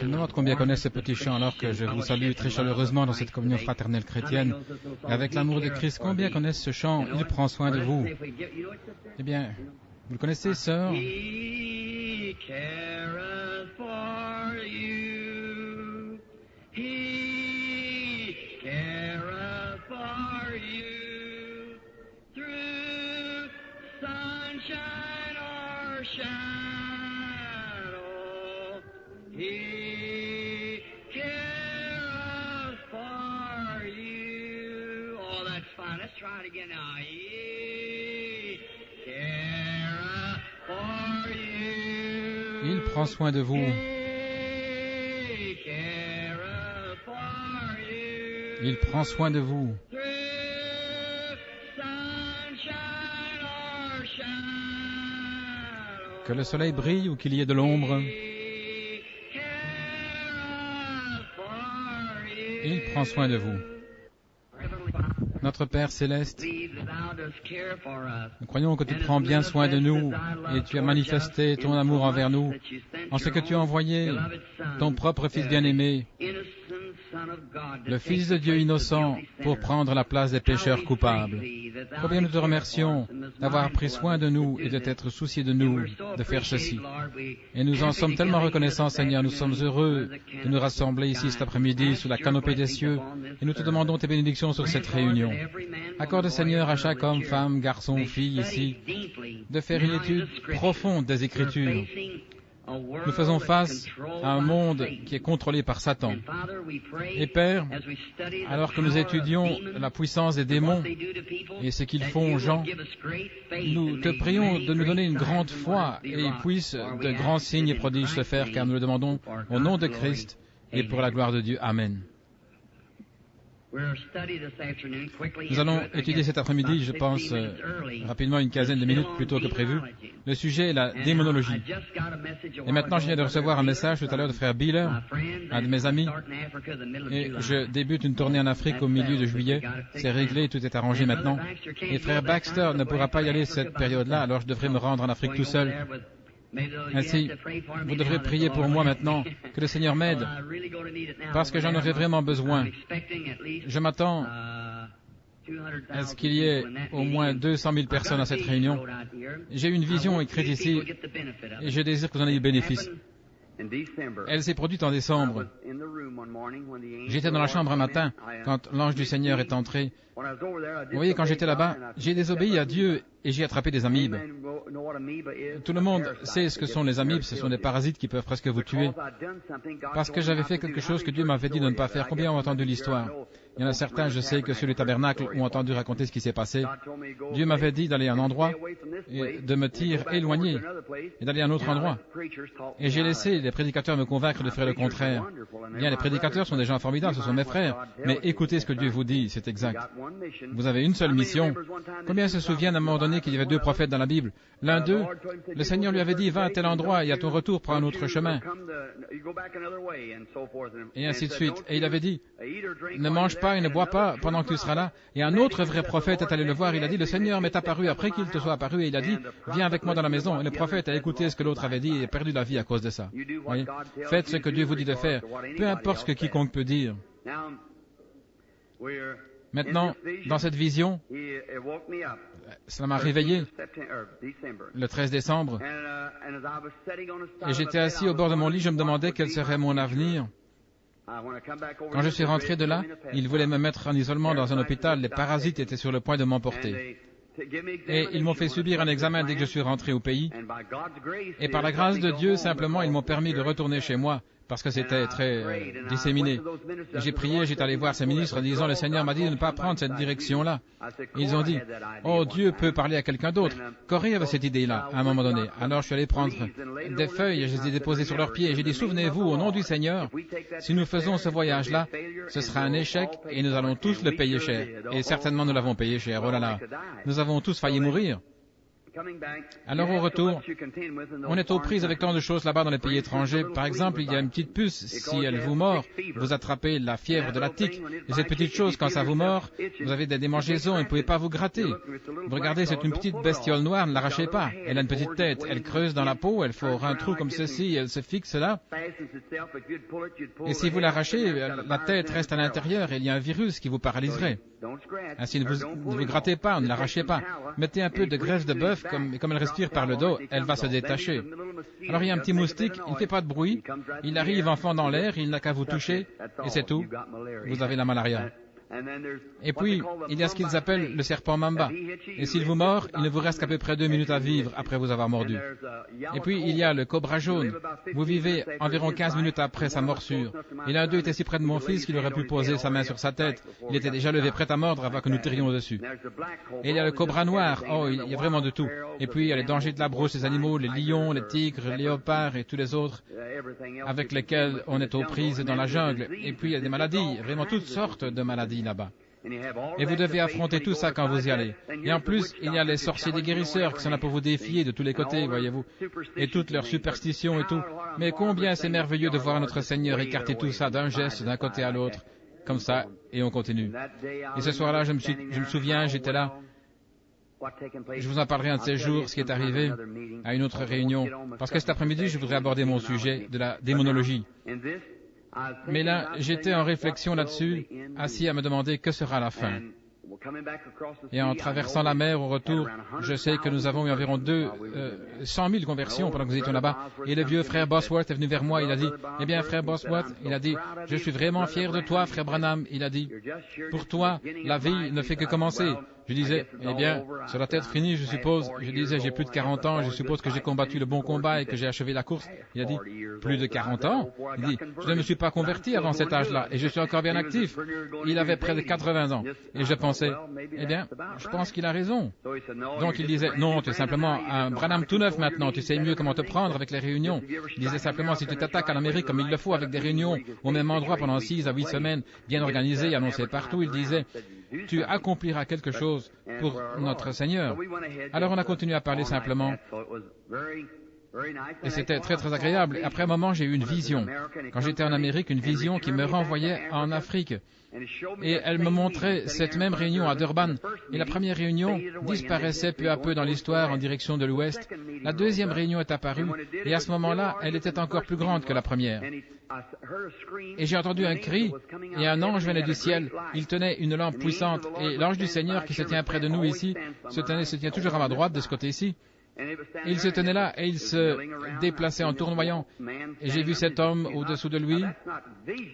Je me demande combien connaissent ce petit chant alors que je vous salue très chaleureusement dans cette communion fraternelle chrétienne. Et avec l'amour de Christ, combien connaissent ce chant? Il prend soin de vous. Eh bien, vous le connaissez, sœur? He careth for you. He careth for you. Through sunshine or shadow, He careth for you. Oh, that's fine. Let's try it again now. He careth for you. Il prend soin de vous. He careth for you. Il prend soin de vous. Through sunshine or shadow, Que le soleil brille ou qu'il y ait de l'ombre, He careth for you. il prend soin de vous. Heavenly Father, Notre Père céleste, believe that Thou dost care for us. nous croyons que tu prends bien soin de nous et tu as manifesté ton amour envers nous en ce que tu as envoyé ton propre Fils bien-aimé, le Fils de Dieu innocent, pour prendre la place des pécheurs coupables. Combien nous te remercions d'avoir pris soin de nous et de t'être soucié de nous, de faire ceci. Et nous en sommes tellement reconnaissants, Seigneur, nous sommes heureux de nous rassembler ici cet après-midi sous la canopée des cieux, et nous te demandons tes bénédictions sur cette réunion. Accorde, Seigneur, à chaque homme, femme, garçon, fille ici, de faire une étude profonde des Écritures. Nous faisons face à un monde qui est contrôlé par Satan. Et Père, alors que nous étudions la puissance des démons et ce qu'ils font aux gens, nous te prions de nous donner une grande foi et puissent de grands signes et prodiges se faire, car nous le demandons au nom de Christ et pour la gloire de Dieu. Amen. Nous allons étudier cet après-midi, je pense, rapidement une quinzaine de minutes plus tôt que prévu. Le sujet est la démonologie. Et maintenant, je viens de recevoir un message tout à l'heure de frère Bieler, un de mes amis, et je débute une tournée en Afrique au milieu de juillet. C'est réglé, tout est arrangé maintenant. Et frère Baxter ne pourra pas y aller cette période-là, alors je devrais me rendre en Afrique tout seul. Ainsi, vous devrez prier pour moi maintenant, que le Seigneur m'aide, parce que j'en aurai vraiment besoin. Je m'attends à ce qu'il y ait au moins 200 000 personnes à cette réunion. J'ai une vision écrite ici, et je désire que vous en ayez bénéfice. Elle s'est produite en décembre. J'étais dans la chambre un matin, quand l'ange du Seigneur est entré. Vous voyez, quand j'étais là-bas, j'ai désobéi à Dieu et j'ai attrapé des amibes. Tout le monde sait ce que sont les amibes, ce sont des parasites qui peuvent presque vous tuer. Parce que j'avais fait quelque chose que Dieu m'avait dit de ne pas faire. Combien ont entendu l'histoire? Il y en a certains, je sais, que sur le tabernacle ont entendu raconter ce qui s'est passé. Dieu m'avait dit d'aller à un endroit, et de me tirer éloigné, et d'aller à un autre endroit. Et j'ai laissé les prédicateurs me convaincre de faire le contraire. Bien, les prédicateurs sont des gens formidables, ce sont mes frères, mais écoutez ce que Dieu vous dit, c'est exact. Vous avez une seule mission. Combien se souviennent à un moment donné qu'il y avait 2 prophètes dans la Bible? L'un d'eux, le Seigneur lui avait dit, va à tel endroit et à ton retour prends un autre chemin. Et ainsi de suite. Et il avait dit, ne mange pas et ne bois pas pendant que tu seras là. Et un autre vrai prophète est allé le voir, il a dit, le Seigneur m'est apparu après qu'il te soit apparu, et il a dit, viens avec moi dans la maison. Et le prophète a écouté ce que l'autre avait dit et a perdu la vie à cause de ça. Voyez? Faites ce que Dieu vous dit de faire, peu importe ce que quiconque peut dire. Maintenant, dans cette vision, cela m'a réveillé le 13 décembre, et j'étais assis au bord de mon lit, je me demandais quel serait mon avenir. Quand je suis rentré de là, ils voulaient me mettre en isolement dans un hôpital, les parasites étaient sur le point de m'emporter. Et ils m'ont fait subir un examen dès que je suis rentré au pays. Et par la grâce de Dieu, simplement, ils m'ont permis de retourner chez moi, parce que c'était très disséminé. J'ai prié, j'étais allé voir ces ministres en disant, le Seigneur m'a dit de ne pas prendre cette direction-là. Ils ont dit, oh, Dieu peut parler à quelqu'un d'autre. Corée avait cette idée-là, à un moment donné. Alors je suis allé prendre des feuilles et je les ai déposées sur leurs pieds. Et j'ai dit, souvenez-vous, au nom du Seigneur, si nous faisons ce voyage-là, ce sera un échec et nous allons tous le payer cher. Et certainement nous l'avons payé cher. Oh là là, nous avons tous failli mourir. Alors au retour, on est aux prises avec tant de choses là-bas dans les pays étrangers. Par exemple, il y a une petite puce, si elle vous mord, vous attrapez la fièvre de la tique. Et cette petite chose, quand ça vous mord, vous avez des démangeaisons et vous ne pouvez pas vous gratter. Vous regardez, c'est une petite bestiole noire, ne l'arrachez pas. Elle a une petite tête, elle creuse dans la peau, elle fore un trou comme ceci, elle se fixe là. Et si vous l'arrachez, la tête reste à l'intérieur et il y a un virus qui vous paralyserait. Ainsi, ne vous grattez pas, ne l'arrachez pas. Mettez un peu de graisse de bœuf, comme elle respire par le dos, elle va se détacher. Alors il y a un petit moustique, il ne fait pas de bruit, il arrive enfant dans l'air, il n'a qu'à vous toucher, et c'est tout, vous avez la malaria. Et puis, il y a ce qu'ils appellent le serpent mamba. Et s'il vous mord, il ne vous reste qu'à peu près 2 minutes à vivre après vous avoir mordu. Et puis, il y a le cobra jaune. Vous vivez environ 15 minutes après sa morsure. Et l'un d'eux était si près de mon fils qu'il aurait pu poser sa main sur sa tête. Il était déjà levé prêt à mordre avant que nous tirions dessus. Et il y a le cobra noir. Oh, il y a vraiment de tout. Et puis, il y a les dangers de la brousse, les animaux, les lions, les tigres, les léopards et tous les autres avec lesquels on est aux prises dans la jungle. Et puis, il y a des maladies, vraiment toutes sortes de maladies là-bas. Et vous devez affronter tout ça quand vous y allez. Et en plus, il y a les sorciers des guérisseurs qui sont là pour vous défier de tous les côtés, voyez-vous, et toutes leurs superstitions et tout. Mais combien c'est merveilleux de voir notre Seigneur écarter tout ça d'un geste d'un côté à l'autre, comme ça, et on continue. Et ce soir-là, je me souviens, j'étais là. Je vous en parlerai un de ces jours, ce qui est arrivé à une autre réunion, parce que cet après-midi, je voudrais aborder mon sujet de la démonologie. Mais là, j'étais en réflexion là-dessus, assis à me demander que sera la fin. Et en traversant la mer au retour, je sais que nous avons eu environ 100 000 conversions pendant que nous étions là-bas. Et le vieux frère Bosworth est venu vers moi, il a dit, « Eh bien, frère Bosworth, il a dit, je suis vraiment fier de toi, frère Branham. » Il a dit, « Pour toi, la vie ne fait que commencer. » Je disais, eh bien, ça doit être fini, je suppose. Je disais, j'ai plus de 40 ans, je suppose que j'ai combattu le bon combat et que j'ai achevé la course. Il a dit, plus de 40 ans? Il dit, je ne me suis pas converti avant cet âge-là et je suis encore bien actif. Il avait près de 80 ans. Et je pensais, eh bien, je pense qu'il a raison. Donc il disait, non, tu es simplement un Branham tout neuf maintenant, tu sais mieux comment te prendre avec les réunions. Il disait simplement, si tu t'attaques à l'Amérique comme il le faut avec des réunions au même endroit pendant 6 à 8 semaines, bien organisées, annoncées partout, il disait, tu accompliras quelque chose pour notre Seigneur. Alors on a continué à parler simplement. Et c'était très très agréable. Après un moment, j'ai eu une vision. Quand j'étais en Amérique, une vision qui me renvoyait en Afrique. Et elle me montrait cette même réunion à Durban. Et la première réunion disparaissait peu à peu dans l'histoire en direction de l'ouest. La deuxième réunion est apparue. Et à ce moment-là, elle était encore plus grande que la première. Et j'ai entendu un cri, et un ange venait du ciel. Il tenait une lampe puissante. Et l'ange du Seigneur qui se tient près de nous ici, se tient toujours à ma droite, de ce côté-ci. Il se tenait là et il se déplaçait en tournoyant. Et j'ai vu cet homme au-dessous de lui.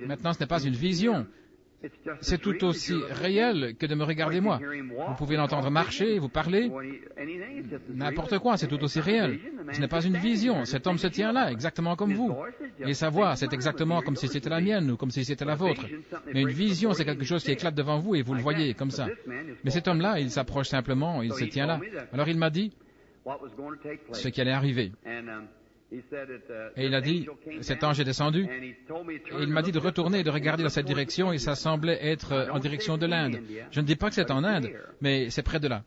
Maintenant, ce n'est pas une vision. C'est tout aussi réel que de me regarder moi. Vous pouvez l'entendre marcher, vous parler. N'importe quoi, c'est tout aussi réel. Ce n'est pas une vision. Cet homme se tient là, exactement comme vous. Et sa voix, c'est exactement comme si c'était la mienne ou comme si c'était la vôtre. Mais une vision, c'est quelque chose qui éclate devant vous et vous le voyez comme ça. Mais cet homme-là, il s'approche simplement, il se tient là. Alors il m'a dit ce qui allait arriver. Et il a dit, cet ange est descendu, et il m'a dit de retourner et de regarder dans cette direction, et ça semblait être en direction de l'Inde. Je ne dis pas que c'est en Inde, mais c'est près de là.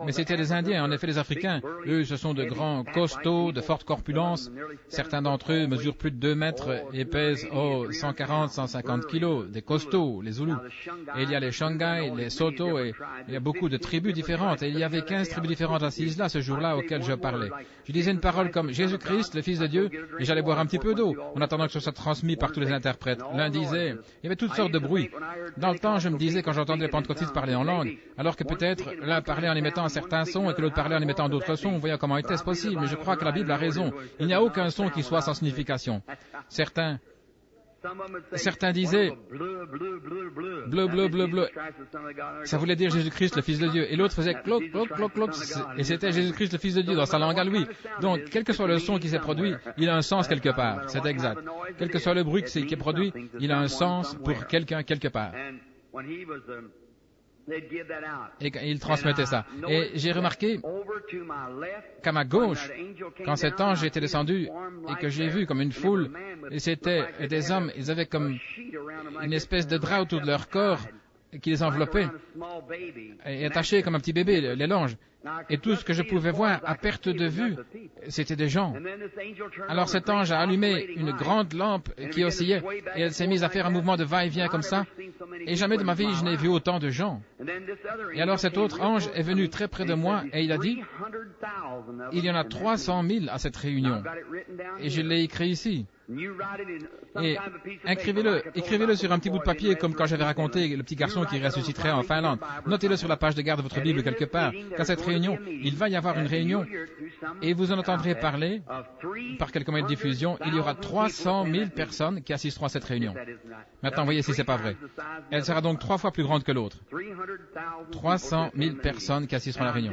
Mais c'était des Indiens, en effet les Africains. Eux, ce sont de grands costauds, de forte corpulence. Certains d'entre eux mesurent plus de 2 mètres et pèsent 140, 150 kilos, des costauds, les Zoulous. Et il y a les Shanghai, les Soto, et il y a beaucoup de tribus différentes. Et il y avait 15 tribus différentes assises là, ce jour-là, auxquelles je parlais. Je disais une parole comme Jésus-Christ, le Fils de Dieu, et j'allais boire un petit peu d'eau, en attendant que ce soit transmis par tous les interprètes. L'un disait, il y avait toutes sortes de bruits. Dans le temps, je me disais, quand j'entendais les pentecôtistes parler en langue, alors que peut-être l'un parlait en émettant un certain son et que l'autre parlait en émettant d'autres sons, voyant comment était-ce possible, mais je crois que la Bible a raison. Il n'y a aucun son qui soit sans signification. Certains disaient bleu, bleu, bleu, bleu. Ça voulait dire Jésus-Christ, le Fils de Dieu. Et l'autre faisait cloc, cloc, cloc, cloc. Et c'était Jésus-Christ, le Fils de Dieu, dans sa langue à lui. Donc, quel que soit le son qui s'est produit, il a un sens quelque part. C'est exact. Quel que soit le bruit qui est produit, il a un sens pour quelqu'un quelque part. Et il transmettait ça. Et j'ai remarqué qu'à ma gauche, quand cet ange était descendu et que j'ai vu comme une foule, et c'était des hommes, ils avaient comme une espèce de drap autour de leur corps qui les enveloppait et attachés comme un petit bébé, les langes. Et tout ce que je pouvais voir à perte de vue, c'était des gens. Alors cet ange a allumé une grande lampe qui oscillait et elle s'est mise à faire un mouvement de va-et-vient comme ça. Et jamais de ma vie je n'ai vu autant de gens. Et alors cet autre ange est venu très près de moi et il a dit, il y en a 300 000 à cette réunion. Et je l'ai écrit ici. Et écrivez-le sur un petit bout de papier comme quand j'avais raconté le petit garçon qui ressusciterait en Finlande. Notez-le sur la page de garde de votre Bible quelque part. Qu'à cette réunion, il va y avoir une réunion et vous en entendrez parler par quelques moyens de diffusion. Il y aura 300 000 personnes qui assisteront à cette réunion. Maintenant, voyez si c'est pas vrai. Elle sera donc 3 fois plus grande que l'autre. 300 000 personnes qui assisteront à la réunion.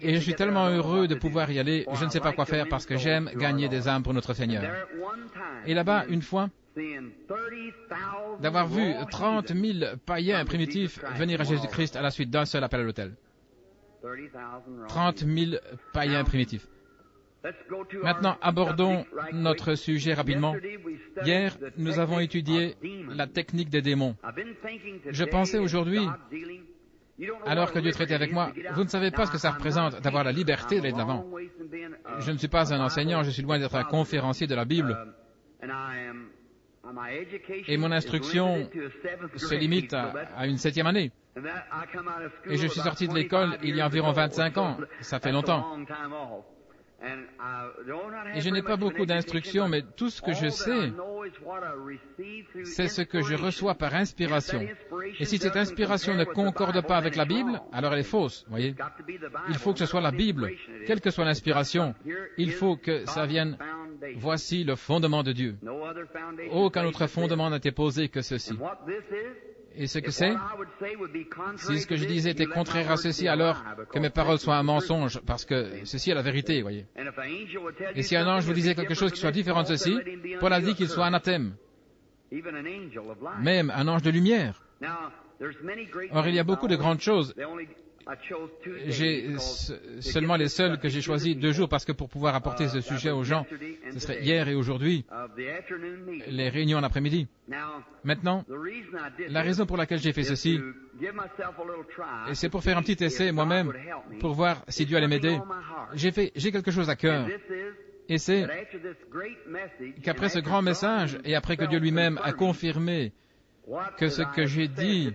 Et je suis tellement heureux de pouvoir y aller. Je ne sais pas quoi faire parce que j'aime gagner des âmes pour notre Seigneur. Et là-bas, une fois, d'avoir vu 30 000 païens primitifs venir à Jésus-Christ à la suite d'un seul appel à l'autel. 30 000 païens primitifs. Maintenant, abordons notre sujet rapidement. Hier, nous avons étudié la technique des démons. Je pensais aujourd'hui, alors que Dieu traitait avec moi, vous ne savez pas ce que ça représente d'avoir la liberté d'aller de l'avant. Je ne suis pas un enseignant, je suis loin d'être un conférencier de la Bible. Et mon instruction se limite à une 7e année. Et je suis sorti de l'école il y a environ 25 ans. Ça fait longtemps. Et je n'ai pas beaucoup d'instructions, mais tout ce que je sais, c'est ce que je reçois par inspiration. Et si cette inspiration ne concorde pas avec la Bible, alors elle est fausse, voyez. Il faut que ce soit la Bible. Quelle que soit l'inspiration, il faut que ça vienne. Voici le fondement de Dieu. Aucun autre fondement n'a été posé que ceci. Et ce que c'est, si ce que je disais était contraire à ceci, alors que mes paroles soient un mensonge, parce que ceci est la vérité, voyez. Et si un ange vous disait quelque chose qui soit différent de ceci, Paul a dit qu'il soit anathème. Même un ange de lumière. Or, il y a beaucoup de grandes choses. J'ai seulement les seuls que j'ai choisis 2 jours parce que pour pouvoir apporter ce sujet aux gens, ce serait hier et aujourd'hui, les réunions en après-midi. Maintenant, la raison pour laquelle j'ai fait ceci, et c'est pour faire un petit essai moi-même, pour voir si Dieu allait m'aider. J'ai quelque chose à cœur. Et c'est qu'après ce grand message, et après que Dieu lui-même a confirmé que ce que j'ai dit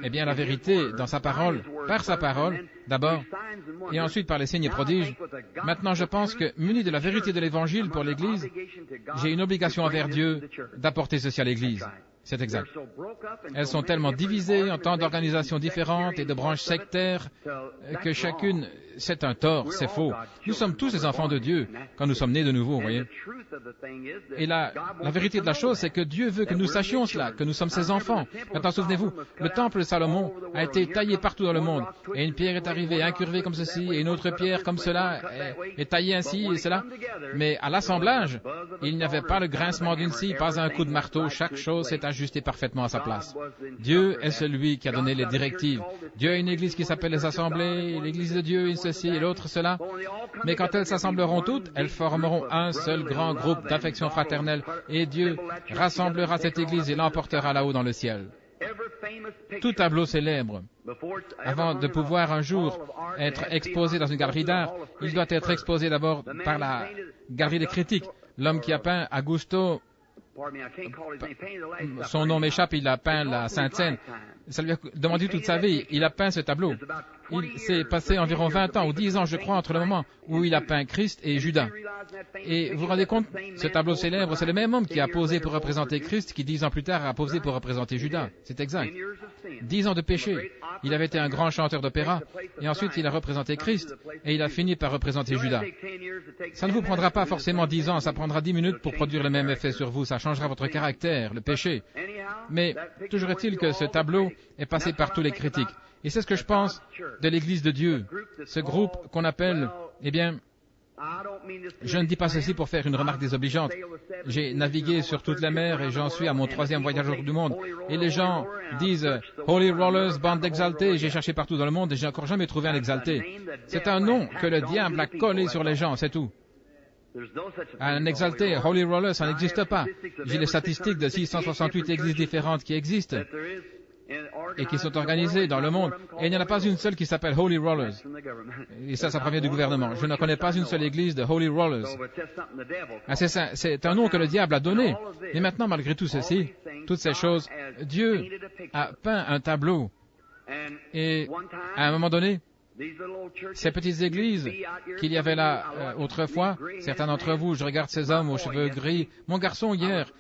est bien la vérité dans sa parole, par sa parole, d'abord, et ensuite par les signes et prodiges. Maintenant, je pense que, muni de la vérité de l'Évangile pour l'Église, j'ai une obligation envers Dieu d'apporter ceci à l'Église. C'est exact. Elles sont tellement divisées en tant d'organisations différentes et de branches sectaires que chacune, c'est un tort, c'est faux. Nous sommes tous les enfants de Dieu quand nous sommes nés de nouveau, vous voyez. Et la vérité de la chose, c'est que Dieu veut que nous sachions cela, que nous sommes ses enfants. Maintenant, souvenez-vous, le temple de Salomon a été taillé partout dans le monde. Et une pierre est arrivée incurvée comme ceci, et une autre pierre comme cela est taillée ainsi et cela. Mais à l'assemblage, il n'y avait pas le grincement d'une scie, pas un coup de marteau, chaque chose s'est ajustée parfaitement à sa place. Dieu est celui qui a donné les directives. Dieu a une église qui s'appelle les assemblées, l'église de Dieu, une ceci et l'autre cela. Mais quand elles s'assembleront toutes, elles formeront un seul grand groupe d'affection fraternelle et Dieu rassemblera cette église et l'emportera là-haut dans le ciel. Tout tableau célèbre, avant de pouvoir un jour être exposé dans une galerie d'art, il doit être exposé d'abord par la galerie des critiques. L'homme qui a peint Augusto, son nom m'échappe, il a peint la Sainte Seine. Ça lui a demandé toute sa vie. Il a peint ce tableau. Il s'est passé environ 20 ans ou 10 ans, je crois, entre le moment où il a peint Christ et Judas. Et vous vous rendez compte, ce tableau célèbre, c'est le même homme qui a posé pour représenter Christ, qui 10 ans plus tard a posé pour représenter Judas. C'est exact. 10 ans de péché. Il avait été un grand chanteur d'opéra, et ensuite il a représenté Christ, et il a fini par représenter Judas. Ça ne vous prendra pas forcément 10 ans, ça prendra 10 minutes pour produire le même effet sur vous, ça changera votre caractère, le péché. Mais toujours est-il que ce tableau est passé par tous les critiques. Et c'est ce que je pense de l'Église de Dieu, ce groupe qu'on appelle, eh bien, je ne dis pas ceci pour faire une remarque désobligeante. J'ai navigué sur toute la mer et j'en suis à mon 3e voyage autour du monde. Et les gens disent « Holy Rollers, bande d'exaltés ». J'ai cherché partout dans le monde et j'ai encore jamais trouvé un exalté. C'est un nom que le diable a collé sur les gens, c'est tout. Un exalté, Holy Roller, ça n'existe pas. J'ai les statistiques de 668 églises différentes qui existent. et qui sont organisées dans le monde. Et il n'y en a pas une seule qui s'appelle Holy Rollers. Et ça provient du gouvernement. Je ne connais pas une seule église de Holy Rollers. Ah, c'est un nom que le diable a donné. Mais maintenant, malgré tout ceci, toutes ces choses, Dieu a peint un tableau. Et à un moment donné, ces petites églises qu'il y avait là autrefois, certains d'entre vous, je regarde ces hommes aux cheveux gris. Mon garçon, hier,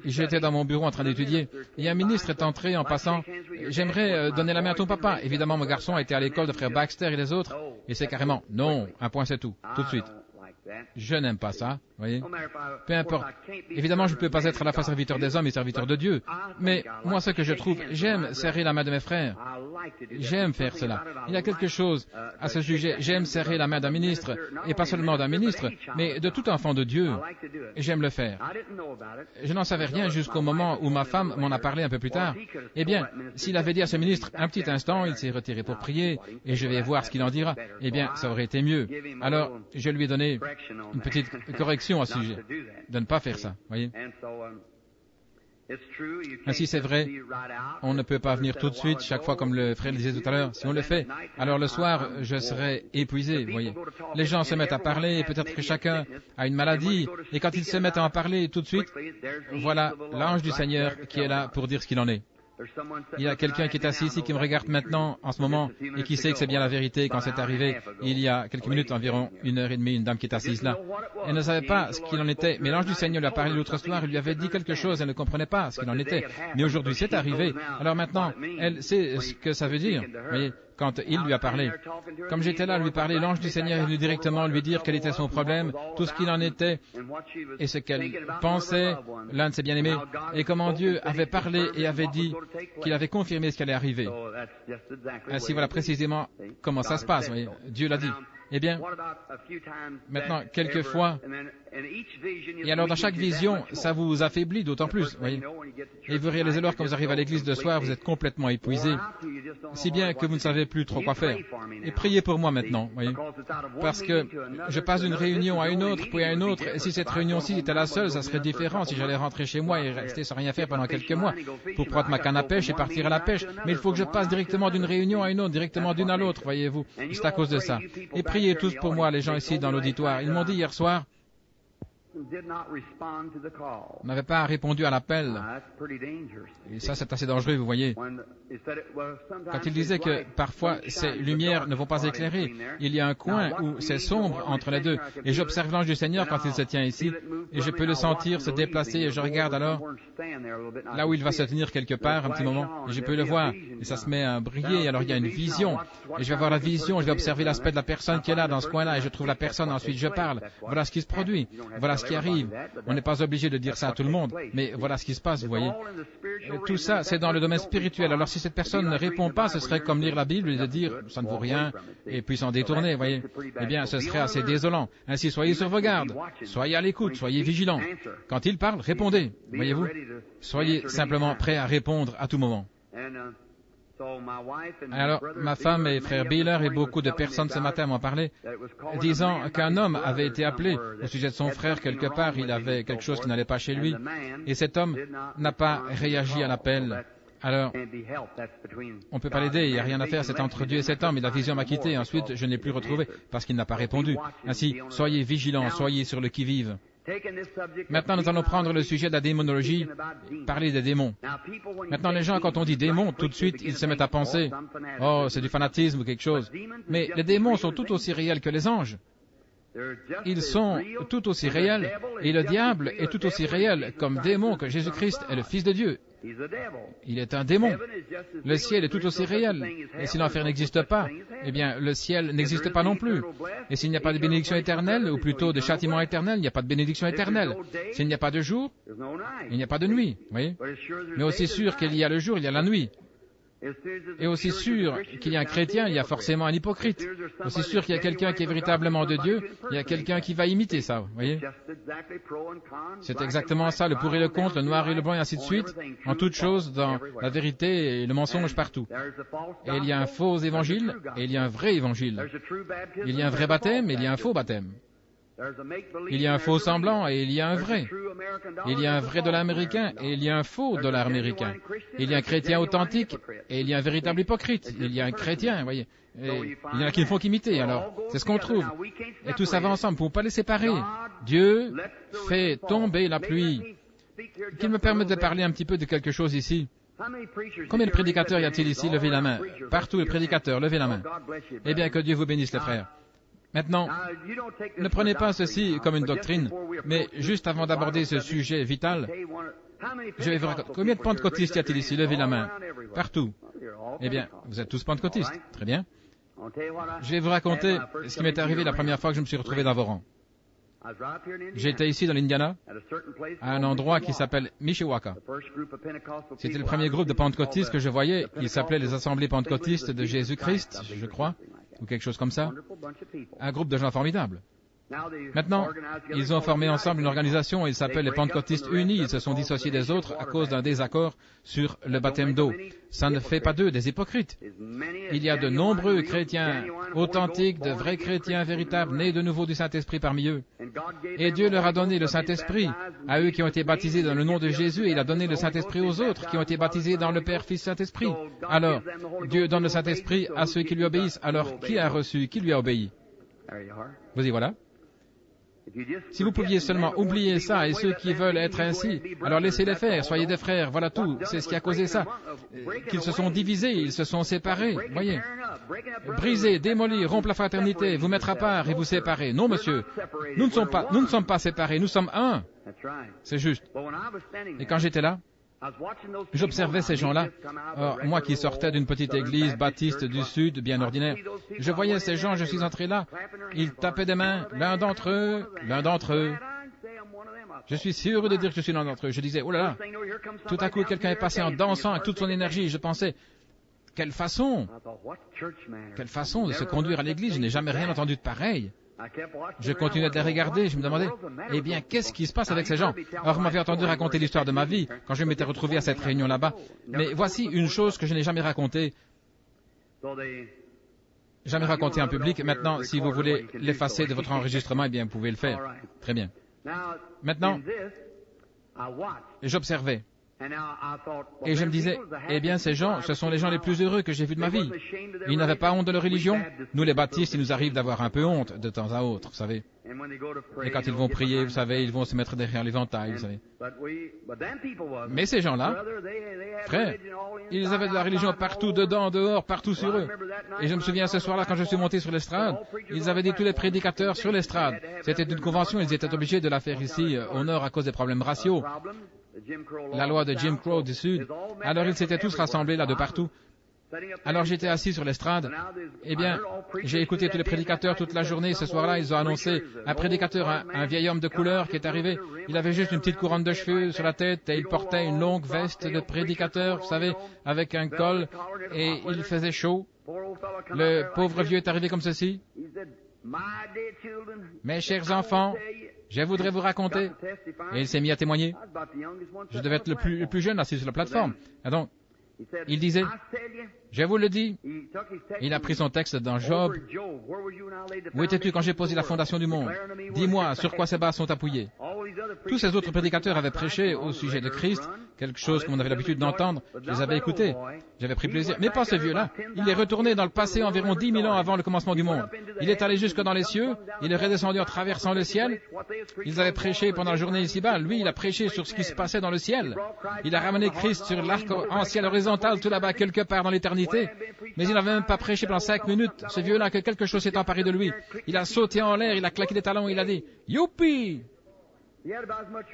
j'étais dans mon bureau en train d'étudier, et un ministre est entré en passant. J'aimerais donner la main à ton papa. Évidemment, mon garçon a été à l'école de frère Baxter et les autres, et c'est carrément, non, un point c'est tout, tout de suite. Je n'aime pas ça, voyez. Peu importe. Évidemment, je ne peux pas être à la fois serviteur des hommes et serviteur de Dieu. Mais moi, ce que je trouve, j'aime serrer la main de mes frères. J'aime faire cela. Il y a quelque chose à ce sujet. J'aime serrer la main d'un ministre, et pas seulement d'un ministre, mais de tout enfant de Dieu. J'aime le faire. Je n'en savais rien jusqu'au moment où ma femme m'en a parlé un peu plus tard. Eh bien, s'il avait dit à ce ministre, un petit instant, il s'est retiré pour prier, et je vais voir ce qu'il en dira, eh bien, ça aurait été mieux. Alors, je lui ai donné une petite correction à ce sujet, de ne pas faire ça, voyez. Ainsi, c'est vrai, on ne peut pas venir tout de suite, chaque fois, comme le frère le disait tout à l'heure. Si on le fait, alors le soir, je serai épuisé, vous voyez. Les gens se mettent à parler, et peut-être que chacun a une maladie, et quand ils se mettent à en parler tout de suite, voilà l'ange du Seigneur qui est là pour dire ce qu'il en est. Il y a quelqu'un qui est assis ici, qui me regarde maintenant, en ce moment, et qui sait que c'est bien la vérité quand c'est arrivé. Il y a quelques minutes, environ 1h30, une dame qui est assise là. Elle ne savait pas ce qu'il en était, mais l'ange du Seigneur lui a parlé l'autre soir, il lui avait dit quelque chose, elle ne comprenait pas ce qu'il en était. Mais aujourd'hui, c'est arrivé. Alors maintenant, elle sait ce que ça veut dire. Vous voyez, quand il lui a parlé. Comme j'étais là, lui parler, l'ange du Seigneur est venu directement lui dire quel était son problème, tout ce qu'il en était, et ce qu'elle pensait, l'un de ses bien-aimés, et comment Dieu avait parlé et avait dit qu'il avait confirmé ce qui allait arriver. Ainsi, voilà précisément comment ça se passe, vous voyez. Dieu l'a dit. Eh bien, maintenant, quelquefois, et alors dans chaque vision, ça vous affaiblit d'autant plus, voyez. Et vous réalisez alors quand vous arrivez à l'église de soir, vous êtes complètement épuisé, si bien que vous ne savez plus trop quoi faire. Et priez pour moi maintenant, voyez. Parce que je passe d'une réunion à une autre, puis à une autre, et si cette réunion-ci était la seule, ça serait différent si j'allais rentrer chez moi et rester sans rien faire pendant quelques mois, pour prendre ma canne à pêche et partir à la pêche. Mais il faut que je passe directement d'une réunion à une autre, directement d'une à l'autre, voyez-vous. C'est à cause de ça. Et priez tous pour moi, les gens ici dans l'auditoire. Ils m'ont dit hier soir, on n'avait pas répondu à l'appel. Et ça, c'est assez dangereux, vous voyez. Quand il disait que parfois ces lumières ne vont pas éclairer, il y a un coin où c'est sombre entre les deux. Et j'observe l'ange du Seigneur quand il se tient ici, et je peux le sentir se déplacer, et je regarde alors là où il va se tenir quelque part, un petit moment, et je peux le voir, et ça se met à briller, et alors il y a une vision, et je vais voir la vision, je vais observer l'aspect de la personne qui est là, dans ce coin-là, et je trouve la personne, ensuite je parle. Voilà ce qui se produit, voilà ce qui arrive. On n'est pas obligé de dire ça à tout le monde, mais voilà ce qui se passe, vous voyez. Tout ça, c'est dans le domaine spirituel. Alors si cette personne ne répond pas, ce serait comme lire la Bible et de dire « ça ne vaut rien » et puis s'en détourner, vous voyez. Eh bien, ce serait assez désolant. Ainsi, soyez sur vos gardes, soyez à l'écoute, soyez vigilants. Quand il parle, répondez, voyez-vous. Soyez simplement prêts à répondre à tout moment. Alors, ma femme et frère Bieler et beaucoup de personnes ce matin m'ont parlé, disant qu'un homme avait été appelé au sujet de son frère quelque part, il avait quelque chose qui n'allait pas chez lui, et cet homme n'a pas réagi à l'appel. Alors, on ne peut pas l'aider, il n'y a rien à faire, c'est entre Dieu et cet homme, et la vision m'a quitté, ensuite je n'ai plus retrouvé, parce qu'il n'a pas répondu. Ainsi, soyez vigilants, soyez sur le qui-vive. Maintenant, nous allons prendre le sujet de la démonologie, parler des démons. Maintenant, les gens, quand on dit démons, tout de suite, ils se mettent à penser, « Oh, c'est du fanatisme ou quelque chose. » Mais les démons sont tout aussi réels que les anges. Ils sont tout aussi réels, et le diable est tout aussi réel comme démon que Jésus-Christ est le Fils de Dieu. Il est un démon. Le ciel est tout aussi réel. Et si l'enfer n'existe pas, eh bien, le ciel n'existe pas non plus. Et s'il n'y a pas de bénédiction éternelle, ou plutôt de châtiment éternel, il n'y a pas de bénédiction éternelle. S'il n'y a pas de jour, il n'y a pas de nuit. Voyez. Mais aussi sûr qu'il y a le jour, il y a la nuit. Et aussi sûr qu'il y a un chrétien, il y a forcément un hypocrite. Aussi sûr qu'il y a quelqu'un qui est véritablement de Dieu, il y a quelqu'un qui va imiter ça, vous voyez. C'est exactement ça, le pour et le contre, le noir et le blanc, et ainsi de suite, en toutes choses, dans la vérité et le mensonge partout. Et il y a un faux évangile, et il y a un vrai évangile. Il y a un vrai baptême, et il y a un faux baptême. Il y a un faux semblant, et il y a un vrai. Il y a un vrai dollar américain et il y a un faux dollar américain. Il y a un chrétien authentique et il y a un véritable hypocrite. Il y a un chrétien, vous voyez. Et il y en a qui ne font qu'imiter, alors c'est ce qu'on trouve. Et tout ça va ensemble, pour ne pas les séparer. Dieu fait tomber la pluie. Qu'il me permette de parler un petit peu de quelque chose ici. Combien de prédicateurs y a-t-il ici? Levez la main. Partout, les prédicateurs, levez la main. Eh bien, que Dieu vous bénisse, les frères. Maintenant, ne prenez pas ceci comme une doctrine, mais juste avant d'aborder ce sujet vital, je vais vous raconter. Combien de pentecôtistes y a-t-il ici? Levez la main. Partout. Eh bien, vous êtes tous pentecôtistes. Très bien. Je vais vous raconter ce qui m'est arrivé la première fois que je me suis retrouvé dans vos rangs. J'étais ici dans l'Indiana, à un endroit qui s'appelle Mishawaka. C'était le premier groupe de pentecôtistes que je voyais. Il s'appelait les Assemblées pentecôtistes de Jésus-Christ, je crois, ou quelque chose comme ça. Un groupe de gens formidables. Maintenant, ils ont formé ensemble une organisation, ils s'appellent les Pentecôtistes Unis, ils se sont dissociés des autres à cause d'un désaccord sur le baptême d'eau. Ça ne fait pas d'eux des hypocrites. Il y a de nombreux chrétiens authentiques, de vrais chrétiens véritables, nés de nouveau du Saint-Esprit parmi eux. Et Dieu leur a donné le Saint-Esprit à eux qui ont été baptisés dans le nom de Jésus, et il a donné le Saint-Esprit aux autres qui ont été baptisés dans le Père, Fils, Saint-Esprit. Alors, Dieu donne le Saint-Esprit à ceux qui lui obéissent. Alors, qui a reçu, qui lui a obéi? Vous y voilà. Si vous pouviez seulement oublier ça, et ceux qui veulent être ainsi, alors laissez-les faire, soyez des frères, voilà tout, c'est ce qui a causé ça. Qu'ils se sont divisés, ils se sont séparés, voyez. Briser, démolir, rompre la fraternité, vous mettre à part et vous séparer. Non, monsieur, nous ne sommes pas séparés, nous sommes un. C'est juste. Et quand j'étais là, j'observais ces gens-là. Or, moi qui sortais d'une petite église baptiste du Sud, bien ordinaire, je voyais ces gens, je suis entré là, ils tapaient des mains, l'un d'entre eux. Je suis sûr de dire que je suis l'un d'entre eux. Je disais, oh là là, tout à coup quelqu'un est passé en dansant avec toute son énergie. Je pensais, quelle façon de se conduire à l'église, je n'ai jamais rien entendu de pareil. Je continuais de les regarder, je me demandais, eh bien, qu'est-ce qui se passe avec ces gens? Or, vous m'avez entendu raconter l'histoire de ma vie, quand je m'étais retrouvé à cette réunion là-bas. Mais voici une chose que je n'ai jamais racontée. Jamais racontée en public. Maintenant, si vous voulez l'effacer de votre enregistrement, eh bien, vous pouvez le faire. Très bien. Maintenant, j'observais. Et je me disais, eh bien, ces gens, ce sont les gens les plus heureux que j'ai vus de ma vie. Ils n'avaient pas honte de leur religion. Nous, les baptistes, il nous arrive d'avoir un peu honte de temps à autre, vous savez. Et quand ils vont prier, vous savez, ils vont se mettre derrière l'éventail, vous savez. Mais ces gens-là, frère, ils avaient de la religion partout, dedans, dehors, partout sur eux. Et je me souviens ce soir-là, quand je suis monté sur l'estrade, ils avaient dit tous les prédicateurs sur l'estrade. C'était une convention, ils étaient obligés de la faire ici, au nord, à cause des problèmes raciaux. La loi de Jim Crow du Sud. Alors ils s'étaient tous rassemblés là de partout. Alors j'étais assis sur l'estrade. Eh bien, j'ai écouté tous les prédicateurs toute la journée. Ce soir-là, ils ont annoncé un prédicateur, un vieil homme de couleur qui est arrivé. Il avait juste une petite couronne de cheveux sur la tête et il portait une longue veste de prédicateur, vous savez, avec un col, et il faisait chaud. Le pauvre vieux est arrivé comme ceci. Mes chers enfants, je voudrais vous raconter. Et il s'est mis à témoigner. Je devais être le plus jeune assis sur la plateforme. Et donc, il disait, je vous le dis, il a pris son texte dans Job. Où étais-tu quand j'ai posé la fondation du monde? Dis-moi, sur quoi ces bases sont appuyées? Tous ces autres prédicateurs avaient prêché au sujet de Christ, quelque chose qu'on avait l'habitude d'entendre. Je les avais écoutés. J'avais pris plaisir. Mais pas ce vieux-là. Il est retourné dans le passé environ 10 000 ans avant le commencement du monde. Il est allé jusque dans les cieux. Il est redescendu en traversant le ciel. Ils avaient prêché pendant la journée ici-bas. Lui, il a prêché sur ce qui se passait dans le ciel. Il a ramené Christ sur l'arc en ciel horizontal tout là-bas, quelque part dans l'éternité. Mais il n'avait même pas prêché pendant 5 minutes. Ce vieux-là, que quelque chose s'est emparé de lui. Il a sauté en l'air, il a claqué des talons, il a dit « Youpi !»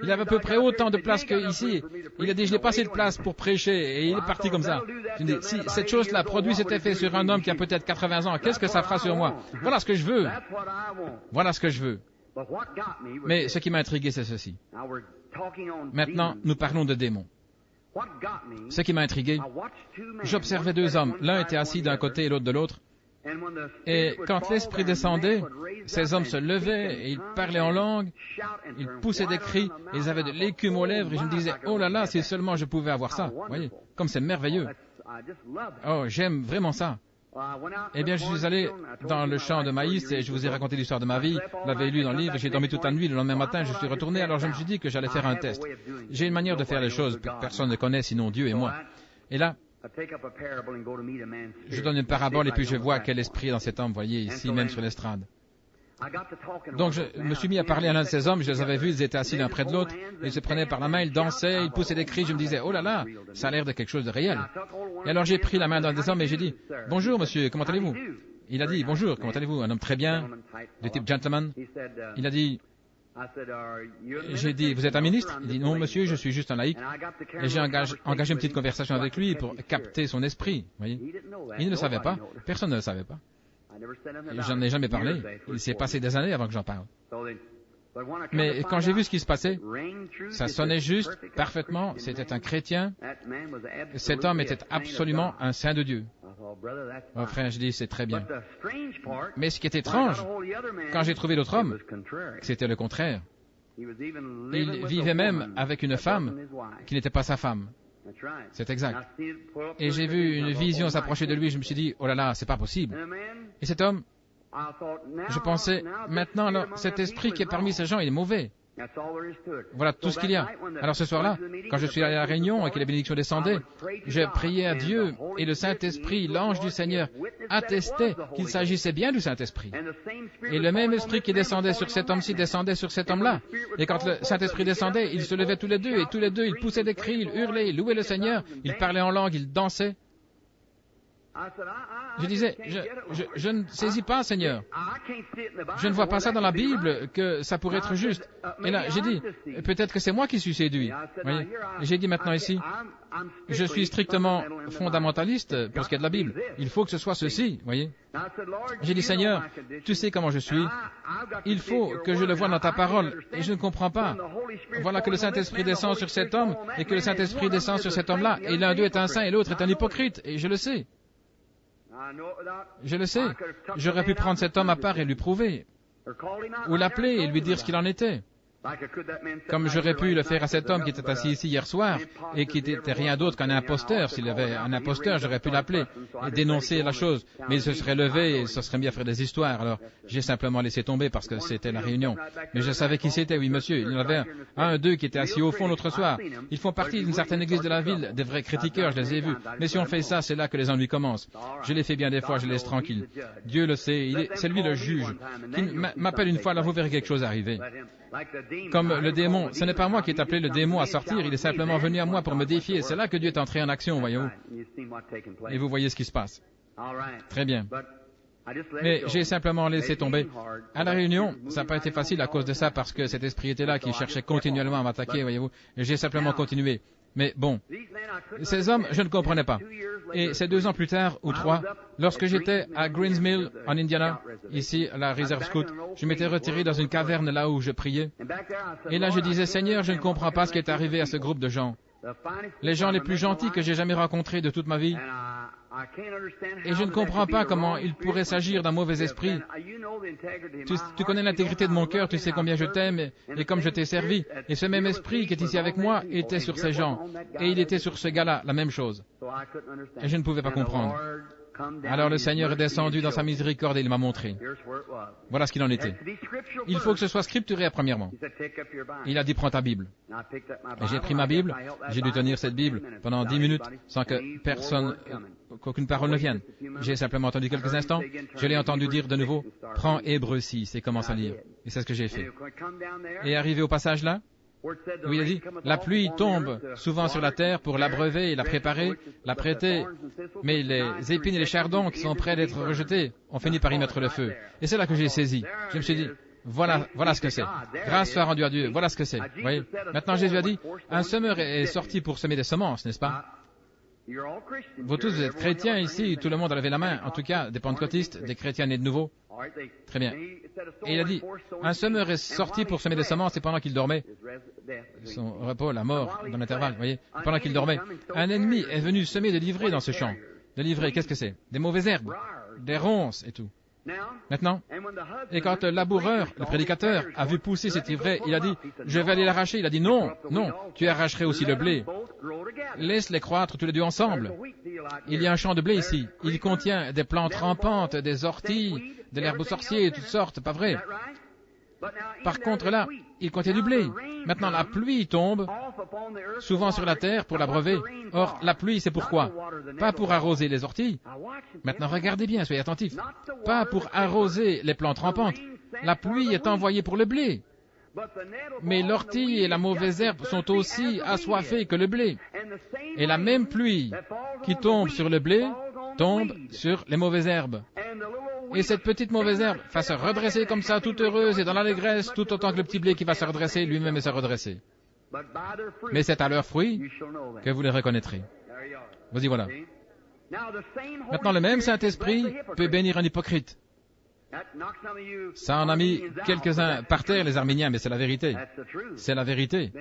Il avait à peu près autant de place qu'ici. Il a dit, je n'ai pas assez de place pour prêcher, et il est parti comme ça. Je me dis, si cette chose-là produit cet effet sur un homme qui a peut-être 80 ans, qu'est-ce que ça fera sur moi? Voilà ce que je veux. Voilà ce que je veux. Mais ce qui m'a intrigué, c'est ceci. Maintenant, nous parlons de démons. Ce qui m'a intrigué, j'observais deux hommes. L'un était assis d'un côté et l'autre de l'autre. Et quand l'esprit descendait, ces hommes se levaient et ils parlaient en langue, ils poussaient des cris, et ils avaient de l'écume aux lèvres, et je me disais, oh là là, si seulement je pouvais avoir ça, voyez, comme c'est merveilleux. Oh, j'aime vraiment ça. Eh bien, je suis allé dans le champ de maïs et je vous ai raconté l'histoire de ma vie. Je l'avais lu dans le livre, j'ai dormi toute la nuit. Le lendemain matin, je suis retourné, alors je me suis dit que j'allais faire un test. J'ai une manière de faire les choses que personne ne connaît, sinon Dieu et moi. Et là, je donne une parabole et puis je vois quel esprit est dans cet homme, voyez, ici même sur l'estrade. Donc je me suis mis à parler à l'un de ces hommes, je les avais vus, ils étaient assis l'un près de l'autre, ils se prenaient par la main, ils dansaient, ils poussaient des cris, je me disais, oh là là, ça a l'air de quelque chose de réel. Et alors j'ai pris la main d'un des hommes et j'ai dit, bonjour monsieur, comment allez-vous? Il a dit, bonjour, comment allez-vous? Un homme très bien, de type gentleman. Il a dit, j'ai dit, vous êtes un ministre? Il dit, non monsieur, je suis juste un laïc. Et j'ai engagé une petite conversation avec lui pour capter son esprit, voyez. Il ne le savait pas, personne ne le savait pas. J'en ai jamais parlé. Il s'est passé des années avant que j'en parle. Mais quand j'ai vu ce qui se passait, ça sonnait juste, parfaitement, c'était un chrétien. Cet homme était absolument un saint de Dieu. Oh frère, je dis, c'est très bien. Mais ce qui est étrange, quand j'ai trouvé l'autre homme, c'était le contraire. Il vivait même avec une femme qui n'était pas sa femme. C'est exact. Et j'ai vu une vision s'approcher de lui, je me suis dit, oh là là, c'est pas possible. Et cet homme, je pensais, maintenant, alors, cet esprit qui est parmi ces gens, il est mauvais. Voilà tout ce qu'il y a. Alors ce soir-là, quand je suis allé à la réunion et que les bénédictions descendaient, j'ai prié à Dieu et le Saint-Esprit, l'ange du Seigneur, attestait qu'il s'agissait bien du Saint-Esprit. Et le même esprit qui descendait sur cet homme-ci descendait sur cet homme-là. Et quand le Saint-Esprit descendait, ils se levaient tous les deux et tous les deux, ils poussaient des cris, ils hurlaient, ils louaient le Seigneur, ils parlaient en langue, ils dansaient. Je disais, je ne saisis pas, Seigneur. Je ne vois pas ça dans la Bible, que ça pourrait être juste. Et là, j'ai dit, peut-être que c'est moi qui suis séduit. Voyez. J'ai dit maintenant ici, je suis strictement fondamentaliste pour ce qui est de la Bible. Il faut que ce soit ceci, voyez. J'ai dit, Seigneur, tu sais comment je suis. Il faut que je le voie dans ta parole. Et je ne comprends pas. Voilà que le Saint-Esprit descend sur cet homme et que le Saint-Esprit descend sur cet homme-là. Et l'un d'eux est un saint et l'autre est un hypocrite. Et je le sais. Je le sais. J'aurais pu prendre cet homme à part et lui prouver, ou l'appeler et lui dire ce qu'il en était. Comme j'aurais pu le faire à cet homme qui était assis ici hier soir et qui n'était rien d'autre qu'un imposteur. S'il y avait un imposteur, j'aurais pu l'appeler et dénoncer la chose. Mais il se serait levé et se serait mis à faire des histoires. Alors j'ai simplement laissé tomber parce que c'était la réunion. Mais je savais qui c'était, oui monsieur. Il y en avait deux qui étaient assis au fond l'autre soir. Ils font partie d'une certaine église de la ville, des vrais critiqueurs, je les ai vus. Mais si on fait ça, c'est là que les ennuis commencent. Je l'ai fait bien des fois, je les laisse tranquilles. Dieu le sait, c'est lui le juge. Qui m'appelle une fois, là vous verrez quelque chose arriver. Comme le démon, ce n'est pas moi qui ai appelé le démon à sortir, il est simplement venu à moi pour me défier. C'est là que Dieu est entré en action, voyez-vous. Et vous voyez ce qui se passe. Très bien. Mais j'ai simplement laissé tomber. À la réunion, ça n'a pas été facile à cause de ça, parce que cet esprit était là qui cherchait continuellement à m'attaquer, voyez-vous. Et j'ai simplement continué. Mais bon, ces hommes, je ne comprenais pas. Et c'est 2 ans plus tard, ou 3, lorsque j'étais à Greens Mill, en Indiana, ici, à la Reserve Scout, je m'étais retiré dans une caverne là où je priais. Et là, je disais, Seigneur, je ne comprends pas ce qui est arrivé à ce groupe de gens. Les gens les plus gentils que j'ai jamais rencontrés de toute ma vie. Et je ne comprends pas comment il pourrait s'agir d'un mauvais esprit. Tu connais l'intégrité de mon cœur, tu sais combien je t'aime et comme je t'ai servi. Et ce même esprit qui est ici avec moi était sur ces gens. Et il était sur ce gars-là, la même chose. Et je ne pouvais pas comprendre. Alors le Seigneur est descendu dans sa miséricorde et il m'a montré. Voilà ce qu'il en était. Il faut que ce soit scripturé premièrement. Il a dit, prends ta Bible. Et j'ai pris ma Bible, j'ai dû tenir cette Bible pendant 10 minutes sans que personne, qu'aucune parole ne vienne. J'ai simplement entendu quelques instants, je l'ai entendu dire de nouveau, prends Hébreux 6 et commence à lire. Et c'est ce que j'ai fait. Et arrivé au passage là, où il a dit, la pluie tombe souvent sur la terre pour l'abreuver et la préparer, la prêter, mais les épines et les chardons qui sont prêts d'être rejetés, on finit par y mettre le feu. Et c'est là que j'ai saisi. Je me suis dit, voilà ce que c'est. Grâce soit rendue à Dieu, voilà ce que c'est. Vous voyez? Maintenant Jésus a dit, un semeur est sorti pour semer des semences, n'est-ce pas? Vous tous, vous êtes chrétiens ici, tout le monde a levé la main, en tout cas, des pentecôtistes, des chrétiens nés de nouveau. Très bien. Et il a dit, un semeur est sorti pour semer des semences et pendant qu'il dormait, son repos, la mort, dans l'intervalle, vous voyez, pendant qu'il dormait, un ennemi est venu semer de l'ivraie dans ce champ. De l'ivraie, qu'est-ce que c'est? Des mauvaises herbes, des ronces et tout. Maintenant, et quand le laboureur, le prédicateur, a vu pousser cet ivraie, il a dit, je vais aller l'arracher. Il a dit, non, tu arracherais aussi le blé. Laisse-les croître tous les deux ensemble. Il y a un champ de blé ici. Il contient des plantes rampantes, des orties, de l'herbe aux sorciers, toutes sortes, pas vrai? Par contre, là, il contient du blé. Maintenant, la pluie tombe souvent sur la terre pour l'abreuver. Or, la pluie, c'est pourquoi? Pas pour arroser les orties. Maintenant, regardez bien, soyez attentifs. Pas pour arroser les plantes rampantes. La pluie est envoyée pour le blé. Mais l'ortie et la mauvaise herbe sont aussi assoiffées que le blé. Et la même pluie qui tombe sur le blé tombe sur les mauvaises herbes. Et cette petite mauvaise herbe va se redresser comme ça, toute heureuse et dans l'allégresse, tout autant que le petit blé qui va se redresser, lui-même va se redresser. Mais c'est à leurs fruits que vous les reconnaîtrez. Vous y voilà. Maintenant, le même Saint-Esprit peut bénir un hypocrite. Ça en a mis quelques-uns par terre, les Arméniens, mais c'est la vérité. C'est la vérité.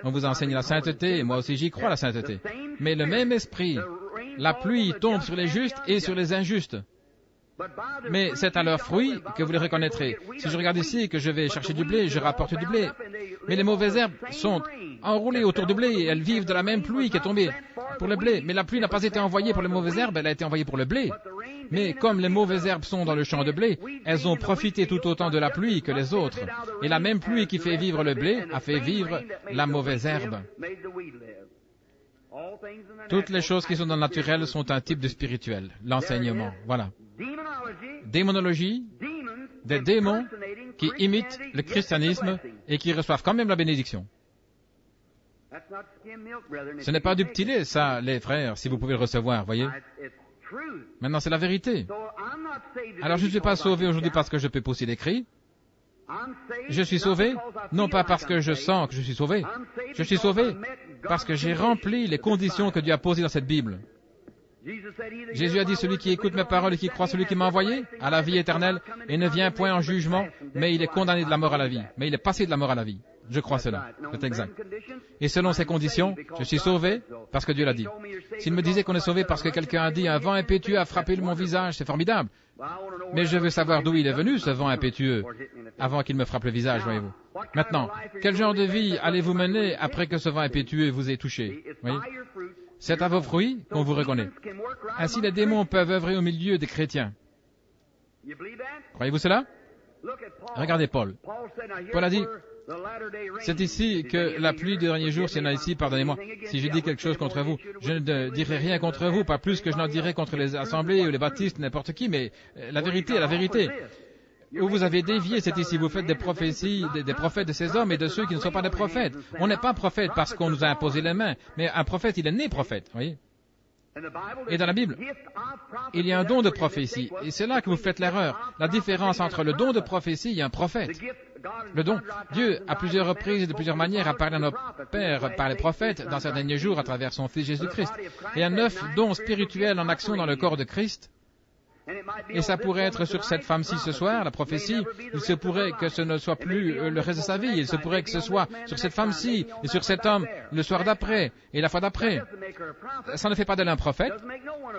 On vous enseigne la sainteté, et moi aussi j'y crois, la sainteté. Mais le même esprit, la pluie tombe sur les justes et sur les injustes. Mais c'est à leurs fruits que vous les reconnaîtrez. Si je regarde ici et que je vais chercher du blé, je rapporte du blé. Mais les mauvaises herbes sont enroulées autour du blé et elles vivent de la même pluie qui est tombée pour le blé. Mais la pluie n'a pas été envoyée pour les mauvaises herbes, elle a été envoyée pour le blé. Mais comme les mauvaises herbes sont dans le champ de blé, elles ont profité tout autant de la pluie que les autres. Et la même pluie qui fait vivre le blé a fait vivre la mauvaise herbe. Toutes les choses qui sont dans le naturel sont un type de spirituel. L'enseignement, voilà. Démonologie, des démons qui imitent le christianisme et qui reçoivent quand même la bénédiction. Ce n'est pas du petit lait, ça, les frères, si vous pouvez le recevoir, voyez. Maintenant, c'est la vérité. Alors, je ne suis pas sauvé aujourd'hui parce que je peux pousser des cris. Je suis sauvé, non pas parce que je sens que je suis sauvé. Je suis sauvé parce que j'ai rempli les conditions que Dieu a posées dans cette Bible. Jésus a dit, celui qui écoute mes paroles et qui croit celui qui m'a envoyé, a la vie éternelle, et ne vient point en jugement, mais il est condamné de la mort à la vie. Mais il est passé de la mort à la vie. Je crois cela. C'est exact. Et selon ces conditions, je suis sauvé parce que Dieu l'a dit. S'il me disait qu'on est sauvé parce que quelqu'un a dit, un vent impétueux a frappé mon visage, c'est formidable. Mais je veux savoir d'où il est venu, ce vent impétueux, avant qu'il me frappe le visage, voyez-vous. Maintenant, quel genre de vie allez-vous mener après que ce vent impétueux vous ait touché? Voyez? C'est à vos fruits qu'on vous reconnaît. Ainsi, les démons peuvent œuvrer au milieu des chrétiens. Croyez-vous cela? Regardez Paul. Paul a dit, c'est ici que la pluie des derniers jours, s'il y en a ici, pardonnez-moi, si je dis quelque chose contre vous, je ne dirai rien contre vous, pas plus que je n'en dirai contre les assemblées ou les baptistes, n'importe qui, mais la vérité est la vérité. Où vous avez dévié, c'est ici, vous faites des prophéties, des prophètes de ces hommes et de ceux qui ne sont pas des prophètes. On n'est pas prophète parce qu'on nous a imposé les mains, mais un prophète, il est né prophète, voyez. Et dans la Bible, il y a un don de prophétie, et c'est là que vous faites l'erreur. La différence entre le don de prophétie et un prophète. Le don, Dieu, à plusieurs reprises et de plusieurs manières, a parlé à nos pères par les prophètes dans ces derniers jours à travers son Fils Jésus-Christ. Et il y a 9 dons spirituels en action dans le corps de Christ. Et ça pourrait être sur cette femme-ci ce soir, la prophétie. Il se pourrait que ce ne soit plus le reste de sa vie. Il se pourrait que ce soit sur cette femme-ci et sur cet homme le soir d'après et la fois d'après. Ça ne fait pas d'elle un prophète.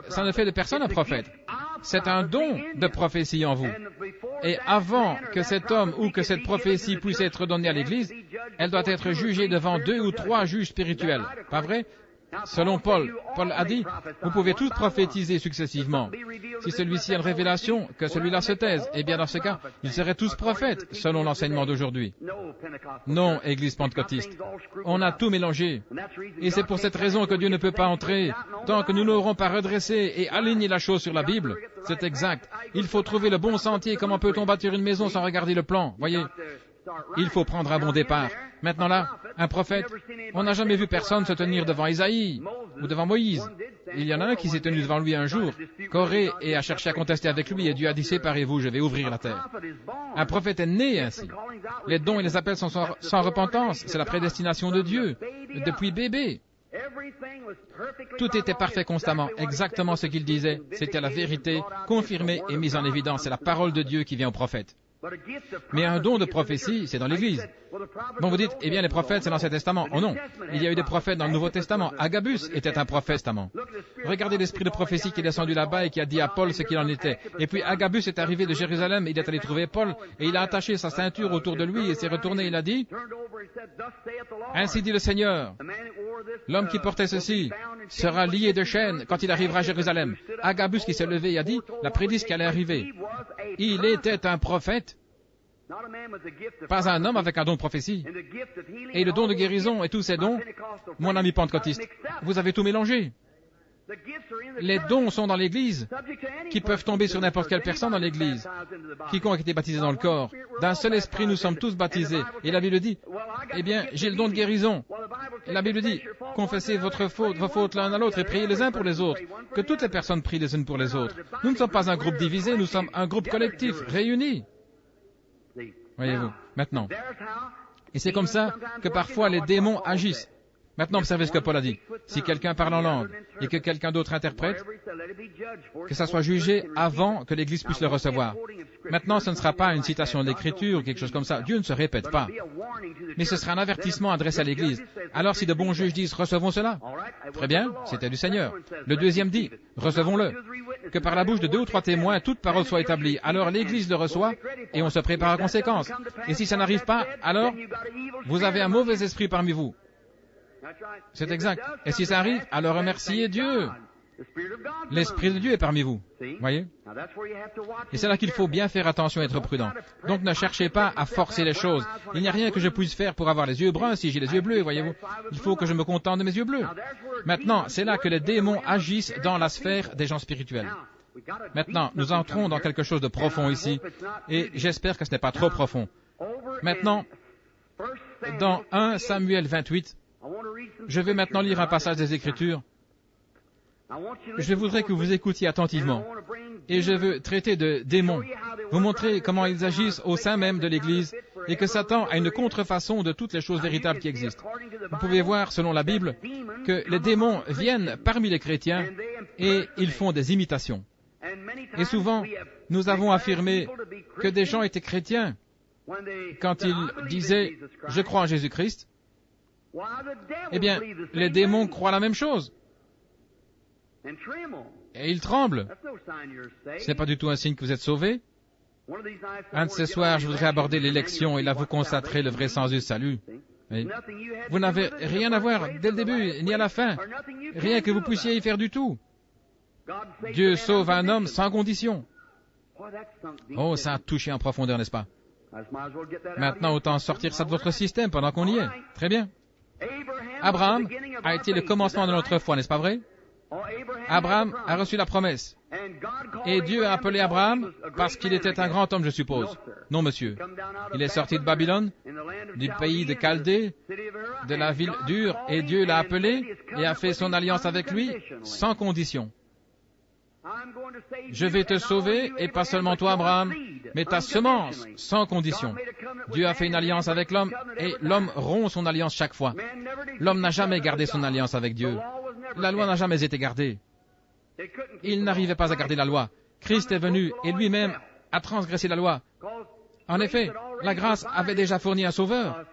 Ça ne fait de personne un prophète. C'est un don de prophétie en vous. Et avant que cet homme ou que cette prophétie puisse être donnée à l'Église, elle doit être jugée devant 2 ou 3 juges spirituels. Pas vrai? Selon Paul, Paul a dit, vous pouvez tous prophétiser successivement. Si celui-ci a une révélation, que celui-là se taise. Eh bien, dans ce cas, ils seraient tous prophètes, selon l'enseignement d'aujourd'hui. Non, Église pentecôtiste. On a tout mélangé. Et c'est pour cette raison que Dieu ne peut pas entrer tant que nous n'aurons pas redressé et aligné la chose sur la Bible. C'est exact. Il faut trouver le bon sentier. Comment peut-on bâtir une maison sans regarder le plan? Voyez? Il faut prendre un bon départ. Maintenant là, un prophète, on n'a jamais vu personne se tenir devant Isaïe ou devant Moïse. Il y en a un qui s'est tenu devant lui un jour, Corée, et a cherché à contester avec lui, et Dieu a dit, séparez-vous, je vais ouvrir la terre. Un prophète est né ainsi. Les dons et les appels sont sans repentance, c'est la prédestination de Dieu, depuis bébé. Tout était parfait constamment, exactement ce qu'il disait, c'était la vérité, confirmée et mise en évidence, c'est la parole de Dieu qui vient au prophète. Mais un don de prophétie, c'est dans l'Église. Bon, vous dites, eh bien, les prophètes, c'est l'Ancien Testament. Oh non, il y a eu des prophètes dans le Nouveau Testament. Agabus était un prophète testament. Regardez l'esprit de prophétie qui est descendu là-bas et qui a dit à Paul ce qu'il en était. Et puis Agabus est arrivé de Jérusalem, il est allé trouver Paul, et il a attaché sa ceinture autour de lui et s'est retourné et il a dit, ainsi dit le Seigneur, L'homme qui portait ceci sera lié de chaînes quand il arrivera à Jérusalem. Agabus qui s'est levé et a dit, la prédit ce qui allait arriver. Il était un prophète, pas un homme avec un don de prophétie. Et le don de guérison et tous ces dons, mon ami pentecôtiste, vous avez tout mélangé. Les dons sont dans l'Église, qui peuvent tomber sur n'importe quelle personne dans l'Église. Quiconque a été baptisé dans le corps, d'un seul esprit nous sommes tous baptisés. Et la Bible dit, eh bien, j'ai le don de guérison. La Bible dit, confessez vos fautes l'un à l'autre et priez les uns pour les autres. Que toutes les personnes prient les unes pour les autres. Nous ne sommes pas un groupe divisé, nous sommes un groupe collectif, réuni. Voyez-vous, maintenant. Et c'est comme ça que parfois les démons agissent. Maintenant, observez ce que Paul a dit. Si quelqu'un parle en langue et que quelqu'un d'autre interprète, que ça soit jugé avant que l'Église puisse le recevoir. Maintenant, ce ne sera pas une citation de l'Écriture ou quelque chose comme ça. Dieu ne se répète pas. Mais ce sera un avertissement adressé à l'Église. Alors, si de bons juges disent « recevons cela », très bien, c'était du Seigneur. Le deuxième dit « recevons-le ». Que par la bouche de 2 ou 3 témoins, toute parole soit établie. Alors l'Église le reçoit et on se prépare à conséquence. Et si ça n'arrive pas, alors vous avez un mauvais esprit parmi vous. C'est exact. Et si ça arrive, alors remerciez Dieu. L'Esprit de Dieu est parmi vous. Voyez? Et c'est là qu'il faut bien faire attention et être prudent. Donc ne cherchez pas à forcer les choses. Il n'y a rien que je puisse faire pour avoir les yeux bruns si j'ai les yeux bleus, voyez-vous. Il faut que je me contente de mes yeux bleus. Maintenant, c'est là que les démons agissent dans la sphère des gens spirituels. Maintenant, nous entrons dans quelque chose de profond ici, et j'espère que ce n'est pas trop profond. Maintenant, dans 1 Samuel 28, je vais maintenant lire un passage des Écritures. Je voudrais que vous écoutiez attentivement. Et je veux traiter de démons, vous montrer comment ils agissent au sein même de l'Église et que Satan a une contrefaçon de toutes les choses véritables qui existent. Vous pouvez voir, selon la Bible, que les démons viennent parmi les chrétiens et ils font des imitations. Et souvent, nous avons affirmé que des gens étaient chrétiens quand ils disaient « Je crois en Jésus-Christ ». Eh bien, les démons croient la même chose. Et ils tremblent. Ce n'est pas du tout un signe que vous êtes sauvés. Un de ces soirs, je voudrais aborder l'élection et là vous constaterez le vrai sens du salut. Mais vous n'avez rien à voir dès le début, ni à la fin. Rien que vous puissiez y faire du tout. Dieu sauve un homme sans condition. Oh, ça a touché en profondeur, n'est-ce pas? Maintenant, autant sortir ça de votre système pendant qu'on y est. Très bien. Abraham a été le commencement de notre foi, n'est-ce pas vrai? Abraham a reçu la promesse. Et Dieu a appelé Abraham parce qu'il était un grand homme, je suppose. Non, monsieur. Il est sorti de Babylone, du pays de Chaldée, de la ville d'Ur, et Dieu l'a appelé et a fait son alliance avec lui sans condition. Je vais te sauver, et pas seulement toi, Abraham, mais ta semence, sans condition. Dieu a fait une alliance avec l'homme, et l'homme rompt son alliance chaque fois. L'homme n'a jamais gardé son alliance avec Dieu. La loi n'a jamais été gardée. Il n'arrivait pas à garder la loi. Christ est venu, et lui-même a transgressé la loi. En effet, la grâce avait déjà fourni un sauveur.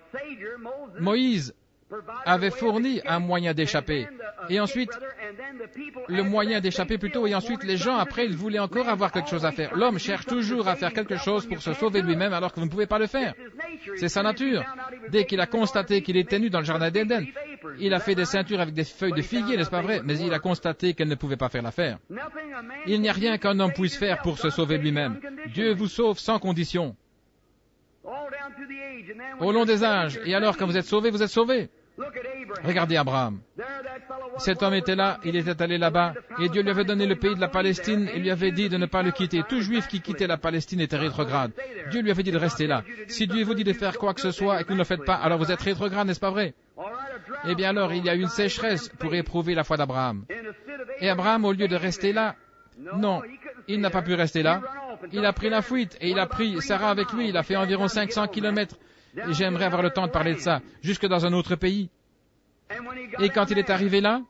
Moïse avait fourni un moyen d'échapper. Et ensuite, le moyen d'échapper plutôt, et ensuite les gens, après, ils voulaient encore avoir quelque chose à faire. L'homme cherche toujours à faire quelque chose pour se sauver lui-même alors que vous ne pouvez pas le faire. C'est sa nature. Dès qu'il a constaté qu'il était nu dans le jardin d'Éden, il a fait des ceintures avec des feuilles de figuier, n'est-ce pas vrai? Mais il a constaté qu'elle ne pouvait pas faire l'affaire. Il n'y a rien qu'un homme puisse faire pour se sauver lui-même. Dieu vous sauve sans condition. Au long des âges. Et alors, quand vous êtes sauvé, vous êtes sauvé. Regardez Abraham. Cet homme était là, il était allé là-bas, et Dieu lui avait donné le pays de la Palestine et lui avait dit de ne pas le quitter. Tout juif qui quittait la Palestine était rétrograde. Dieu lui avait dit de rester là. Si Dieu vous dit de faire quoi que ce soit et que vous ne le faites pas, alors vous êtes rétrograde, n'est-ce pas vrai? Eh bien alors, il y a eu une sécheresse pour éprouver la foi d'Abraham. Et Abraham, au lieu de rester là, non, il n'a pas pu rester là. Il a pris la fuite et il a pris Sarah avec lui. Il a fait environ 500 kilomètres. Et j'aimerais avoir le temps de parler de ça, jusque dans un autre pays. Et quand il est arrivé là,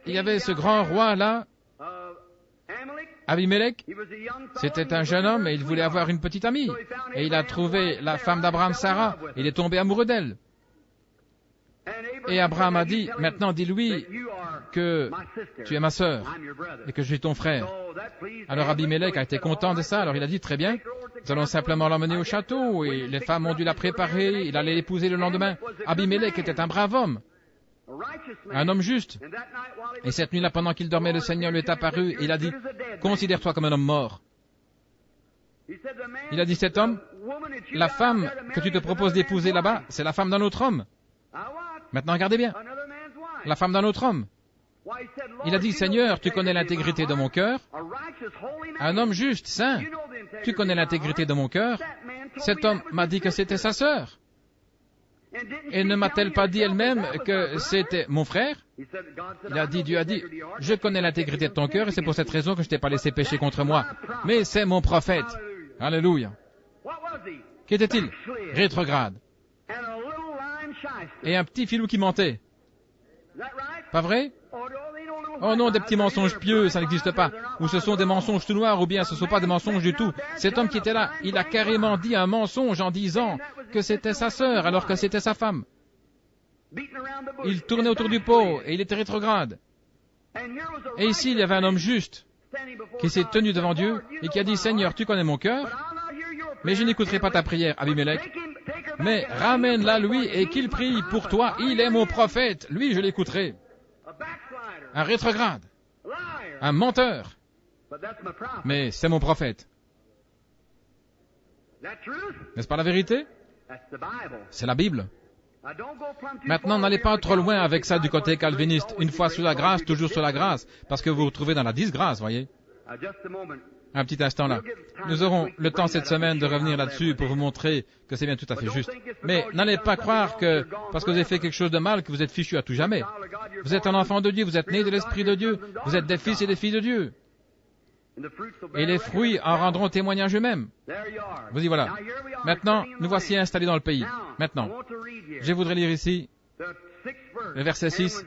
il y avait ce grand roi là, Abimelech. C'était un jeune homme et il voulait avoir une petite amie. Et il a trouvé la femme d'Abraham, Sarah. Il est tombé amoureux d'elle. Et Abraham a dit, maintenant dis-lui que tu es ma sœur et que je suis ton frère. Alors Abimelech a été content de ça, alors il a dit, très bien, nous allons simplement l'emmener au château, et les femmes ont dû la préparer, il allait l'épouser le lendemain. Abimelech était un brave homme, un homme juste. Et cette nuit-là, pendant qu'il dormait, le Seigneur lui est apparu, et il a dit, considère-toi comme un homme mort. Il a dit, cet homme, la femme que tu te proposes d'épouser là-bas, c'est la femme d'un autre homme. Maintenant, regardez bien, la femme d'un autre homme. Il a dit, Seigneur, tu connais l'intégrité de mon cœur. Un homme juste, saint, tu connais l'intégrité de mon cœur. Cet homme m'a dit que c'était sa sœur. Et ne m'a-t-elle pas dit elle-même que c'était mon frère? Il a dit, Dieu a dit, je connais l'intégrité de ton cœur et c'est pour cette raison que je t'ai pas laissé pécher contre moi. Mais c'est mon prophète. Alléluia. Qu'était-il? Rétrograde. Et un petit filou qui mentait. Pas vrai? Oh non, des petits mensonges pieux, ça n'existe pas. Ou ce sont des mensonges tout noirs, ou bien ce ne sont pas des mensonges du tout. Cet homme qui était là, il a carrément dit un mensonge en disant que c'était sa sœur, alors que c'était sa femme. Il tournait autour du pot, et il était rétrograde. Et ici, il y avait un homme juste, qui s'est tenu devant Dieu, et qui a dit, Seigneur, tu connais mon cœur, mais je n'écouterai pas ta prière, Abimelech. Mais ramène-la lui, et qu'il prie pour toi, il est mon prophète, lui je l'écouterai. Un rétrograde, un menteur, mais c'est mon prophète. N'est-ce pas la vérité? C'est la Bible. Maintenant, n'allez pas trop loin avec ça du côté calviniste. Une fois sous la grâce, toujours sous la grâce, parce que vous vous trouvez dans la disgrâce, voyez. Un petit instant là. Nous aurons le temps cette semaine de revenir là-dessus pour vous montrer que c'est bien tout à fait juste. Mais n'allez pas croire que, parce que vous avez fait quelque chose de mal, que vous êtes fichu à tout jamais. Vous êtes un enfant de Dieu, vous êtes né de l'Esprit de Dieu, vous êtes des fils et des filles de Dieu. Et les fruits en rendront témoignage eux-mêmes. Vous y voilà. Maintenant, nous voici installés dans le pays. Maintenant, je voudrais lire ici le verset 6.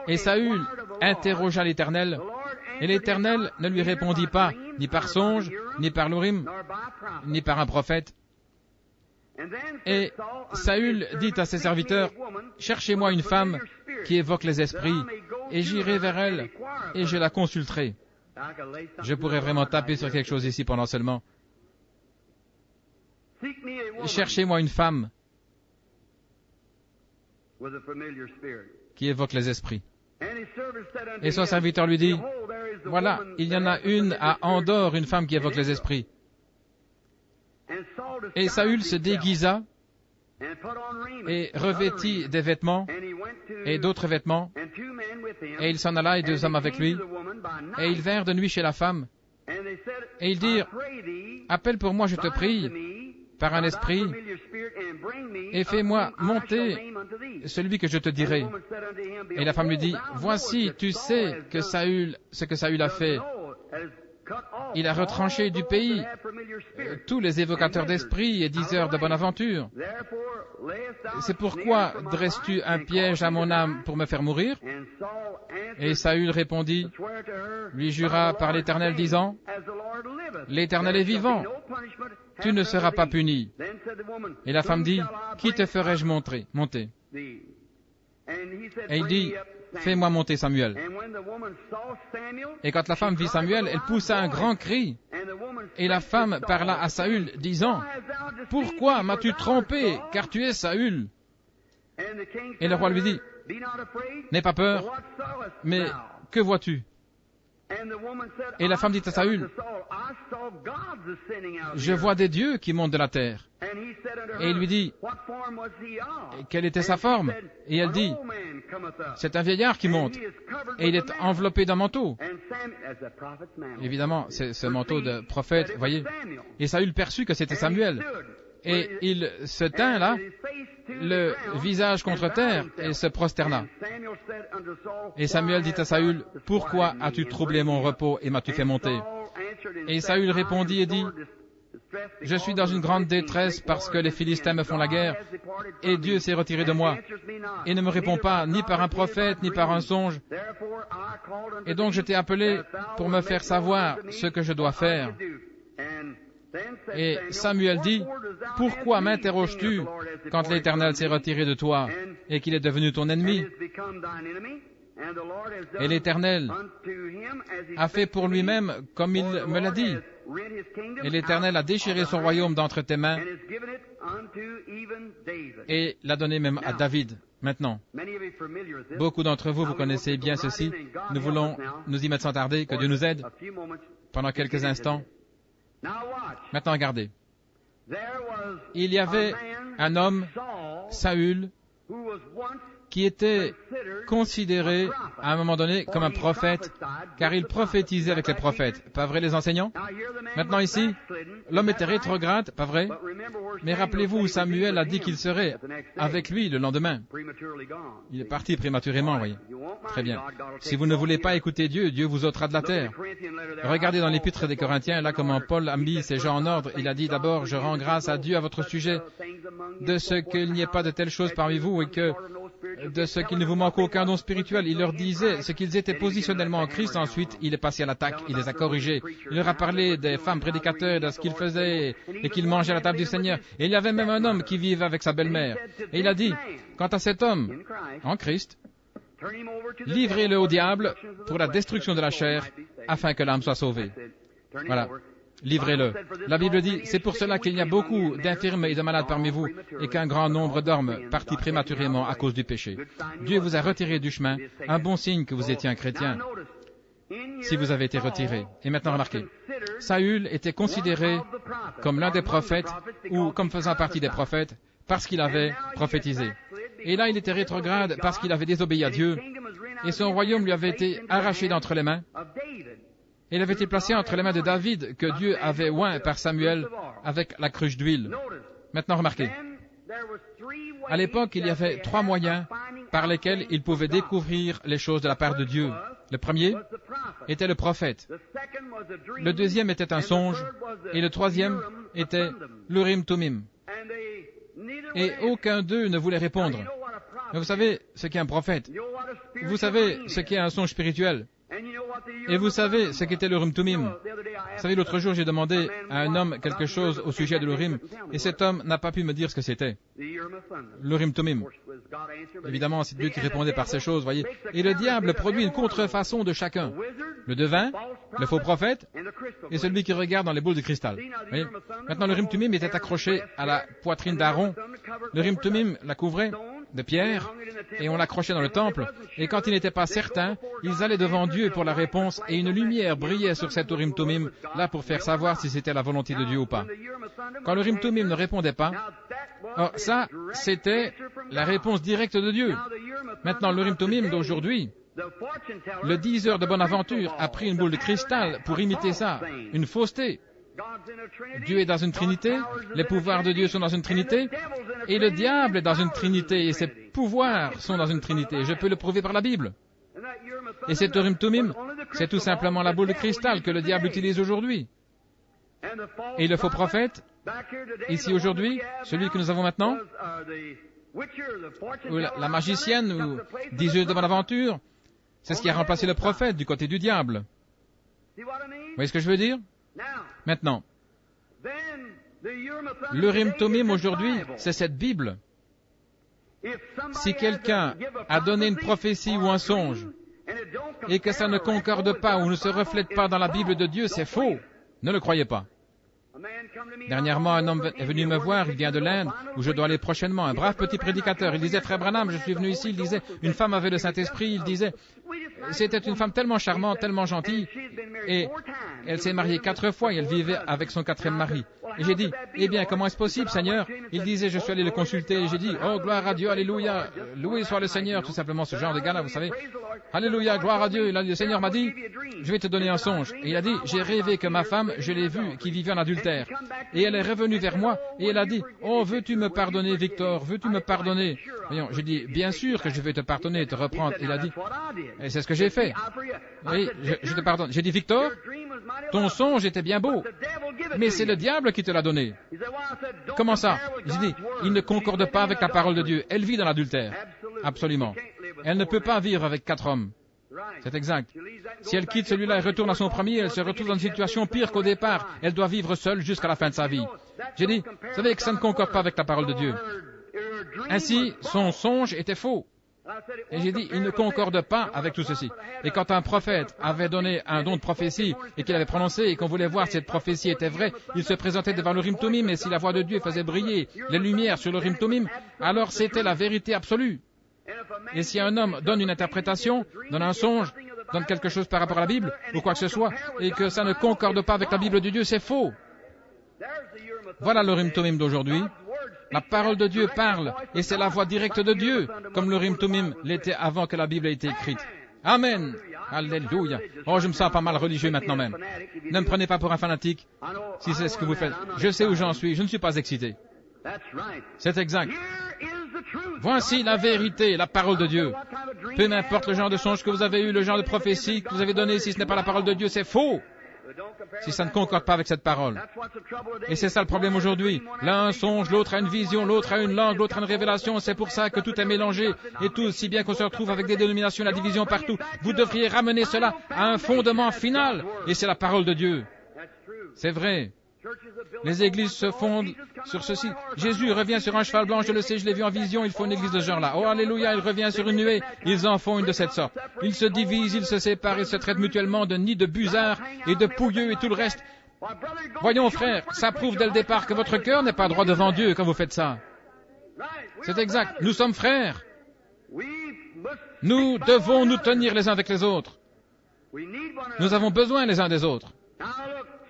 Et Saül interrogea l'Éternel, et l'Éternel ne lui répondit pas, ni par songe, ni par l'Urim, ni par un prophète. Et Saül dit à ses serviteurs, « Cherchez-moi une femme qui évoque les esprits, et j'irai vers elle, et je la consulterai. » Je pourrais vraiment taper sur quelque chose ici pendant seulement. Cherchez-moi une femme qui évoque les esprits. Et son serviteur lui dit, voilà, il y en a une à Endor, une femme qui évoque les esprits. Et Saül se déguisa et revêtit des vêtements et d'autres vêtements, et il s'en alla et 2 hommes avec lui, et ils vinrent de nuit chez la femme, et ils dirent, appelle pour moi, je te prie, par un esprit, et fais-moi monter celui que je te dirai. Et la femme lui dit, voici, tu sais que ce que Saül a fait. Il a retranché du pays tous les évocateurs d'esprit et diseurs de bonne aventure. C'est pourquoi dresses-tu un piège à mon âme pour me faire mourir? Et Saül répondit, lui jura par l'Éternel disant, l'Éternel est vivant, tu ne seras pas puni. Et la femme dit, qui te ferai-je monter? Et il dit, fais-moi monter Samuel. Et quand la femme vit Samuel, elle poussa un grand cri. Et la femme parla à Saül, disant, pourquoi m'as-tu trompé, car tu es Saül? Et le roi lui dit, n'aie pas peur, mais que vois-tu? Et la femme dit à Saül, je vois des dieux qui montent de la terre. Et il lui dit, quelle était sa forme? Et elle dit, c'est un vieillard qui monte, et il est enveloppé d'un manteau. Évidemment, c'est ce manteau de prophète, voyez. Et Saül perçut que c'était Samuel. Et il se tint là, le visage contre terre, et se prosterna. Et Samuel dit à Saül, pourquoi as-tu troublé mon repos et m'as-tu fait monter? Et Saül répondit et dit, je suis dans une grande détresse parce que les Philistins me font la guerre, et Dieu s'est retiré de moi, et ne me répond pas, ni par un prophète, ni par un songe. Et donc je t'ai appelé pour me faire savoir ce que je dois faire. Et Samuel dit, pourquoi m'interroges-tu quand l'Éternel s'est retiré de toi et qu'il est devenu ton ennemi? Et l'Éternel a fait pour lui-même comme il me l'a dit. Et l'Éternel a déchiré son royaume d'entre tes mains et l'a donné même à David. Maintenant, beaucoup d'entre vous, vous connaissez bien ceci. Nous voulons nous y mettre sans tarder, que Dieu nous aide pendant quelques instants. Maintenant, regardez. Il y avait un homme, Saül, qui était considéré à un moment donné comme un prophète, car il prophétisait avec les prophètes. Pas vrai, les enseignants? Maintenant ici, l'homme était rétrograde, pas vrai? Mais rappelez-vous où Samuel a dit qu'il serait avec lui le lendemain. Il est parti prématurément, voyez. Très bien. Si vous ne voulez pas écouter Dieu, Dieu vous ôtera de la terre. Regardez dans l'Épître des Corinthiens, là comment Paul a mis ces gens en ordre. Il a dit d'abord, je rends grâce à Dieu à votre sujet, de ce qu'il n'y ait pas de telles choses parmi vous et que de ce qu'il ne vous manque aucun don spirituel. Il leur disait ce qu'ils étaient positionnellement en Christ. Ensuite, il est passé à l'attaque. Il les a corrigés. Il leur a parlé des femmes prédicateurs, de ce qu'ils faisaient et qu'ils mangeaient à la table du Seigneur. Et il y avait même un homme qui vivait avec sa belle-mère. Et il a dit, quant à cet homme, en Christ, livrez-le au diable pour la destruction de la chair, afin que l'âme soit sauvée. Voilà. Livrez-le. La Bible dit, c'est pour cela qu'il y a beaucoup d'infirmes et de malades parmi vous, et qu'un grand nombre dorment, partis prématurément à cause du péché. Dieu vous a retiré du chemin, un bon signe que vous étiez un chrétien, si vous avez été retiré. Et maintenant, remarquez, Saül était considéré comme l'un des prophètes, ou comme faisant partie des prophètes, parce qu'il avait prophétisé. Et là, il était rétrograde parce qu'il avait désobéi à Dieu, et son royaume lui avait été arraché d'entre les mains. Il avait été placé entre les mains de David, que Dieu avait oint par Samuel avec la cruche d'huile. Maintenant, remarquez. À l'époque, il y avait 3 moyens par lesquels il pouvait découvrir les choses de la part de Dieu. Le premier était le prophète. Le deuxième était un songe. Et le troisième était l'Urim Tumim. Et aucun d'eux ne voulait répondre. Mais vous savez ce qu'est un prophète. Vous savez ce qu'est un songe spirituel. Et vous savez ce qu'était l'Urim Tumim. Vous savez, l'autre jour, j'ai demandé à un homme quelque chose au sujet de l'Urim, et cet homme n'a pas pu me dire ce que c'était. L'Urim Tumim. Évidemment, c'est Dieu qui répondait par ces choses, voyez. Et le diable produit une contrefaçon de chacun. Le devin, le faux prophète, et celui qui regarde dans les boules de cristal. Voyez. Maintenant, l'Urim Tumim était accroché à la poitrine d'Aaron. L'Urim Tumim la couvrait de pierre, et on l'accrochait dans le temple, et quand ils n'étaient pas certains, ils allaient devant Dieu pour la réponse, et une lumière brillait sur cet Urim Tumim, là pour faire savoir si c'était la volonté de Dieu ou pas. Quand l'Urim Tumim ne répondait pas, alors ça, c'était la réponse directe de Dieu. Maintenant, l'Urim Tumim d'aujourd'hui, le 10 heures de bonne aventure a pris une boule de cristal pour imiter ça, une fausseté. Dieu est dans une trinité, les pouvoirs de Dieu sont dans une trinité, et le diable est dans une trinité, et ses pouvoirs sont dans une trinité. Je peux le prouver par la Bible. Et cet Urim Tumim, c'est tout simplement la boule de cristal que le diable utilise aujourd'hui. Et le faux prophète, ici aujourd'hui, celui que nous avons maintenant, ou la magicienne, ou 10 heures de bonne aventure, c'est ce qui a remplacé le prophète du côté du diable. Vous voyez ce que je veux dire? Maintenant, l'Urim Tumim aujourd'hui, c'est cette Bible. Si quelqu'un a donné une prophétie ou un songe, et que ça ne concorde pas ou ne se reflète pas dans la Bible de Dieu, c'est faux. Ne le croyez pas. Dernièrement, un homme est venu me voir, il vient de l'Inde, où je dois aller prochainement, un brave petit prédicateur. Il disait, Frère Branham, je suis venu ici, il disait, une femme avait le Saint-Esprit, il disait, c'était une femme tellement charmante, tellement gentille, et elle s'est mariée 4 fois et elle vivait avec son 4e mari. Et j'ai dit, eh bien, comment est-ce possible, Seigneur? Il disait, je suis allé le consulter, et j'ai dit, oh, gloire à Dieu, alléluia, loué soit le Seigneur, tout simplement ce genre de gars-là, vous savez. Alléluia, gloire à Dieu. Et là, le Seigneur m'a dit, je vais te donner un songe. Et il a dit, j'ai rêvé que ma femme, je l'ai vue, qui vivait en adultère. Et elle est revenue vers moi, et elle a dit, oh, veux-tu me pardonner, Victor? Veux-tu me pardonner? Voyons, j'ai dit, bien sûr que je vais te pardonner et te reprendre. Il a dit, et c'est ce que j'ai fait. Oui, je te pardonne. J'ai dit, Victor, ton songe était bien beau, mais c'est le diable qui te l'a donné. Comment ça? J'ai dit, il ne concorde pas avec la parole de Dieu. Elle vit dans l'adultère. Absolument. Elle ne peut pas vivre avec 4 hommes. C'est exact. Si elle quitte celui-là et retourne à son premier, elle se retrouve dans une situation pire qu'au départ. Elle doit vivre seule jusqu'à la fin de sa vie. J'ai dit, vous savez que ça ne concorde pas avec la parole de Dieu. Ainsi, son songe était faux. Et j'ai dit, il ne concorde pas avec tout ceci. Et quand un prophète avait donné un don de prophétie et qu'il avait prononcé et qu'on voulait voir si cette prophétie était vraie, il se présentait devant le Urim Thummim et si la voix de Dieu faisait briller les lumières sur le Urim Thummim, alors c'était la vérité absolue. Et si un homme donne une interprétation, donne un songe, donne quelque chose par rapport à la Bible ou quoi que ce soit, et que ça ne concorde pas avec la Bible de Dieu, c'est faux. Voilà le Urim Thummim d'aujourd'hui. La parole de Dieu parle, et c'est la voix directe de Dieu, comme le Urim Thummim l'était avant que la Bible ait été écrite. Amen. Alléluia. Oh, je me sens pas mal religieux maintenant même. Ne me prenez pas pour un fanatique, si c'est ce que vous faites. Je sais où j'en suis, je ne suis pas excité. C'est exact. Voici la vérité, la parole de Dieu. Peu m'importe le genre de songe que vous avez eu, le genre de prophétie que vous avez donné, si ce n'est pas la parole de Dieu, c'est faux. Si ça ne concorde pas avec cette parole. Et c'est ça le problème aujourd'hui. L'un a un songe, l'autre a une vision, l'autre a une langue, l'autre a une révélation. C'est pour ça que tout est mélangé. Et tout, si bien qu'on se retrouve avec des dénominations, la division partout. Vous devriez ramener cela à un fondement final. Et c'est la parole de Dieu. C'est vrai. Les églises se fondent sur ceci. Jésus revient sur un cheval blanc, je le sais, je l'ai vu en vision, il faut une église de ce genre-là. Oh, alléluia, il revient sur une nuée, ils en font une de cette sorte. Ils se divisent, ils se séparent, ils se traitent mutuellement de nids de busards et de pouilleux et tout le reste. Voyons, frère, ça prouve dès le départ que votre cœur n'est pas droit devant Dieu quand vous faites ça. C'est exact, nous sommes frères. Nous devons nous tenir les uns avec les autres. Nous avons besoin les uns des autres.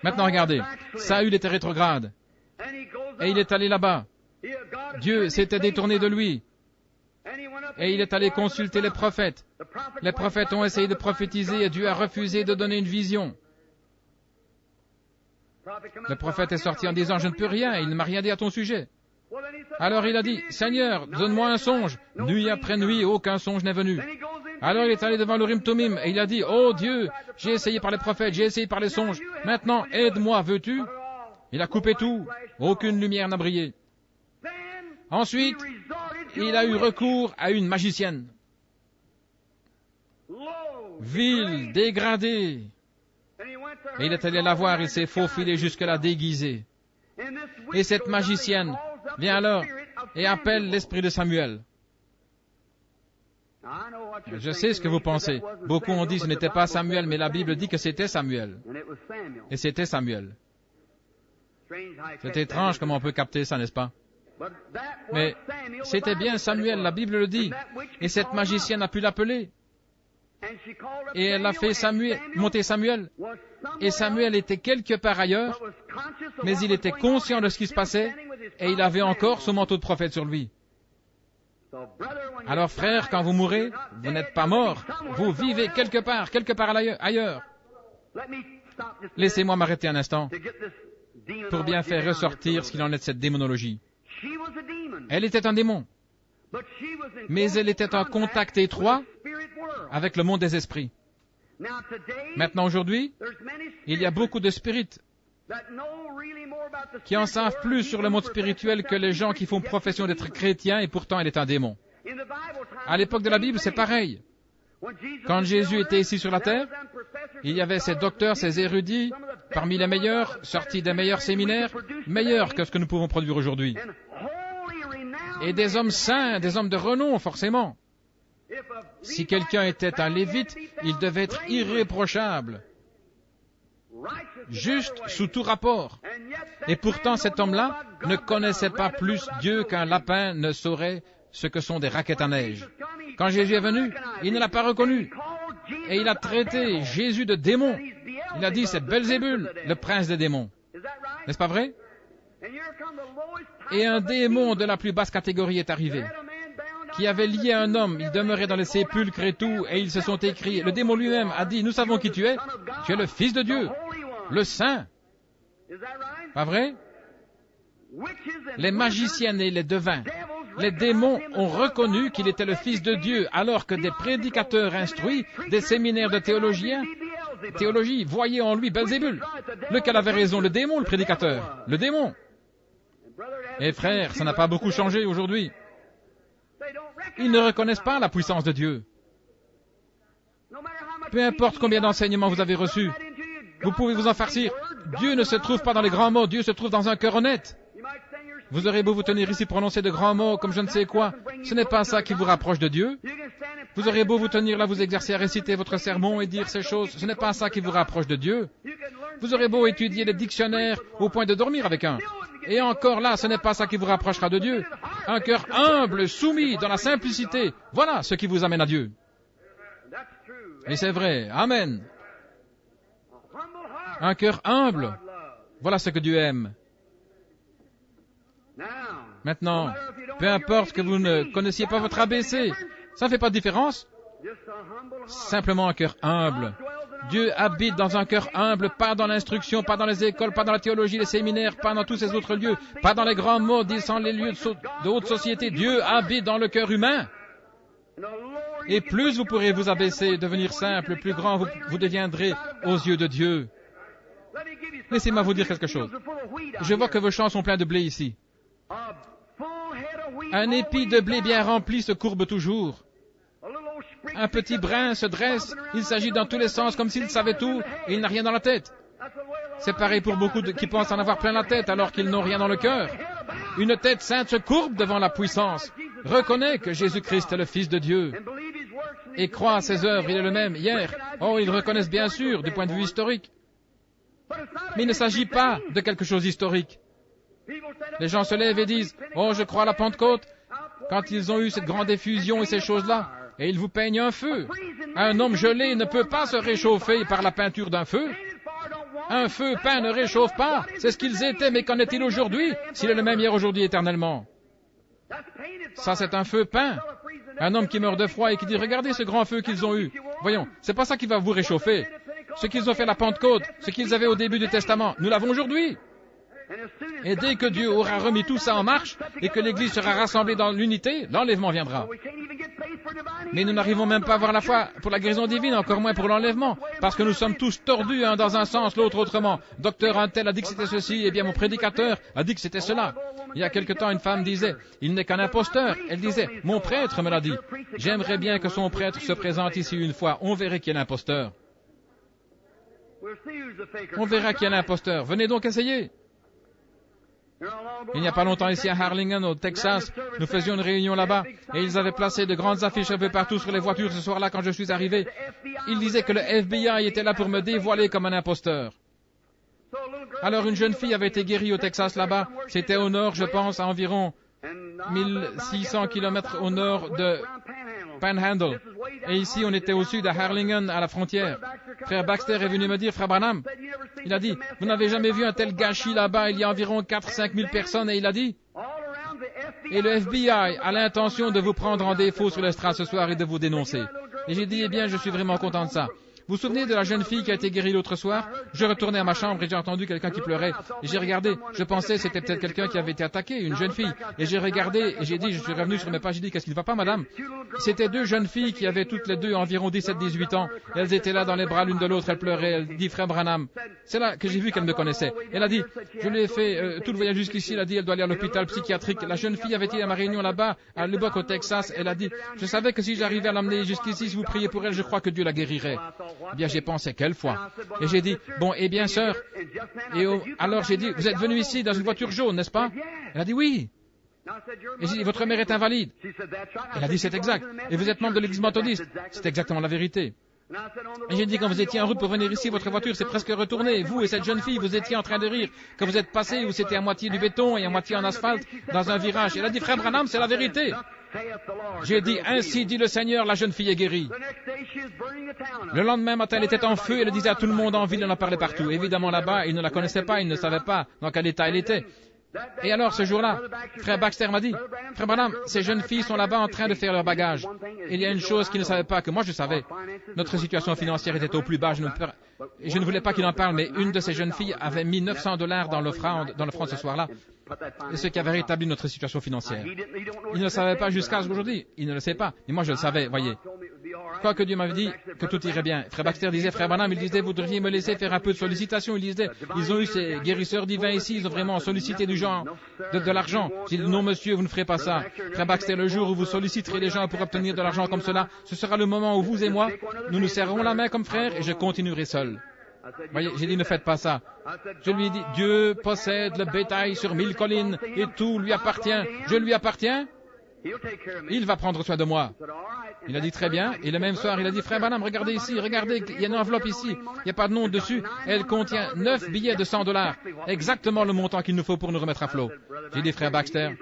Maintenant, regardez, Saül était rétrograde, et il est allé là-bas. Dieu s'était détourné de lui, et il est allé consulter les prophètes. Les prophètes ont essayé de prophétiser, et Dieu a refusé de donner une vision. Le prophète est sorti en disant, je ne peux rien, il ne m'a rien dit à ton sujet. Alors il a dit, Seigneur, donne-moi un songe. Nuit après nuit, aucun songe n'est venu. Alors il est allé devant le Urim Thummim et il a dit, oh Dieu, j'ai essayé par les prophètes, j'ai essayé par les songes. Maintenant, aide-moi, veux-tu? Il a coupé tout. Aucune lumière n'a brillé. Ensuite, il a eu recours à une magicienne. Vile, dégradée. Et il est allé la voir, il s'est faufilé jusque-là déguisé. Et cette magicienne vient alors et appelle l'esprit de Samuel. Je sais ce que vous pensez. Beaucoup ont dit que ce n'était pas Samuel, mais la Bible dit que c'était Samuel. Et c'était Samuel. C'est étrange comment on peut capter ça, n'est-ce pas? Mais c'était bien Samuel, la Bible le dit. Et cette magicienne a pu l'appeler. Et elle a fait monter Samuel. Et Samuel était quelque part ailleurs, mais il était conscient de ce qui se passait, et il avait encore son manteau de prophète sur lui. Alors frère, quand vous mourrez, vous n'êtes pas mort, vous vivez quelque part ailleurs. Laissez-moi m'arrêter un instant pour bien faire ressortir ce qu'il en est de cette démonologie. Elle était un démon, mais elle était en contact étroit avec le monde des esprits. Maintenant, aujourd'hui, il y a beaucoup de spirites qui en savent plus sur le monde spirituel que les gens qui font profession d'être chrétiens et pourtant elle est un démon. À l'époque de la Bible, c'est pareil. Quand Jésus était ici sur la terre, il y avait ces docteurs, ces érudits, parmi les meilleurs, sortis des meilleurs séminaires, meilleurs que ce que nous pouvons produire aujourd'hui. Et des hommes saints, des hommes de renom, forcément. Si quelqu'un était un lévite, il devait être irréprochable, juste sous tout rapport. Et pourtant, cet homme-là ne connaissait pas plus Dieu qu'un lapin ne saurait ce que sont des raquettes à neige. Quand Jésus est venu, il ne l'a pas reconnu. Et il a traité Jésus de démon. Il a dit, c'est Belzébul, le prince des démons. N'est-ce pas vrai? Et un démon de la plus basse catégorie est arrivé, qui avait lié un homme, il demeurait dans les sépulcres et tout, et ils se sont écriés. Le démon lui-même a dit, nous savons qui tu es le Fils de Dieu, le Saint. Pas vrai? Les magiciennes et les devins, les démons ont reconnu qu'il était le Fils de Dieu, alors que des prédicateurs instruits, des séminaires de théologie, voyaient en lui Belzébul. Lequel avait raison, le démon ou le prédicateur? Le démon. Et frères, ça n'a pas beaucoup changé aujourd'hui. Ils ne reconnaissent pas la puissance de Dieu. Peu importe combien d'enseignements vous avez reçus, vous pouvez vous en farcir. Dieu ne se trouve pas dans les grands mots, Dieu se trouve dans un cœur honnête. Vous aurez beau vous tenir ici, prononcer de grands mots comme je ne sais quoi, ce n'est pas ça qui vous rapproche de Dieu. Vous aurez beau vous tenir là, vous exercer à réciter votre sermon et dire ces choses, ce n'est pas ça qui vous rapproche de Dieu. Vous aurez beau étudier les dictionnaires au point de dormir avec un. Et encore là, ce n'est pas ça qui vous rapprochera de Dieu. Un cœur humble, soumis, dans la simplicité, voilà ce qui vous amène à Dieu. Et c'est vrai, Amen. Un cœur humble, voilà ce que Dieu aime. Maintenant, peu importe que vous ne connaissiez pas votre ABC, ça ne fait pas de différence. Simplement un cœur humble. Dieu habite dans un cœur humble, pas dans l'instruction, pas dans les écoles, pas dans la théologie, les séminaires, pas dans tous ces autres lieux, pas dans les grands mots, disant les lieux de haute société. Dieu habite dans le cœur humain. Et plus vous pourrez vous abaisser, devenir simple, plus grand vous deviendrez aux yeux de Dieu. Laissez-moi vous dire quelque chose. Je vois que vos champs sont pleins de blé ici. Un épi de blé bien rempli se courbe toujours. Un petit brin se dresse, il s'agit dans tous les sens comme s'il savait tout et il n'a rien dans la tête. C'est pareil pour beaucoup qui pensent en avoir plein la tête alors qu'ils n'ont rien dans le cœur. Une tête sainte se courbe devant la puissance. Reconnais que Jésus-Christ est le Fils de Dieu. Et croit à ses œuvres, il est le même hier. Oh, ils reconnaissent bien sûr du point de vue historique. Mais il ne s'agit pas de quelque chose d'historique. Les gens se lèvent et disent « Oh, je crois à la Pentecôte » quand ils ont eu cette grande effusion et ces choses-là. Et ils vous peignent un feu. Un homme gelé ne peut pas se réchauffer par la peinture d'un feu. Un feu peint ne réchauffe pas. C'est ce qu'ils étaient, mais qu'en est-il aujourd'hui, s'il est le même hier, aujourd'hui, éternellement? Ça, c'est un feu peint. Un homme qui meurt de froid et qui dit « Regardez ce grand feu qu'ils ont eu. » Voyons, c'est pas ça qui va vous réchauffer. Ce qu'ils ont fait à la Pentecôte, ce qu'ils avaient au début du Testament, nous l'avons aujourd'hui. Et dès que Dieu aura remis tout ça en marche et que l'Église sera rassemblée dans l'unité, l'enlèvement viendra. Mais nous n'arrivons même pas à avoir la foi pour la guérison divine, encore moins pour l'enlèvement, parce que nous sommes tous tordus, un dans un sens, l'autre autrement. Docteur un tel a dit que c'était ceci, et bien mon prédicateur a dit que c'était cela. Il y a quelque temps, une femme disait, il n'est qu'un imposteur. Elle disait, mon prêtre me l'a dit. J'aimerais bien que son prêtre se présente ici une fois, on verrait qui est l'imposteur. On verra qui est l'imposteur. Venez donc essayer. Il n'y a pas longtemps ici à Harlingen, au Texas, nous faisions une réunion là-bas et ils avaient placé de grandes affiches un peu partout sur les voitures ce soir-là quand je suis arrivé. Ils disaient que le FBI était là pour me dévoiler comme un imposteur. Alors une jeune fille avait été guérie au Texas là-bas. C'était au nord, je pense, à environ 1600 km au nord de Panhandle. Et ici, on était au sud, à Harlingen, à la frontière. Frère Baxter est venu me dire, Frère Branham, il a dit, vous n'avez jamais vu un tel gâchis là-bas, il y a environ 4-5 000 personnes, et il a dit, et le FBI a l'intention de vous prendre en défaut sur l'estrade ce soir et de vous dénoncer. Et j'ai dit, eh bien, je suis vraiment content de ça. Vous vous souvenez de la jeune fille qui a été guérie l'autre soir? Je retournais à ma chambre et j'ai entendu quelqu'un qui pleurait. Et j'ai regardé, je pensais que c'était peut-être quelqu'un qui avait été attaqué, une jeune fille. Et j'ai regardé et j'ai dit, je suis revenu sur mes pages, j'ai dit, qu'est-ce qui ne va pas, madame? C'était deux jeunes filles qui avaient toutes les deux environ 17-18 ans. Elles étaient là dans les bras l'une de l'autre, elles pleuraient. Elle dit, Frère Branham, c'est là que j'ai vu qu'elle me connaissait. Elle a dit, je lui ai fait tout le voyage jusqu'ici, elle a dit, elle doit aller à l'hôpital psychiatrique. La jeune fille avait été à ma réunion là-bas, à Lubbock au Texas. Elle a dit, je savais que si j'arrivais à l'emmener jusqu'ici, si vous priez pour elle, je crois que Dieu la guérirait. Eh bien, j'ai pensé, quelle foi. Et j'ai dit, bon, eh bien, sœur, alors j'ai dit, vous êtes venu ici dans une voiture jaune, n'est-ce pas? Elle a dit, oui. Et j'ai dit, votre mère est invalide. Elle a dit, c'est exact. Et vous êtes membre de l'église méthodiste. C'est exactement la vérité. Et j'ai dit, quand vous étiez en route pour venir ici, votre voiture s'est presque retournée. Vous et cette jeune fille, vous étiez en train de rire. Quand vous êtes passé, où c'était à moitié du béton et à moitié en asphalte, dans un virage. Elle a dit, Frère Branham, c'est la vérité. J'ai dit, ainsi dit le Seigneur, la jeune fille est guérie. Le lendemain matin, elle était en feu et elle disait à tout le monde en ville, elle en parlait partout. Évidemment, là-bas, ils ne la connaissaient pas, ils ne savaient pas dans quel état elle était. Et alors, ce jour-là, Frère Baxter m'a dit, Frère Branham, ces jeunes filles sont là-bas en train de faire leur bagage. Il y a une chose qu'ils ne savaient pas, que moi je savais. Notre situation financière était au plus bas. Je ne voulais pas qu'il en parle, mais une de ces jeunes filles avait mis $900 dans l'offrande ce soir-là. Et ce qui avait rétabli notre situation financière. Il ne le savait pas jusqu'à aujourd'hui. Il ne le sait pas. Mais moi je le savais, voyez. Quoique Dieu m'avait dit que tout irait bien. Frère Baxter disait, Frère Branham, il disait, vous devriez me laisser faire un peu de sollicitation. Il disait, ils ont eu ces guérisseurs divins ici, ils ont vraiment sollicité du genre, de l'argent. J'ai dit, non monsieur, vous ne ferez pas ça. Frère Baxter, le jour où vous solliciterez les gens pour obtenir de l'argent comme cela, ce sera le moment où vous et moi, nous nous serrerons la main comme frères et je continuerai seul. Voyez, j'ai dit, ne faites pas ça. Je lui ai dit, Dieu possède le bétail sur 1000 collines et tout lui appartient. Je lui appartiens. Il va prendre soin de moi. Il a dit très bien. Et le même soir, il a dit, frère Branham, regardez ici, regardez, il y a une enveloppe ici. Il n'y a pas de nom dessus. Elle contient 9 billets de $100. Exactement le montant qu'il nous faut pour nous remettre à flot. J'ai dit, frère Baxter.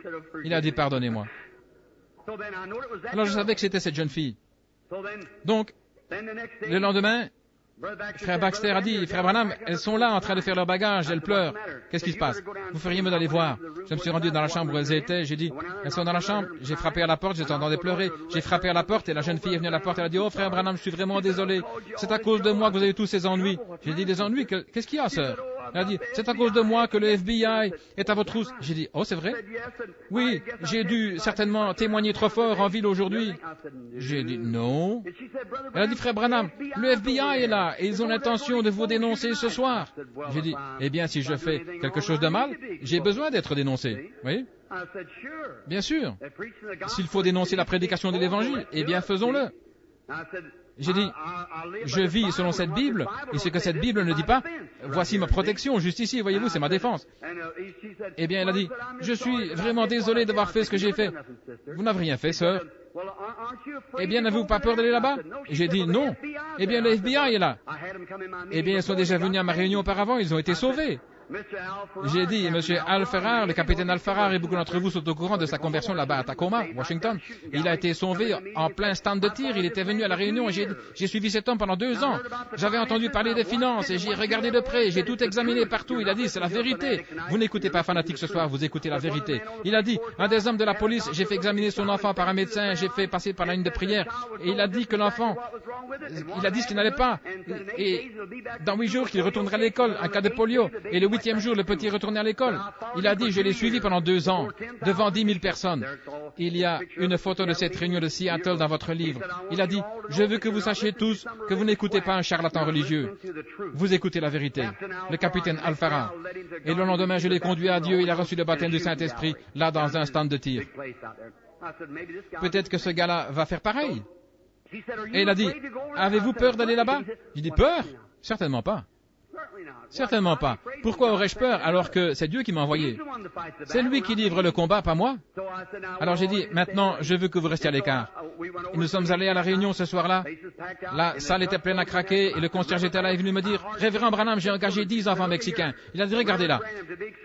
Il a dit, pardonnez-moi. Alors je savais que c'était cette jeune fille. Donc, le lendemain, frère Baxter a dit, frère Branham, elles sont là en train de faire leur bagage, elles pleurent. Qu'est-ce qui se passe? Vous feriez mieux d'aller voir. Je me suis rendu dans la chambre où elles étaient, j'ai dit, elles sont dans la chambre, j'ai frappé à la porte, je les entendais pleurer. J'ai frappé à la porte et la jeune fille est venue à la porte, elle a dit, oh frère Branham, je suis vraiment désolé. C'est à cause de moi que vous avez tous ces ennuis. J'ai dit, des ennuis, qu'est-ce qu'il y a, sœur? Elle a dit, c'est à cause de moi que le FBI est à votre trousse. J'ai dit, oh c'est vrai? Oui, j'ai dû certainement témoigner trop fort en ville aujourd'hui. J'ai dit, non. Elle a dit, frère Branham, le FBI est là et ils ont l'intention de vous dénoncer ce soir. J'ai dit, eh bien, si je fais quelque chose de mal, j'ai besoin d'être dénoncé. Vous voyez? Bien sûr. S'il faut dénoncer la prédication de l'Évangile, eh bien, faisons-le. J'ai dit, je vis selon cette Bible, et ce que cette Bible ne dit pas, voici ma protection, juste ici, voyez-vous, c'est ma défense. Eh bien, elle a dit, je suis vraiment désolé d'avoir fait ce que j'ai fait. Vous n'avez rien fait, sœur. Eh bien, n'avez-vous pas peur d'aller là-bas? J'ai dit, non. Eh bien, le FBI est là. Eh bien, ils sont déjà venus à ma réunion auparavant, ils ont été sauvés. J'ai dit, monsieur Al Farrar, le capitaine Al Farrar, et beaucoup d'entre vous sont au courant de sa conversion là-bas à Tacoma, Washington. Il a été sauvé en plein stand de tir, il était venu à la réunion et j'ai suivi cet homme pendant 2 ans. J'avais entendu parler des finances et j'ai regardé de près, j'ai tout examiné partout. Il a dit, c'est la vérité. Vous n'écoutez pas Fanatique ce soir, vous écoutez la vérité. Il a dit, un des hommes de la police, j'ai fait examiner son enfant par un médecin, j'ai fait passer par la ligne de prière et il a dit que l'enfant, il a dit ce qui n'allait pas. Et dans 8 jours qu'il retournerait à l'école, un cas de polio. Et le 8e jour, le petit retournait à l'école. Il a dit, je l'ai suivi pendant 2 ans, devant 10 000 personnes. Il y a une photo de cette réunion de Seattle dans votre livre. Il a dit, je veux que vous sachiez tous que vous n'écoutez pas un charlatan religieux. Vous écoutez la vérité. Le capitaine Al Farrar. Et le lendemain, je l'ai conduit à Dieu. Il a reçu le baptême du Saint-Esprit, là dans un stand de tir. Peut-être que ce gars-là va faire pareil. Et il a dit, avez-vous peur d'aller là-bas? J'ai dit, peur? Certainement pas. Certainement pas. Pourquoi aurais-je peur alors que c'est Dieu qui m'a envoyé? C'est lui qui livre le combat, pas moi. Alors j'ai dit, maintenant, je veux que vous restiez à l'écart. Et nous sommes allés à la réunion ce soir-là. La salle était pleine à craquer et le concierge était là et est venu me dire, Révérend Branham, j'ai engagé 10 enfants mexicains. Il a dit, regardez là.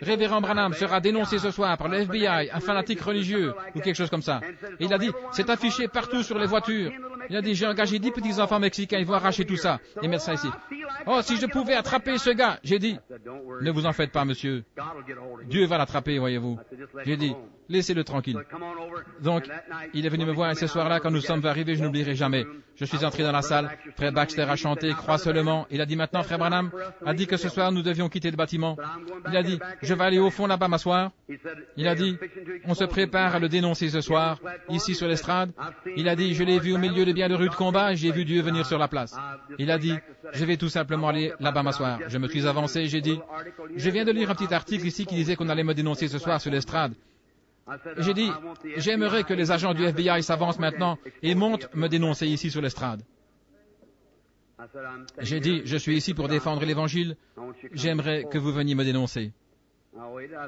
Révérend Branham sera dénoncé ce soir par le FBI, un fanatique religieux ou quelque chose comme ça. Et il a dit, c'est affiché partout sur les voitures. Il a dit, j'ai engagé 10 petits enfants mexicains, ils vont arracher tout ça et mettre ça ici. Oh, si je pouvais attraper ce gars, j'ai dit, ne vous en faites pas, monsieur. Dieu va l'attraper, voyez-vous. J'ai dit, laissez-le tranquille. Donc, il est venu me voir et ce soir-là, quand nous sommes arrivés, je n'oublierai jamais. Je suis entré dans la salle, frère Baxter a chanté, croix seulement. Il a dit, maintenant, frère Branham a dit que ce soir, nous devions quitter le bâtiment. Il a dit, je vais aller au fond là-bas m'asseoir. Il a dit, on se prépare à le dénoncer ce soir, ici sur l'estrade. Il a dit, je l'ai vu au milieu de bien de rudes combats, j'ai vu Dieu venir sur la place. Il a dit, je vais tout simplement aller là-bas m'asseoir. Je me suis avancé et j'ai dit, je viens de lire un petit article ici qui disait qu'on allait me dénoncer ce soir sur l'estrade. J'ai dit, j'aimerais que les agents du FBI s'avancent maintenant et montent me dénoncer ici sur l'estrade. J'ai dit, je suis ici pour défendre l'Évangile, j'aimerais que vous veniez me dénoncer.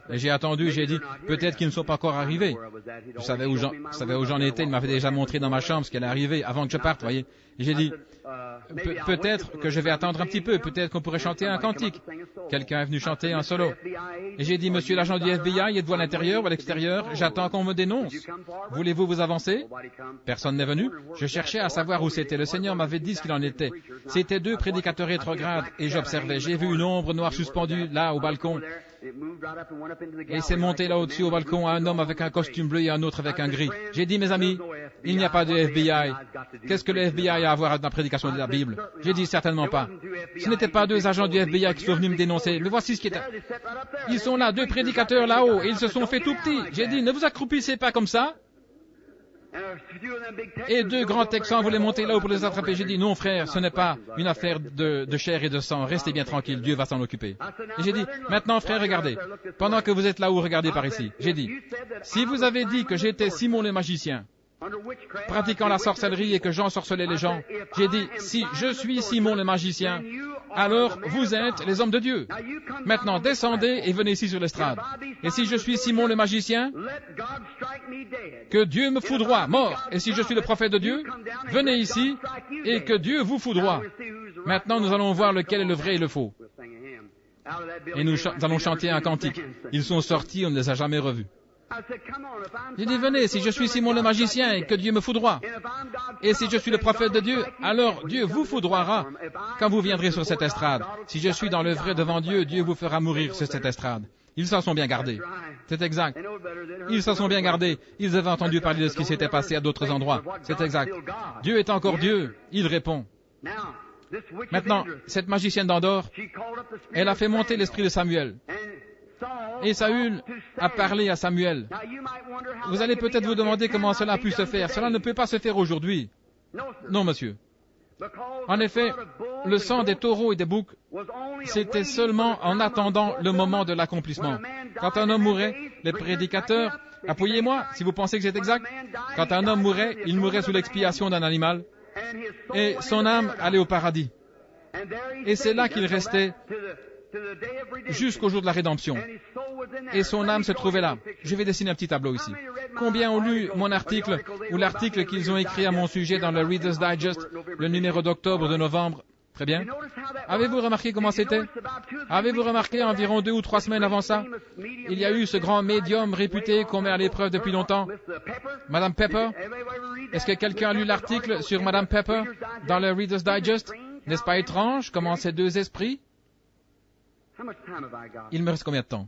Et j'ai attendu, j'ai dit, peut-être qu'ils ne sont pas encore arrivés. Je savais où j'en étais, il m'avait déjà montré dans ma chambre ce qui allait arriver avant que je parte, voyez. Et j'ai dit, peut-être que je vais attendre un petit peu, peut-être qu'on pourrait chanter un cantique. Quelqu'un est venu chanter un solo. Et j'ai dit, monsieur l'agent du FBI, êtes-vous à l'intérieur ou à l'extérieur? J'attends qu'on me dénonce. Voulez-vous vous avancer? Personne n'est venu. Je cherchais à savoir où c'était. Le Seigneur m'avait dit ce qu'il en était. C'était 2 prédicateurs rétrogrades et j'observais. J'ai vu une ombre noire suspendue là au balcon. Et c'est monté là au-dessus au balcon un homme avec un costume bleu et un autre avec un gris. J'ai dit, mes amis, il n'y a pas de FBI. Qu'est-ce que le FBI a à voir avec la prédication de la Bible? J'ai dit, certainement pas. Ce n'étaient pas 2 agents du FBI qui sont venus me dénoncer. Mais voici ce qui est... Ils sont là, 2 prédicateurs là-haut, et ils se sont fait tout petits. J'ai dit, ne vous accroupissez pas comme ça. Et 2 grands Texans voulaient monter là-haut pour les attraper. J'ai dit, non frère, ce n'est pas une affaire de chair et de sang. Restez bien tranquille, Dieu va s'en occuper. Et j'ai dit, maintenant frère, regardez. Pendant que vous êtes là-haut, regardez par ici. J'ai dit, si vous avez dit que j'étais Simon le magicien, pratiquant la sorcellerie et que j'ensorcelais les gens. J'ai dit, si je suis Simon le magicien, alors vous êtes les hommes de Dieu. Maintenant, descendez et venez ici sur l'estrade. Et si je suis Simon le magicien, que Dieu me foudroie, mort. Et si je suis le prophète de Dieu, venez ici et que Dieu vous foudroie. Maintenant, nous allons voir lequel est le vrai et le faux. Et nous allons chanter un cantique. Ils sont sortis, on ne les a jamais revus. J'ai dit, venez, si je suis Simon le magicien et que Dieu me foudroie. Et si je suis le prophète de Dieu, alors Dieu vous foudroiera quand vous viendrez sur cette estrade. Si je suis dans le vrai devant Dieu, Dieu vous fera mourir sur cette estrade. Ils s'en sont bien gardés. C'est exact. Ils s'en sont bien gardés. Ils avaient entendu parler de ce qui s'était passé à d'autres endroits. C'est exact. Dieu est encore Dieu. Il répond. Maintenant, cette magicienne d'Endor, elle a fait monter l'esprit de Samuel. Et Saül a parlé à Samuel. Vous allez peut-être vous demander comment cela a pu se faire. Cela ne peut pas se faire aujourd'hui. Non, monsieur. En effet, le sang des taureaux et des boucs, c'était seulement en attendant le moment de l'accomplissement. Quand un homme mourait, les prédicateurs, appuyez-moi si vous pensez que c'est exact, quand un homme mourait, il mourait sous l'expiation d'un animal, et son âme allait au paradis. Et c'est là qu'il restait jusqu'au jour de la rédemption. Et son âme se trouvait là. Je vais dessiner un petit tableau ici. Combien ont lu mon article ou l'article qu'ils ont écrit à mon sujet dans le Reader's Digest, le numéro d'octobre, de novembre? Très bien. Avez-vous remarqué comment c'était? Avez-vous remarqué environ 2 ou 3 semaines avant ça? Il y a eu ce grand médium réputé qu'on met à l'épreuve depuis longtemps, Madame Pepper. Est-ce que quelqu'un a lu l'article sur Madame Pepper dans le Reader's Digest? N'est-ce pas étrange comment ces deux esprits... Il me reste combien de temps?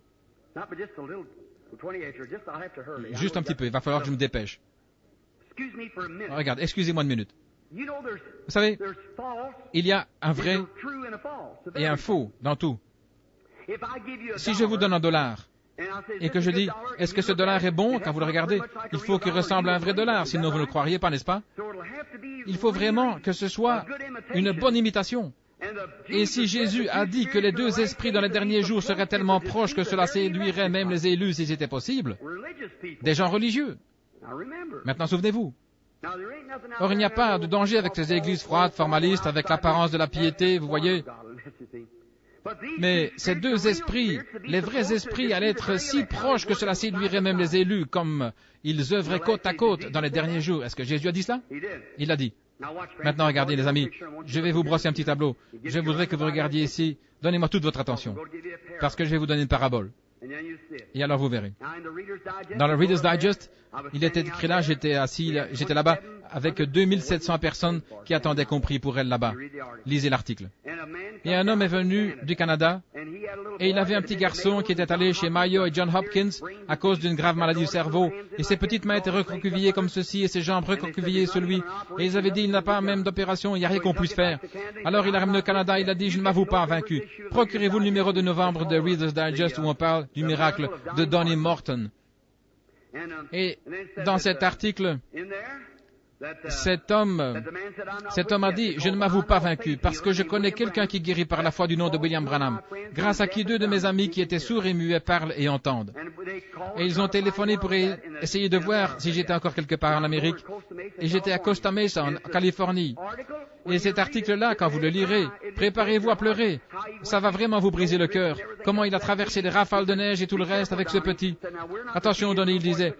Juste un petit peu, il va falloir que je me dépêche. Regarde, excusez-moi une minute. Vous savez, il y a un vrai et un faux dans tout. Si je vous donne $1 et que je dis, est-ce que ce dollar est bon quand vous le regardez? Il faut qu'il ressemble à un vrai dollar, sinon vous ne le croiriez pas, n'est-ce pas? Il faut vraiment que ce soit une bonne imitation. Et si Jésus a dit que les deux esprits dans les derniers jours seraient tellement proches que cela séduirait même les élus si c'était possible, des gens religieux. Maintenant, souvenez-vous. Or, il n'y a pas de danger avec ces églises froides, formalistes, avec l'apparence de la piété, vous voyez. Mais ces deux esprits, les vrais esprits, allaient être si proches que cela séduirait même les élus, comme ils œuvraient côte à côte dans les derniers jours. Est-ce que Jésus a dit cela? Il l'a dit. Maintenant, regardez, les amis, je vais vous brosser un petit tableau. Je voudrais que vous regardiez ici. Donnez-moi toute votre attention, parce que je vais vous donner une parabole. Et alors vous verrez. Dans le Reader's Digest, il était écrit là, j'étais là-bas, avec 2700 personnes qui attendaient compris pour elle là-bas. Lisez l'article. Et un homme est venu du Canada, et il avait un petit garçon qui était allé chez Mayo et John Hopkins à cause d'une grave maladie du cerveau, et ses petites mains étaient recroquevillées comme ceci, et ses jambes recroquevillées sur lui, et ils avaient dit, il n'a pas même d'opération, il n'y a rien qu'on puisse faire. Alors il a ramené au Canada, il a dit, je ne m'avoue pas vaincu. Procurez-vous le numéro de novembre de Reader's Digest où on parle du miracle de Donnie Morton. Et dans cet article, cet homme a dit, je ne m'avoue pas vaincu, parce que je connais quelqu'un qui guérit par la foi du nom de William Branham, grâce à qui 2 de mes amis qui étaient sourds et muets parlent et entendent. Et ils ont téléphoné pour essayer de voir si j'étais encore quelque part en Amérique. Et j'étais à Costa Mesa, en Californie. Et cet article-là, quand vous le lirez, préparez-vous à pleurer. Ça va vraiment vous briser le cœur. Comment il a traversé des rafales de neige et tout le reste avec ce petit. Attention, Donnie, il disait,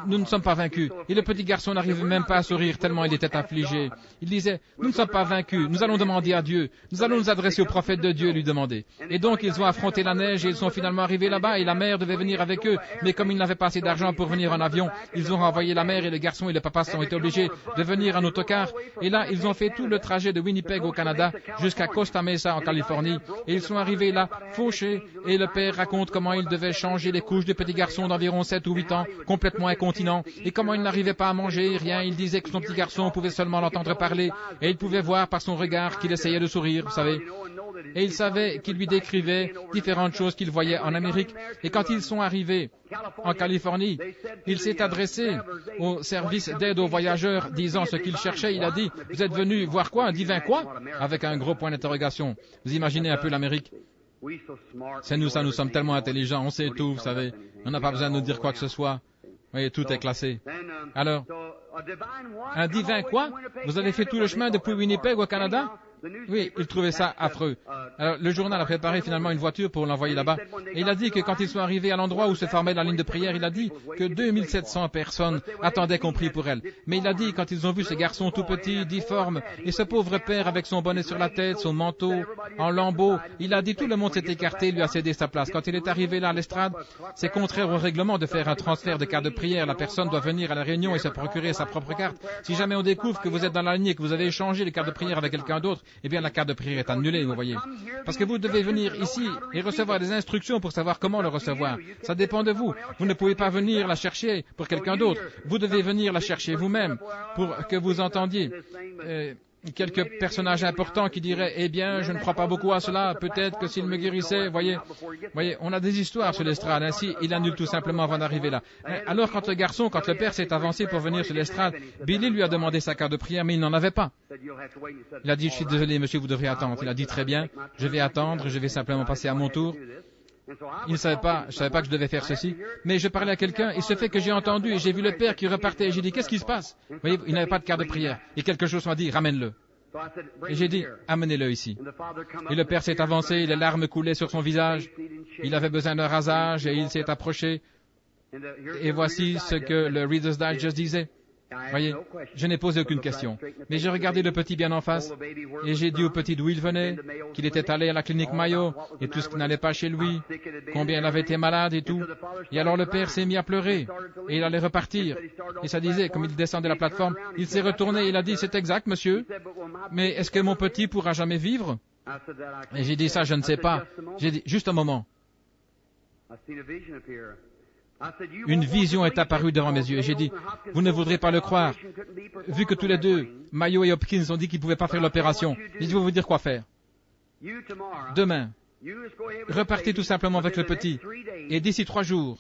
nous ne sommes pas vaincus. Et le petit garçon n'arrivait même pas à sourire tellement il était affligé. Il disait, nous ne sommes pas vaincus. Nous allons demander à Dieu. Nous allons nous adresser au prophète de Dieu et lui demander. Et donc, ils ont affronté la neige et ils sont finalement arrivés là-bas et la mère devait venir avec eux. Mais comme ils n'avaient pas assez d'argent pour venir en avion, ils ont renvoyé la mère et le garçon et le papa ont été obligés de venir en autocar. Et là, ils ont fait tout le trajet de Winnipeg au Canada jusqu'à Costa Mesa en Californie. Et ils sont arrivés là, fauchés. Et le père raconte comment il devait changer les couches du petit garçon d'environ 7 ou 8 ans, complètement incontinent. Et comment il n'arrivait pas à manger, rien. Il disait que son petit garçon pouvait seulement l'entendre parler. Et il pouvait voir par son regard qu'il essayait de sourire, vous savez. Et il savait qu'il lui décrivait différentes choses qu'il voyait en Amérique. Et quand ils sont arrivés en Californie, il s'est adressé au service d'aide aux voyageurs, disant ce qu'il cherchait. Il a dit, vous êtes venu voir quoi? Un divin quoi? Avec un gros point d'interrogation. Vous imaginez un peu l'Amérique? C'est nous, ça, nous sommes tellement intelligents, on sait tout, vous savez. On n'a pas besoin de nous dire quoi que ce soit. Oui, tout est classé. Alors, Un divin quoi? Vous avez fait tout le chemin depuis Winnipeg au Canada? Oui, il trouvait ça affreux. Alors, le journal a préparé finalement une voiture pour l'envoyer là-bas. Et il a dit que quand ils sont arrivés à l'endroit où se formait la ligne de prière, il a dit que 2700 personnes attendaient qu'on prie pour elle. Mais il a dit, quand ils ont vu ce garçon tout petit, difforme, et ce pauvre père avec son bonnet sur la tête, son manteau en lambeaux, il a dit tout le monde s'est écarté, lui a cédé sa place. Quand il est arrivé là à l'estrade, c'est contraire au règlement de faire un transfert de carte de prière. La personne doit venir à la réunion et se procurer sa propre carte. Si jamais on découvre que vous êtes dans la ligne et que vous avez échangé les cartes de prière avec quelqu'un d'autre, eh bien la carte de prière est annulée, vous voyez. Parce que vous devez venir ici et recevoir des instructions pour savoir comment le recevoir. Ça dépend de vous. Vous ne pouvez pas venir la chercher pour quelqu'un d'autre. Vous devez venir la chercher vous-même pour que vous entendiez. Quelques personnages importants qui diraient « Eh bien, je ne crois pas beaucoup à cela, peut-être que s'il me guérissait, voyez, on a des histoires sur l'estrade, ainsi il annule tout simplement avant d'arriver là. Alors quand le père s'est avancé pour venir sur l'estrade, Billy lui a demandé sa carte de prière, mais il n'en avait pas. Il a dit « Je suis désolé, monsieur, vous devrez attendre. » Il a dit « Très bien, je vais attendre, je vais simplement passer à mon tour. » Il ne savait pas, je savais pas que je devais faire ceci, mais je parlais à quelqu'un, et ce fait que j'ai entendu, et j'ai vu le père qui repartait, et j'ai dit, qu'est-ce qui se passe? Vous voyez, il n'avait pas de carte de prière, et quelque chose m'a dit, ramène-le. Et j'ai dit, amenez-le ici. Et le père s'est avancé, les larmes coulaient sur son visage, il avait besoin d'un rasage, et il s'est approché, et voici ce que le Reader's Digest disait. Voyez, je n'ai posé aucune question, mais j'ai regardé le petit bien en face, et j'ai dit au petit d'où il venait, qu'il était allé à la clinique Mayo, et tout ce qui n'allait pas chez lui, combien il avait été malade et tout. Et alors le père s'est mis à pleurer, et il allait repartir. Et ça disait, comme il descendait la plateforme, il s'est retourné et il a dit, c'est exact, monsieur, mais est-ce que mon petit pourra jamais vivre? Et j'ai dit ça, je ne sais pas. J'ai dit, juste un moment. Une vision est apparue devant mes yeux et j'ai dit, vous ne voudrez pas le croire. Vu que tous les deux, Mayo et Hopkins, ont dit qu'ils ne pouvaient pas faire l'opération, j'ai dit, je vais vous dire quoi faire. Demain, repartez tout simplement avec le petit et d'ici 3 jours,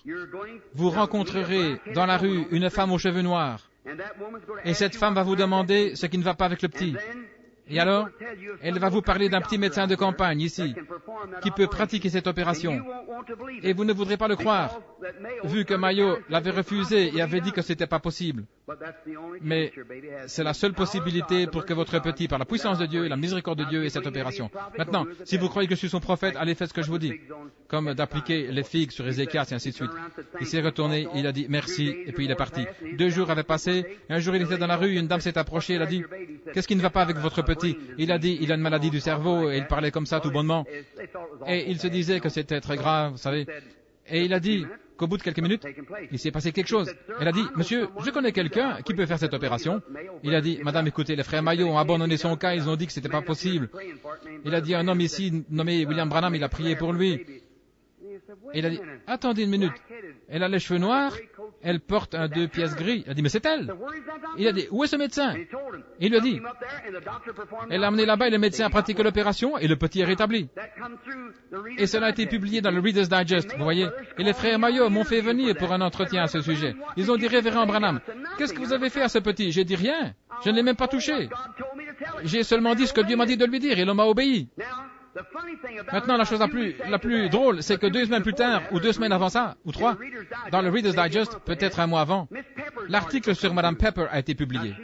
vous rencontrerez dans la rue une femme aux cheveux noirs et cette femme va vous demander ce qui ne va pas avec le petit. Et alors, elle va vous parler d'un petit médecin de campagne ici, qui peut pratiquer cette opération. Et vous ne voudrez pas le croire, vu que Mayo l'avait refusé et avait dit que ce n'était pas possible. Mais c'est la seule possibilité pour que votre petit, par la puissance de Dieu et la miséricorde de Dieu, ait cette opération. Maintenant, si vous croyez que je suis son prophète, allez faire ce que je vous dis. Comme d'appliquer les figues sur Ézéchias et ainsi de suite. Il s'est retourné, il a dit merci, et puis il est parti. 2 jours avaient passé, et un jour il était dans la rue, une dame s'est approchée, elle a dit, qu'est-ce qui ne va pas avec votre petit? Il a dit, il a une maladie du cerveau, et il parlait comme ça tout bonnement. Et il se disait que c'était très grave, vous savez. Et il a dit qu'au bout de quelques minutes, il s'est passé quelque chose. Elle a dit, monsieur, je connais quelqu'un qui peut faire cette opération. Il a dit, madame, écoutez, les frères Mayo ont abandonné son cas, ils ont dit que c'était pas possible. Il a dit, un homme ici, nommé William Branham, il a prié pour lui. Et il a dit, attendez une minute. Elle a les cheveux noirs, elle porte un 2 pièces gris. Il a dit, mais c'est elle. Il a dit, où est ce médecin? Il lui a dit, elle l'a amené là-bas et le médecin a pratiqué l'opération et le petit est rétabli. Et cela a été publié dans le Reader's Digest, vous voyez. Et les frères Mayo m'ont fait venir pour un entretien à ce sujet. Ils ont dit, révérend Branham, qu'est-ce que vous avez fait à ce petit? J'ai dit rien. Je ne l'ai même pas touché. J'ai seulement dit ce que Dieu m'a dit de lui dire et l'homme a obéi. Maintenant, la chose la plus drôle, c'est que 2 semaines plus tard, ou 2 semaines avant ça, ou 3, dans le Reader's Digest, peut-être un mois avant, l'article sur Madame Pepper a été publié.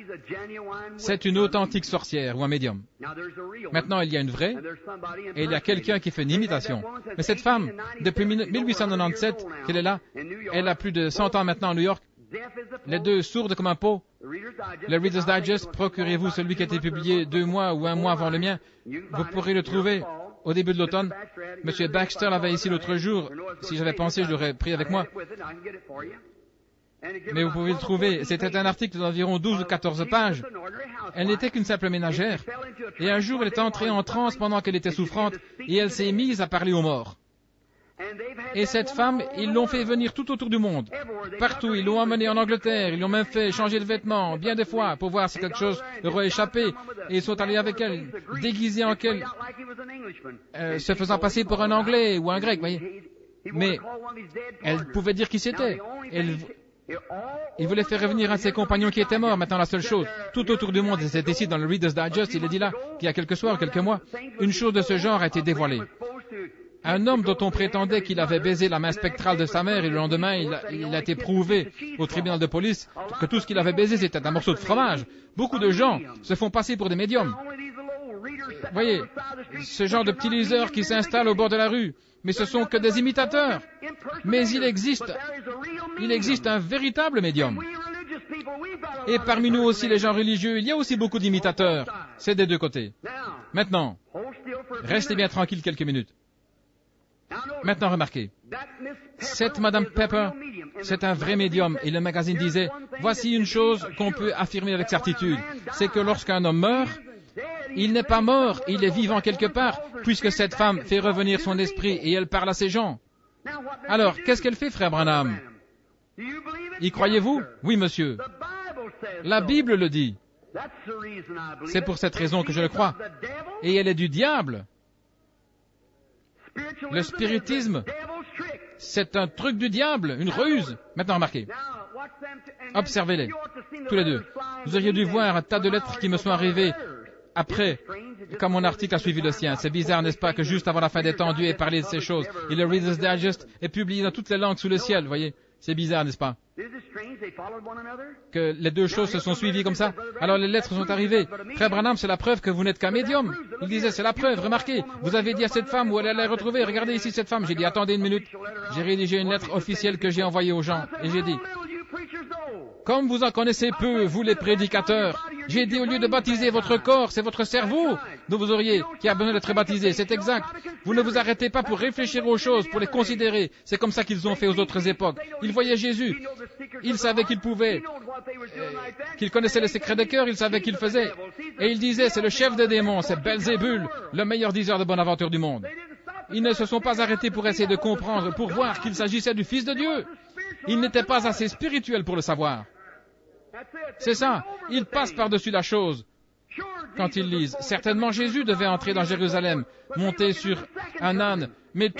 C'est une authentique sorcière ou un médium. Maintenant, il y a une vraie, et il y a quelqu'un qui fait une imitation. Mais cette femme, depuis 1897 qu'elle est là, elle a plus de 100 ans maintenant à New York, les 2 sourdes comme un pot. Le Reader's Digest, procurez-vous celui qui a été publié 2 mois ou 1 mois avant le mien. Vous pourrez le trouver au début de l'automne. Monsieur Baxter l'avait ici l'autre jour. Si j'avais pensé, je l'aurais pris avec moi. Mais vous pouvez le trouver. C'était un article d'environ 12 ou 14 pages. Elle n'était qu'une simple ménagère. Et un jour, elle est entrée en transe pendant qu'elle était souffrante et elle s'est mise à parler aux morts. Et cette femme, ils l'ont fait venir tout autour du monde. Partout, ils l'ont emmenée en Angleterre, ils l'ont même fait changer de vêtements, bien des fois, pour voir si quelque chose leur aurait échappé. Et ils sont allés avec elle, déguisés en qu'elle, se faisant passer pour un Anglais ou un Grec, voyez. Mais elle pouvait dire qui c'était. Il voulait faire revenir un de ses compagnons qui était mort. Maintenant, la seule chose, tout autour du monde, et c'est ici dans le Reader's Digest, il est dit là, qu'il y a quelques soirs, quelques mois, une chose de ce genre a été dévoilée. Un homme dont on prétendait qu'il avait baisé la main spectrale de sa mère et le lendemain, il a été prouvé au tribunal de police que tout ce qu'il avait baisé, c'était un morceau de fromage. Beaucoup de gens se font passer pour des médiums. Voyez, ce genre de petits liseurs qui s'installent au bord de la rue, mais ce sont que des imitateurs. Mais il existe un véritable médium. Et parmi nous aussi, les gens religieux, il y a aussi beaucoup d'imitateurs. C'est des deux côtés. Maintenant, restez bien tranquille quelques minutes. Maintenant, remarquez, cette Madame Pepper, c'est un vrai médium. Et le magazine disait, voici une chose qu'on peut affirmer avec certitude, c'est que lorsqu'un homme meurt, il n'est pas mort, il est vivant quelque part, puisque cette femme fait revenir son esprit et elle parle à ces gens. Alors, qu'est-ce qu'elle fait, frère Branham? Y croyez-vous? Oui, monsieur. La Bible le dit. C'est pour cette raison que je le crois. Et elle est du diable. Le spiritisme, c'est un truc du diable, une ruse. Maintenant, remarquez. Observez-les, tous les deux. Vous auriez dû voir un tas de lettres qui me sont arrivées après, quand mon article a suivi le sien. C'est bizarre, n'est-ce pas, que juste avant la fin des temps, Dieu ait parlé de ces choses. Et le Reader's Digest est publié dans toutes les langues sous le ciel, voyez. C'est bizarre, n'est-ce pas? Que les deux choses se sont suivies comme ça. Alors les lettres sont arrivées. Frère Branham, c'est la preuve que vous n'êtes qu'un médium. Il disait, c'est la preuve, remarquez. Vous avez dit à cette femme où elle allait la retrouver. Regardez ici cette femme. J'ai dit, attendez une minute. J'ai rédigé une lettre officielle que j'ai envoyée aux gens. Et j'ai dit, comme vous en connaissez peu, vous les prédicateurs, j'ai dit au lieu de baptiser votre corps, c'est votre cerveau dont vous auriez, qui a besoin d'être baptisé. C'est exact. Vous ne vous arrêtez pas pour réfléchir aux choses, pour les considérer. C'est comme ça qu'ils ont fait aux autres époques. Ils voyaient Jésus. Ils savaient qu'il pouvait, qu'il connaissait les secrets des cœurs, ils savaient qu'il faisait. Et ils disaient, c'est le chef des démons, c'est Belzébul, le meilleur diseur de bonne aventure du monde. Ils ne se sont pas arrêtés pour essayer de comprendre, pour voir qu'il s'agissait du Fils de Dieu. Ils n'étaient pas assez spirituels pour le savoir. C'est ça, ils passent par-dessus la chose. Quand ils lisent, certainement Jésus devait entrer dans Jérusalem, monter sur un âne, mais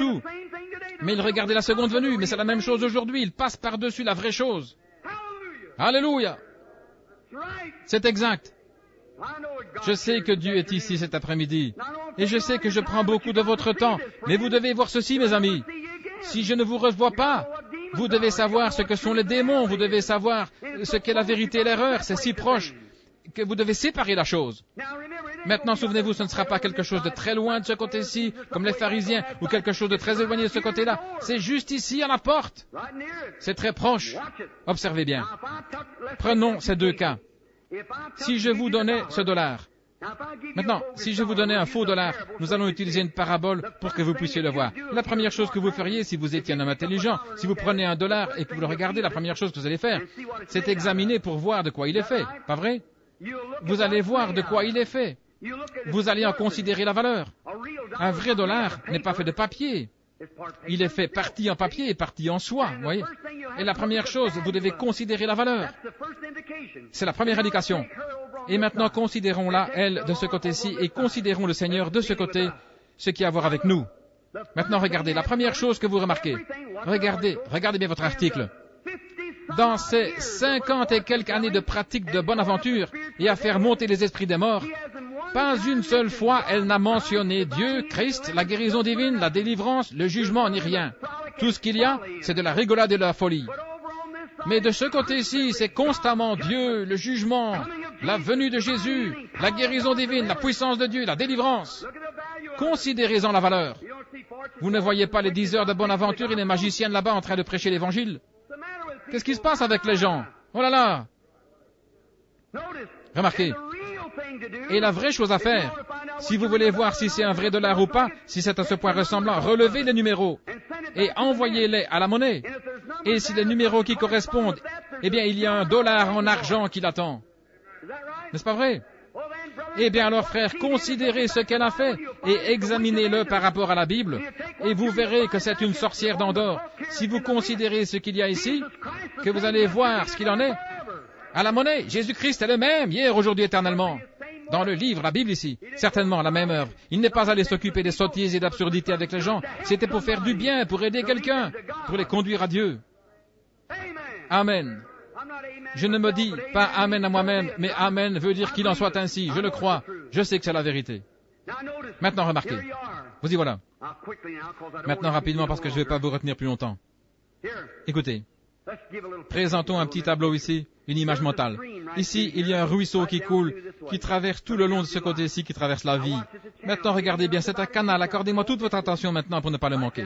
ils regardaient la seconde venue, mais c'est la même chose aujourd'hui, ils passent par-dessus la vraie chose. Alléluia! C'est exact. Je sais que Dieu est ici cet après-midi, et je sais que je prends beaucoup de votre temps, mais vous devez voir ceci, mes amis. Si je ne vous revois pas, vous devez savoir ce que sont les démons, vous devez savoir ce qu'est la vérité et l'erreur, c'est si proche que vous devez séparer la chose. Maintenant, souvenez-vous, ce ne sera pas quelque chose de très loin de ce côté-ci, comme les pharisiens, ou quelque chose de très éloigné de ce côté-là. C'est juste ici, à la porte. C'est très proche. Observez bien. Prenons ces deux cas. Si je vous donnais ce dollar, maintenant, si je vous donnais un faux dollar, nous allons utiliser une parabole pour que vous puissiez le voir. La première chose que vous feriez si vous étiez un homme intelligent, si vous prenez un dollar et que vous le regardez, la première chose que vous allez faire, c'est examiner pour voir de quoi il est fait. Pas vrai? Vous allez voir de quoi il est fait. Vous allez en considérer la valeur. Un vrai dollar n'est pas fait de papier. Il est fait partie en papier et partie en soie, voyez. Et la première chose, vous devez considérer la valeur. C'est la première indication. Et maintenant, considérons-la, elle, de ce côté-ci, et considérons le Seigneur de ce côté, ce qui a à voir avec nous. Maintenant, regardez, la première chose que vous remarquez, regardez bien votre article. Dans ces 50 et quelques années de pratique de bonne aventure et à faire monter les esprits des morts, pas une seule fois elle n'a mentionné Dieu, Christ, la guérison divine, la délivrance, le jugement, ni rien. Tout ce qu'il y a, c'est de la rigolade et de la folie. Mais de ce côté-ci, c'est constamment Dieu, le jugement, la venue de Jésus, la guérison divine, la puissance de Dieu, la délivrance. Considérez-en la valeur. Vous ne voyez pas les diseurs de bonne aventure et les magiciens là-bas en train de prêcher l'Évangile? Qu'est-ce qui se passe avec les gens? Oh là là! Remarquez. Et la vraie chose à faire, si vous voulez voir si c'est un vrai dollar ou pas, si c'est à ce point ressemblant, relevez les numéros et envoyez-les à la monnaie. Et si les numéros qui correspondent, eh bien, il y a un dollar en argent qui l'attend. N'est-ce pas vrai? Eh bien alors, frère, considérez ce qu'elle a fait et examinez-le par rapport à la Bible et vous verrez que c'est une sorcière d'Andorre. Si vous considérez ce qu'il y a ici, que vous allez voir ce qu'il en est, à la monnaie, Jésus-Christ est le même, hier, aujourd'hui, éternellement. Dans le livre, la Bible ici, certainement à la même œuvre. Il n'est pas allé s'occuper des sottises et d'absurdités avec les gens. C'était pour faire du bien, pour aider quelqu'un, pour les conduire à Dieu. Amen. Je ne me dis pas Amen à moi-même, mais Amen veut dire qu'il en soit ainsi. Je le crois. Je sais que c'est la vérité. Maintenant, remarquez. Vous y voilà. Maintenant, rapidement, parce que je ne vais pas vous retenir plus longtemps. Écoutez, présentons un petit tableau ici, une image mentale. Ici, il y a un ruisseau qui coule, qui traverse tout le long de ce côté-ci, qui traverse la vie. Maintenant, regardez bien, c'est un canal. Accordez-moi toute votre attention maintenant pour ne pas le manquer.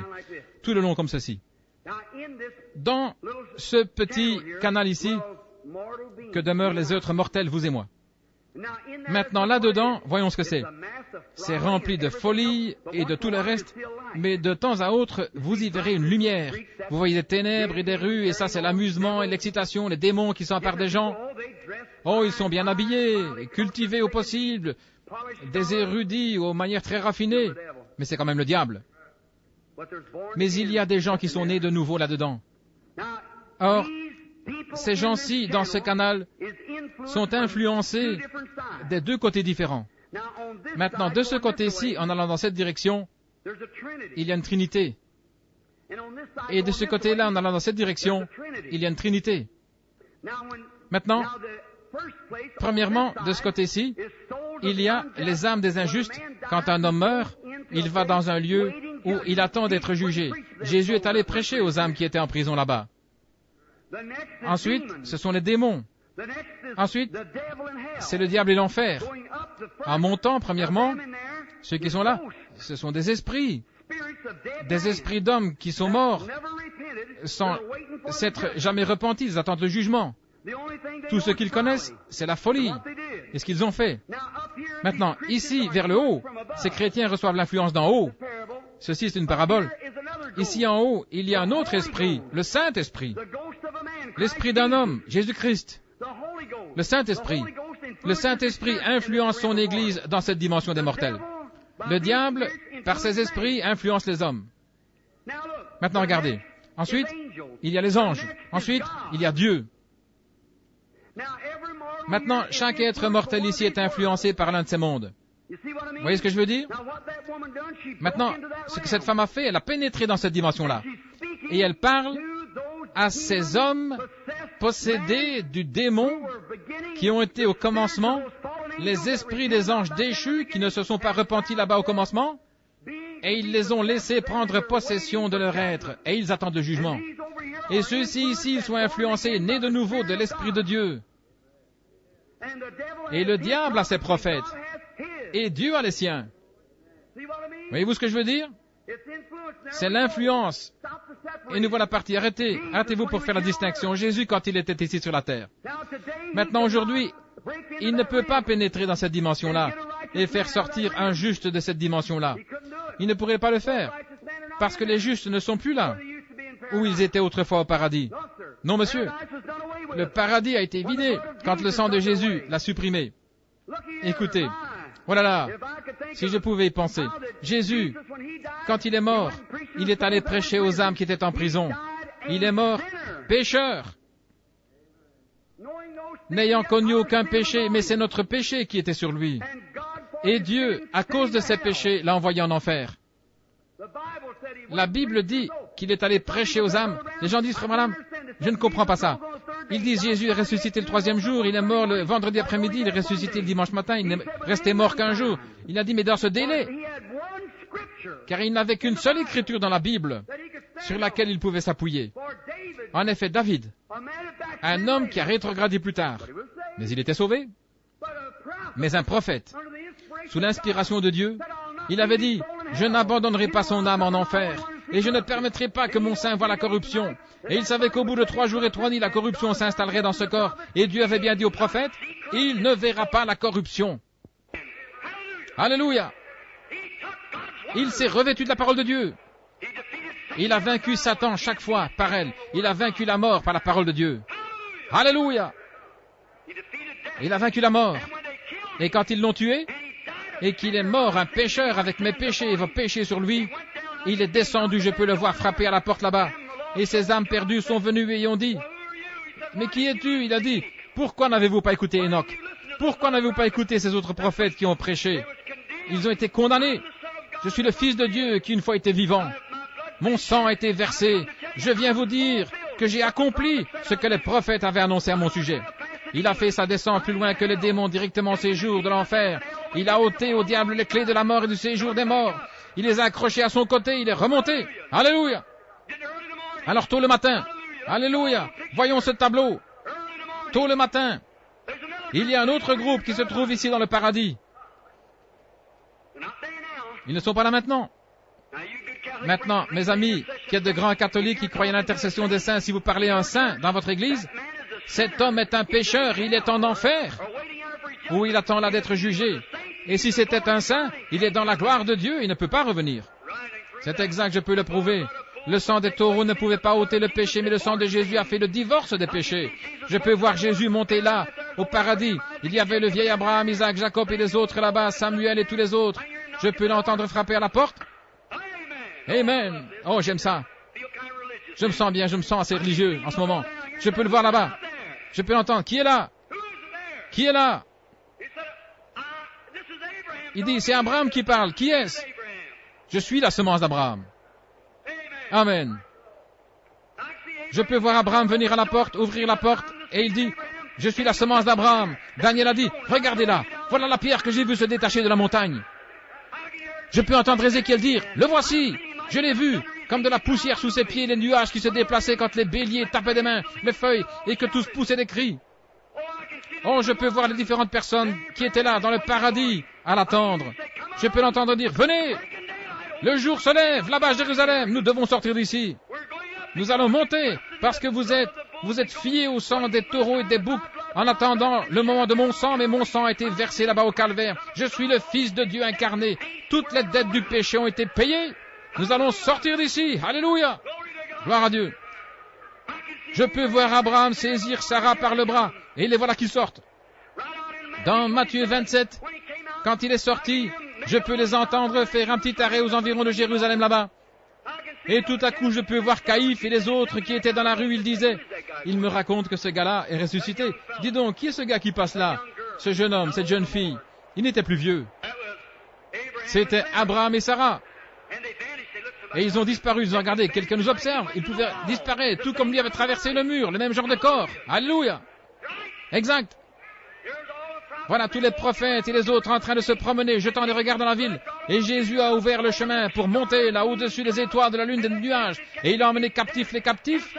Tout le long comme ceci. Dans ce petit canal ici, que demeurent les êtres mortels, vous et moi. Maintenant, là-dedans, voyons ce que c'est. C'est rempli de folie et de tout le reste, mais de temps à autre, vous y verrez une lumière. Vous voyez des ténèbres et des rues, et ça c'est l'amusement et l'excitation, les démons qui s'emparent des gens. Oh, ils sont bien habillés, cultivés au possible, des érudits aux manières très raffinées, mais c'est quand même le diable. Mais il y a des gens qui sont nés de nouveau là-dedans. Or, ces gens-ci, dans ce canal, sont influencés des deux côtés différents. Maintenant, de ce côté-ci, en allant dans cette direction, il y a une trinité. Et de ce côté-là, en allant dans cette direction, il y a une trinité. Maintenant, premièrement, de ce côté-ci, il y a les âmes des injustes. Quand un homme meurt, il va dans un lieu où il attend d'être jugé. Jésus est allé prêcher aux âmes qui étaient en prison là-bas. Ensuite, ce sont les démons. Ensuite, c'est le diable et l'enfer. En montant, premièrement, ceux qui sont là, ce sont des esprits d'hommes qui sont morts sans s'être jamais repentis, ils attendent le jugement. Tout ce qu'ils connaissent, c'est la folie. Et ce qu'ils ont fait. Maintenant, ici, vers le haut, ces chrétiens reçoivent l'influence d'en haut. Ceci, c'est une parabole. Ici en haut, il y a un autre esprit, le Saint-Esprit. L'esprit d'un homme, Jésus-Christ. Le Saint-Esprit. Le Saint-Esprit influence son Église dans cette dimension des mortels. Le diable, par ses esprits, influence les hommes. Maintenant, regardez. Ensuite, il y a les anges. Ensuite, il y a Dieu. Maintenant, chaque être mortel ici est influencé par l'un de ces mondes. Vous voyez ce que je veux dire? Maintenant, ce que cette femme a fait, elle a pénétré dans cette dimension-là. Et elle parle à ces hommes possédés du démon qui ont été au commencement, les esprits des anges déchus qui ne se sont pas repentis là-bas au commencement, et ils les ont laissés prendre possession de leur être, et ils attendent le jugement. Et ceux-ci ici, ils sont influencés, nés de nouveau de l'Esprit de Dieu. Et le diable a ses prophètes, et Dieu a les siens. Voyez-vous ce que je veux dire? C'est l'influence. Et nous voilà partis. Arrêtez-vous pour faire la distinction. Jésus, quand il était ici sur la terre. Maintenant, aujourd'hui, il ne peut pas pénétrer dans cette dimension-là et faire sortir un juste de cette dimension-là. Il ne pourrait pas le faire, parce que les justes ne sont plus là, où ils étaient autrefois au paradis. Non, monsieur. Le paradis a été vidé quand le sang de Jésus l'a supprimé. Écoutez, voilà là, si je pouvais y penser. Jésus, quand il est mort, il est allé prêcher aux âmes qui étaient en prison. Il est mort pécheur, n'ayant connu aucun péché, mais c'est notre péché qui était sur lui. Et Dieu, à cause de ses péchés, l'a envoyé en enfer. La Bible dit qu'il est allé prêcher aux âmes. Les gens disent, Frère Branham, je ne comprends pas ça. Ils disent, Jésus est ressuscité le 3e jour, il est mort le vendredi après-midi, il est ressuscité le dimanche matin, il n'est resté mort qu'un jour. Il a dit, mais dans ce délai, car il n'avait qu'une seule écriture dans la Bible sur laquelle il pouvait s'appuyer. En effet, David, un homme qui a rétrogradé plus tard, mais il était sauvé. Mais un prophète, sous l'inspiration de Dieu, il avait dit, je n'abandonnerai pas son âme en enfer, et je ne permettrai pas que mon sein voie la corruption. Et il savait qu'au bout de 3 jours et 3 nuits, la corruption s'installerait dans ce corps. Et Dieu avait bien dit au prophète, il ne verra pas la corruption. Alléluia! Il s'est revêtu de la parole de Dieu. Il a vaincu Satan chaque fois par elle. Il a vaincu la mort par la parole de Dieu. Alléluia! Il a vaincu la mort. Et quand ils l'ont tué, et qu'il est mort un pécheur avec mes péchés et vos péchés sur lui, il est descendu, je peux le voir frapper à la porte là-bas. Et ces âmes perdues sont venues et y ont dit, mais qui es-tu? Il a dit, pourquoi n'avez-vous pas écouté Enoch? Pourquoi n'avez-vous pas écouté ces autres prophètes qui ont prêché? Ils ont été condamnés. Je suis le Fils de Dieu qui une fois était vivant. Mon sang a été versé. Je viens vous dire que j'ai accompli ce que les prophètes avaient annoncé à mon sujet. Il a fait sa descente plus loin que les démons directement au séjour de l'enfer. Il a ôté au diable les clés de la mort et du séjour des morts. Il les a accrochés à son côté, il est remonté. Alléluia. Alors tôt le matin, alléluia, voyons ce tableau. Tôt le matin, il y a un autre groupe qui se trouve ici dans le paradis. Ils ne sont pas là maintenant. Maintenant, mes amis, qui êtes de grands catholiques qui croient à l'intercession des saints, si vous parlez à un saint dans votre église, cet homme est un pécheur, il est en enfer, où il attend là d'être jugé. Et si c'était un saint, il est dans la gloire de Dieu, il ne peut pas revenir. C'est exact, je peux le prouver. Le sang des taureaux ne pouvait pas ôter le péché, mais le sang de Jésus a fait le divorce des péchés. Je peux voir Jésus monter là, au paradis. Il y avait le vieil Abraham, Isaac, Jacob et les autres là-bas, Samuel et tous les autres. Je peux l'entendre frapper à la porte. Amen. Oh, j'aime ça. Je me sens bien, je me sens assez religieux en ce moment. Je peux le voir là-bas. Je peux l'entendre. Qui est là? Qui est là? Il dit, c'est Abraham qui parle. Qui est-ce? Je suis la semence d'Abraham. Amen. Je peux voir Abraham venir à la porte, ouvrir la porte, et il dit, je suis la semence d'Abraham. Daniel a dit, regardez là, voilà la pierre que j'ai vue se détacher de la montagne. Je peux entendre Ézéchiel dire, le voici, je l'ai vu, comme de la poussière sous ses pieds, les nuages qui se déplaçaient quand les béliers tapaient des mains, les feuilles, et que tous poussaient des cris. Oh, je peux voir les différentes personnes qui étaient là, dans le paradis, à l'attendre. Je peux l'entendre dire, venez, le jour se lève, là-bas à Jérusalem, nous devons sortir d'ici. Nous allons monter, parce que vous êtes fiés au sang des taureaux et des boucs, en attendant le moment de mon sang, mais mon sang a été versé là-bas au calvaire. Je suis le Fils de Dieu incarné. Toutes les dettes du péché ont été payées. Nous allons sortir d'ici. Alléluia. Gloire à Dieu. Je peux voir Abraham saisir Sarah par le bras, et les voilà qui sortent. Dans Matthieu 27, quand il est sorti, je peux les entendre faire un petit arrêt aux environs de Jérusalem là-bas. Et tout à coup, je peux voir Caïphe et les autres qui étaient dans la rue. Ils disaient, il me raconte que ce gars-là est ressuscité. Dis donc, qui est ce gars qui passe là? Ce jeune homme, cette jeune fille. Il n'était plus vieux. C'était Abraham et Sarah. Et ils ont disparu, ils ont regardé, quelqu'un nous observe. Ils pouvaient disparaître, tout comme lui avait traversé le mur, le même genre de corps. Alléluia. Exact. Voilà tous les prophètes et les autres en train de se promener, jetant des regards dans la ville. Et Jésus a ouvert le chemin pour monter là au-dessus des étoiles de la lune des nuages. Et il a emmené captifs les captifs.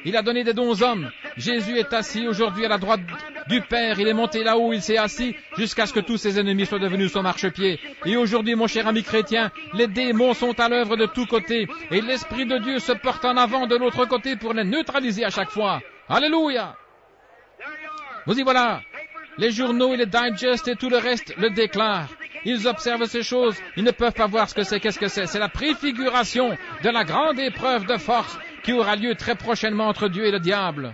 Il a donné des dons aux hommes. Jésus est assis aujourd'hui à la droite du Père. Il est monté là où il s'est assis jusqu'à ce que tous ses ennemis soient devenus son marchepied. Et aujourd'hui, mon cher ami chrétien, les démons sont à l'œuvre de tous côtés. Et l'Esprit de Dieu se porte en avant de l'autre côté pour les neutraliser à chaque fois. Alléluia! Vous y voilà. Les journaux et les digests et tout le reste le déclarent. Ils observent ces choses. Ils ne peuvent pas voir ce que c'est. Qu'est-ce que c'est? C'est la préfiguration de la grande épreuve de force qui aura lieu très prochainement entre Dieu et le diable.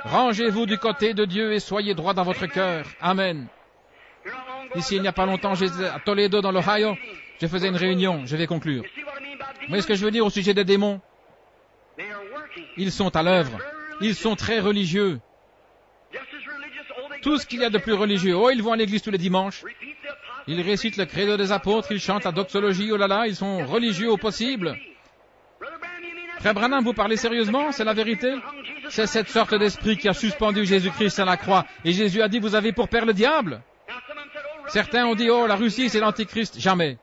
Rangez-vous du côté de Dieu et soyez droit dans votre cœur. Amen. Ici, il n'y a pas longtemps, j'étais à Toledo, dans l'Ohio. Je faisais une réunion. Je vais conclure. Vous voyez ce que je veux dire au sujet des démons? Ils sont à l'œuvre. Ils sont très religieux. Tout ce qu'il y a de plus religieux. Oh, ils vont à l'église tous les dimanches. Ils récitent le credo des apôtres, ils chantent la doxologie, oh là là, ils sont religieux au possible. Frère Branham, vous parlez sérieusement? C'est la vérité? C'est cette sorte d'esprit qui a suspendu Jésus-Christ à la croix. Et Jésus a dit, vous avez pour père le diable. Certains ont dit, oh, la Russie, c'est l'Antichrist. Jamais.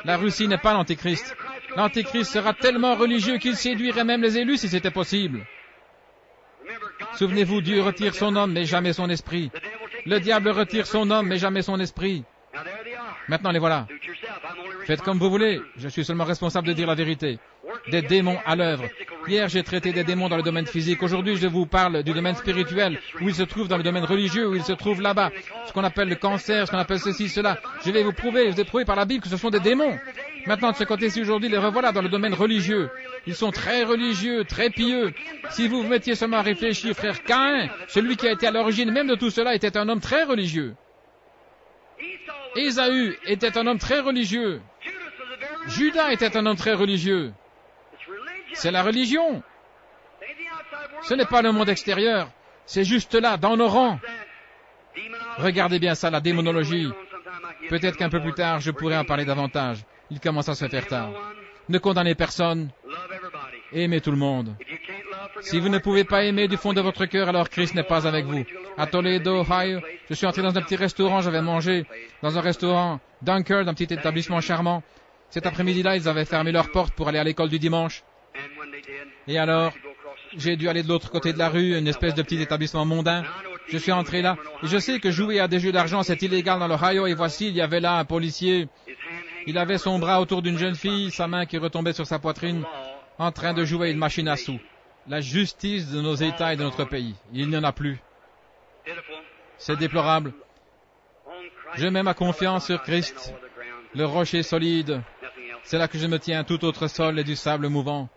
La Russie n'est pas l'Antichrist. L'Antichrist sera tellement religieux qu'il séduirait même les élus si c'était possible. Souvenez-vous, Dieu retire son homme, mais jamais son esprit. Le diable retire son homme, mais jamais son esprit. Maintenant, les voilà. Faites comme vous voulez. Je suis seulement responsable de dire la vérité. Des démons à l'œuvre. Hier, j'ai traité des démons dans le domaine physique. Aujourd'hui, je vous parle du domaine spirituel, où ils se trouvent dans le domaine religieux, où ils se trouvent là-bas. Ce qu'on appelle le cancer, ce qu'on appelle ceci, cela. Je vais vous prouver par la Bible que ce sont des démons. Maintenant, de ce côté-ci, aujourd'hui, les revoilà dans le domaine religieux. Ils sont très religieux, très pieux. Si vous vous mettiez seulement à réfléchir, frère Caïn, celui qui a été à l'origine même de tout cela, était un homme très religieux. Ésaü était un homme très religieux. Judas était un homme très religieux. C'est la religion. Ce n'est pas le monde extérieur. C'est juste là, dans nos rangs. Regardez bien ça, la démonologie. Peut-être qu'un peu plus tard, je pourrai en parler davantage. Il commence à se faire tard. Ne condamnez personne. Aimez tout le monde. Si vous ne pouvez pas aimer du fond de votre cœur, alors Christ n'est pas avec vous. À Toledo, Ohio, je suis entré dans un petit restaurant, j'avais mangé dans un restaurant Dunkard, un petit établissement charmant. Cet après-midi-là, ils avaient fermé leurs portes pour aller à l'école du dimanche. Et alors, j'ai dû aller de l'autre côté de la rue, une espèce de petit établissement mondain. Je suis entré là, et je sais que jouer à des jeux d'argent, c'est illégal dans l'Ohio, et voici, il y avait là un policier. Il avait son bras autour d'une jeune fille, sa main qui retombait sur sa poitrine, en train de jouer une machine à sous. La justice de nos États et de notre pays. Il n'y en a plus. C'est déplorable. Je mets ma confiance sur Christ, le rocher solide. C'est là que je me tiens, tout autre sol et du sable mouvant.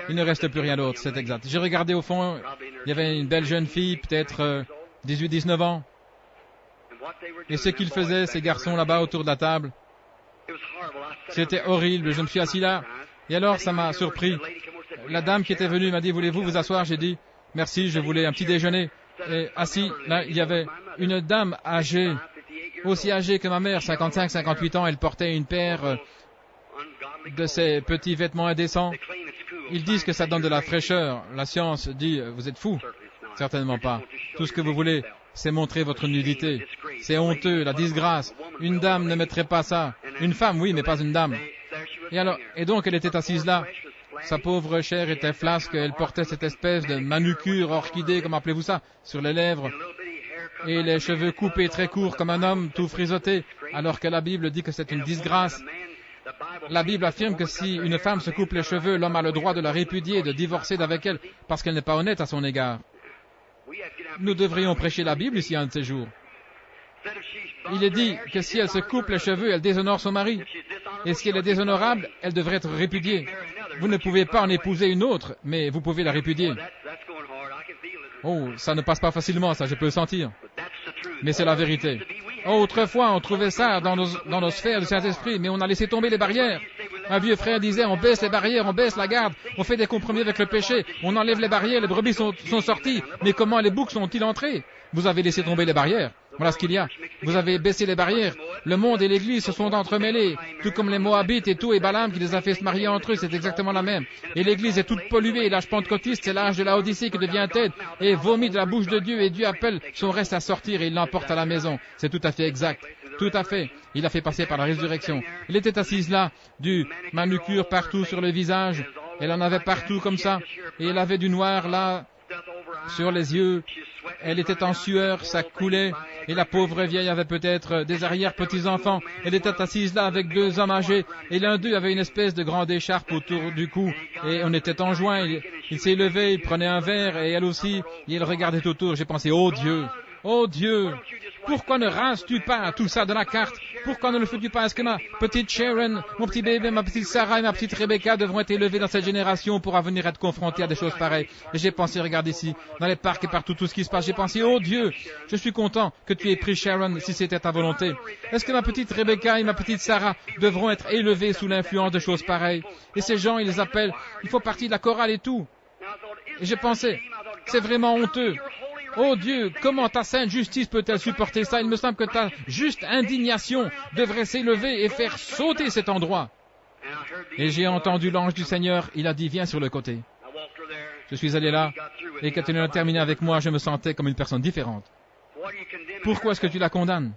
Il ne reste plus rien d'autre, c'est exact. J'ai regardé au fond, il y avait une belle jeune fille, peut-être 18-19 ans. Et ce qu'ils faisaient, ces garçons là-bas autour de la table, c'était horrible. Je me suis assis là, et alors ça m'a surpris. La dame qui était venue m'a dit, voulez-vous vous asseoir? J'ai dit, merci, je voulais un petit déjeuner. Et assis, là, il y avait une dame âgée, aussi âgée que ma mère, 55-58 ans. Elle portait une paire de ces petits vêtements indécents. Ils disent que ça donne de la fraîcheur. La science dit, vous êtes fous. Certainement pas. Tout ce que vous voulez, c'est montrer votre nudité. C'est honteux, la disgrâce. Une dame ne mettrait pas ça. Une femme, oui, mais pas une dame. Et donc, elle était assise là. Sa pauvre chair était flasque. Elle portait cette espèce de manucure orchidée, comme appelez-vous ça, sur les lèvres. Et les cheveux coupés très courts comme un homme, tout frisotté, alors que la Bible dit que c'est une disgrâce. La Bible affirme que si une femme se coupe les cheveux, l'homme a le droit de la répudier, de divorcer d'avec elle, parce qu'elle n'est pas honnête à son égard. Nous devrions prêcher la Bible ici un de ces jours. Il est dit que si elle se coupe les cheveux, elle déshonore son mari. Et si elle est déshonorable, elle devrait être répudiée. Vous ne pouvez pas en épouser une autre, mais vous pouvez la répudier. Oh, ça ne passe pas facilement, ça, je peux le sentir. Mais c'est la vérité. Oh, autrefois, on trouvait ça dans nos sphères du Saint-Esprit, mais on a laissé tomber les barrières. Un vieux frère disait, on baisse les barrières, on baisse la garde, on fait des compromis avec le péché, on enlève les barrières, les brebis sont sorties, mais comment les boucs sont-ils entrés? Vous avez laissé tomber les barrières. Voilà ce qu'il y a. Vous avez baissé les barrières. Le monde et l'Église se sont entremêlés, tout comme les Moabites et tout, et Balaam qui les a fait se marier entre eux, c'est exactement la même. Et l'Église est toute polluée, et l'âge pentecôtiste, c'est l'âge de la Odyssée qui devient tête, et vomit de la bouche de Dieu, et Dieu appelle son reste à sortir, et il l'emporte à la maison. C'est tout à fait exact. Tout à fait. Il a fait passer par la résurrection. Il était assise là, du manucure partout sur le visage, elle en avait partout comme ça, et elle avait du noir là, sur les yeux. Elle était en sueur, ça coulait, et la pauvre vieille avait peut-être des arrière-petits-enfants. Elle était assise là avec deux hommes âgés, et l'un d'eux avait une espèce de grande écharpe autour du cou, et on était en joint. Il s'est levé, il prenait un verre, et elle aussi, et elle regardait autour. J'ai pensé, oh Dieu, pourquoi ne rases-tu pas tout ça de la carte? Pourquoi ne le fais-tu pas? Est-ce que ma petite Sharon, mon petit bébé, ma petite Sarah et ma petite Rebecca devront être élevés dans cette génération pour venir être confrontés à des choses pareilles? Et j'ai pensé, regarde ici, dans les parcs et partout, tout ce qui se passe, j'ai pensé, oh Dieu, je suis content que tu aies pris Sharon si c'était ta volonté. Est-ce que ma petite Rebecca et ma petite Sarah devront être élevées sous l'influence de choses pareilles? Et ces gens, ils les appellent, il faut partir de la chorale et tout. Et j'ai pensé, c'est vraiment honteux. Oh Dieu, comment ta sainte justice peut-elle supporter ça? Il me semble que ta juste indignation devrait s'élever et faire sauter cet endroit. Et j'ai entendu l'ange du Seigneur, il a dit, viens sur le côté. Je suis allé là, et quand il a terminé avec moi, je me sentais comme une personne différente. Pourquoi est-ce que tu la condamnes?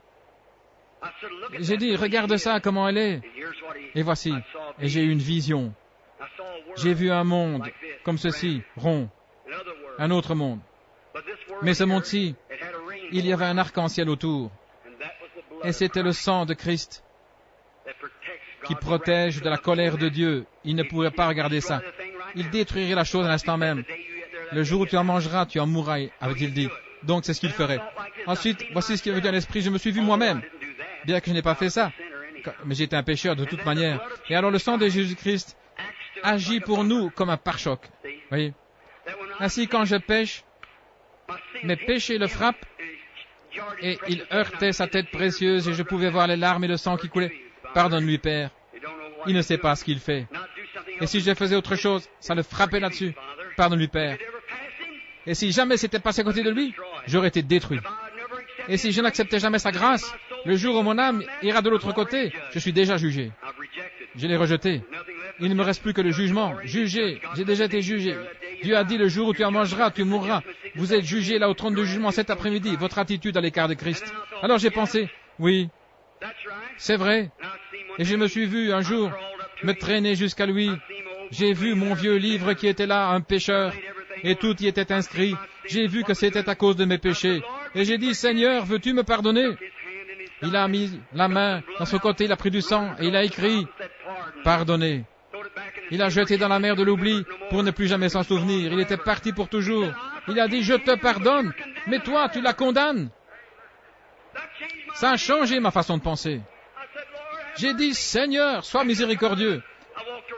J'ai dit, regarde ça, comment elle est. Et voici, et j'ai eu une vision. J'ai vu un monde comme ceci, rond, un autre monde. Mais ce monde-ci, il y avait un arc-en-ciel autour. Et c'était le sang de Christ qui protège de la colère de Dieu. Il ne pourrait pas regarder ça. Il détruirait la chose à l'instant même. Le jour où tu en mangeras, tu en mourras, avait-il dit. Donc c'est ce qu'il ferait. Ensuite, voici ce qui est venu à l'esprit. Je me suis vu moi-même. Bien que je n'ai pas fait ça. Mais j'étais un pécheur de toute manière. Et alors le sang de Jésus-Christ agit pour nous comme un pare-choc. Voyez. Ainsi, quand je pêche, mes péchés le frappent et il heurtait sa tête précieuse et je pouvais voir les larmes et le sang qui coulait. Pardonne-lui, Père. Il ne sait pas ce qu'il fait. Et si je faisais autre chose, ça le frappait là-dessus. Pardonne-lui, Père. Et si jamais c'était passé à côté de lui, j'aurais été détruit. Et si je n'acceptais jamais sa grâce, le jour où mon âme ira de l'autre côté, je suis déjà jugé. Je l'ai rejeté. Il ne me reste plus que le jugement. Jugé. J'ai déjà été jugé. Dieu a dit, le jour où tu en mangeras, tu mourras. Vous êtes jugé là au trône de jugement cet après-midi, votre attitude à l'écart de Christ. Alors j'ai pensé, oui, c'est vrai. Et je me suis vu un jour me traîner jusqu'à lui. J'ai vu mon vieux livre qui était là, un pécheur, et tout y était inscrit. J'ai vu que c'était à cause de mes péchés. Et j'ai dit, Seigneur, veux-tu me pardonner? Il a mis la main dans son côté, il a pris du sang, et il a écrit, pardonner. Il a jeté dans la mer de l'oubli pour ne plus jamais s'en souvenir. Il était parti pour toujours. Il a dit, je te pardonne, mais toi, tu la condamnes. Ça a changé ma façon de penser. J'ai dit, Seigneur, sois miséricordieux.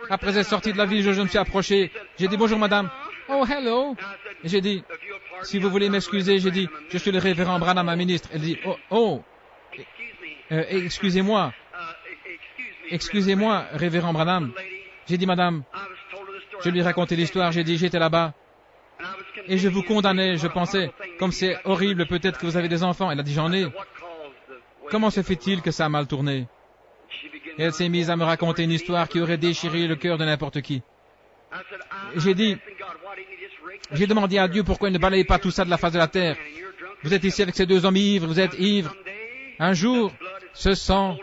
Après être sorti de la ville, je me suis approché. J'ai dit, bonjour madame. Oh, hello. Et j'ai dit, si vous voulez m'excuser, j'ai dit, je suis le révérend Branham, un ministre. Elle dit, excusez-moi. Excusez-moi, révérend Branham. J'ai dit, madame, je lui ai raconté l'histoire, j'ai dit, j'étais là-bas. Et je vous condamnais, je pensais, comme c'est horrible, peut-être que vous avez des enfants. Elle a dit, j'en ai. Comment se fait-il que ça a mal tourné? Et elle s'est mise à me raconter une histoire qui aurait déchiré le cœur de n'importe qui. J'ai dit, j'ai demandé à Dieu pourquoi il ne balayait pas tout ça de la face de la terre. Vous êtes ici avec ces deux hommes ivres, vous êtes ivres. Un jour, ce sang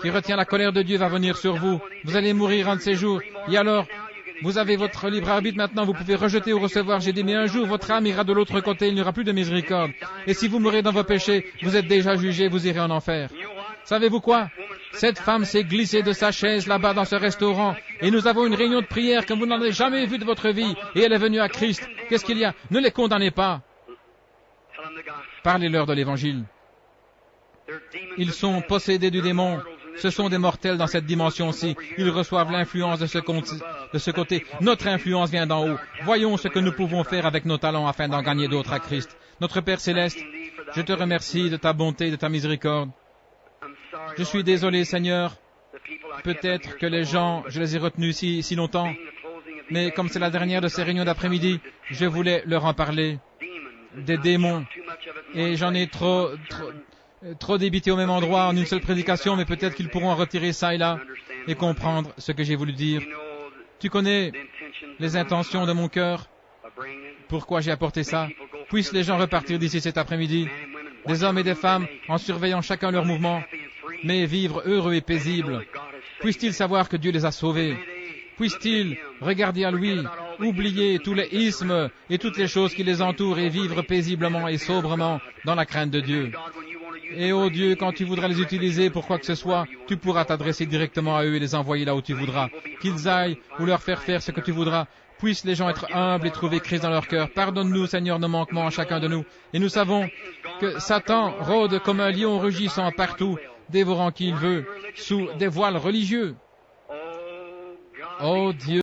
qui retient la colère de Dieu va venir sur vous. Vous allez mourir un de ces jours. Et alors, vous avez votre libre arbitre maintenant, vous pouvez rejeter ou recevoir. J'ai dit, mais un jour, votre âme ira de l'autre côté, il n'y aura plus de miséricorde. Et si vous mourrez dans vos péchés, vous êtes déjà jugé, vous irez en enfer. Savez-vous quoi? Cette femme s'est glissée de sa chaise là-bas dans ce restaurant, et nous avons une réunion de prière comme vous n'en avez jamais vu de votre vie, et elle est venue à Christ. Qu'est-ce qu'il y a? Ne les condamnez pas. Parlez-leur de l'Évangile. Ils sont possédés du démon. Ce sont des mortels dans cette dimension-ci. Ils reçoivent l'influence de ce côté. Notre influence vient d'en haut. Voyons ce que nous pouvons faire avec nos talents afin d'en gagner d'autres à Christ. Notre Père Céleste, je te remercie de ta bonté et de ta miséricorde. Je suis désolé, Seigneur. Peut-être que les gens, je les ai retenus si longtemps. Mais comme c'est la dernière de ces réunions d'après-midi, je voulais leur en parler. Des démons. Et j'en ai trop débité au même endroit en une seule prédication, mais peut-être qu'ils pourront en retirer ça et là et comprendre ce que j'ai voulu dire. Tu connais les intentions de mon cœur. Pourquoi j'ai apporté ça? Puissent les gens repartir d'ici cet après-midi, des hommes et des femmes, en surveillant chacun leur mouvement, mais vivre heureux et paisibles. Puissent-ils savoir que Dieu les a sauvés? Puissent-ils regarder à lui, oublier tous les ismes et toutes les choses qui les entourent et vivre paisiblement et sobrement dans la crainte de Dieu? Et ô Dieu, quand tu voudras les utiliser pour quoi que ce soit, tu pourras t'adresser directement à eux et les envoyer là où tu voudras. Qu'ils aillent ou leur faire faire ce que tu voudras. Puissent les gens être humbles et trouver Christ dans leur cœur. Pardonne-nous, Seigneur, nos manquements à chacun de nous. Et nous savons que Satan rôde comme un lion rugissant partout, dévorant qui il veut, sous des voiles religieux. Ô Dieu,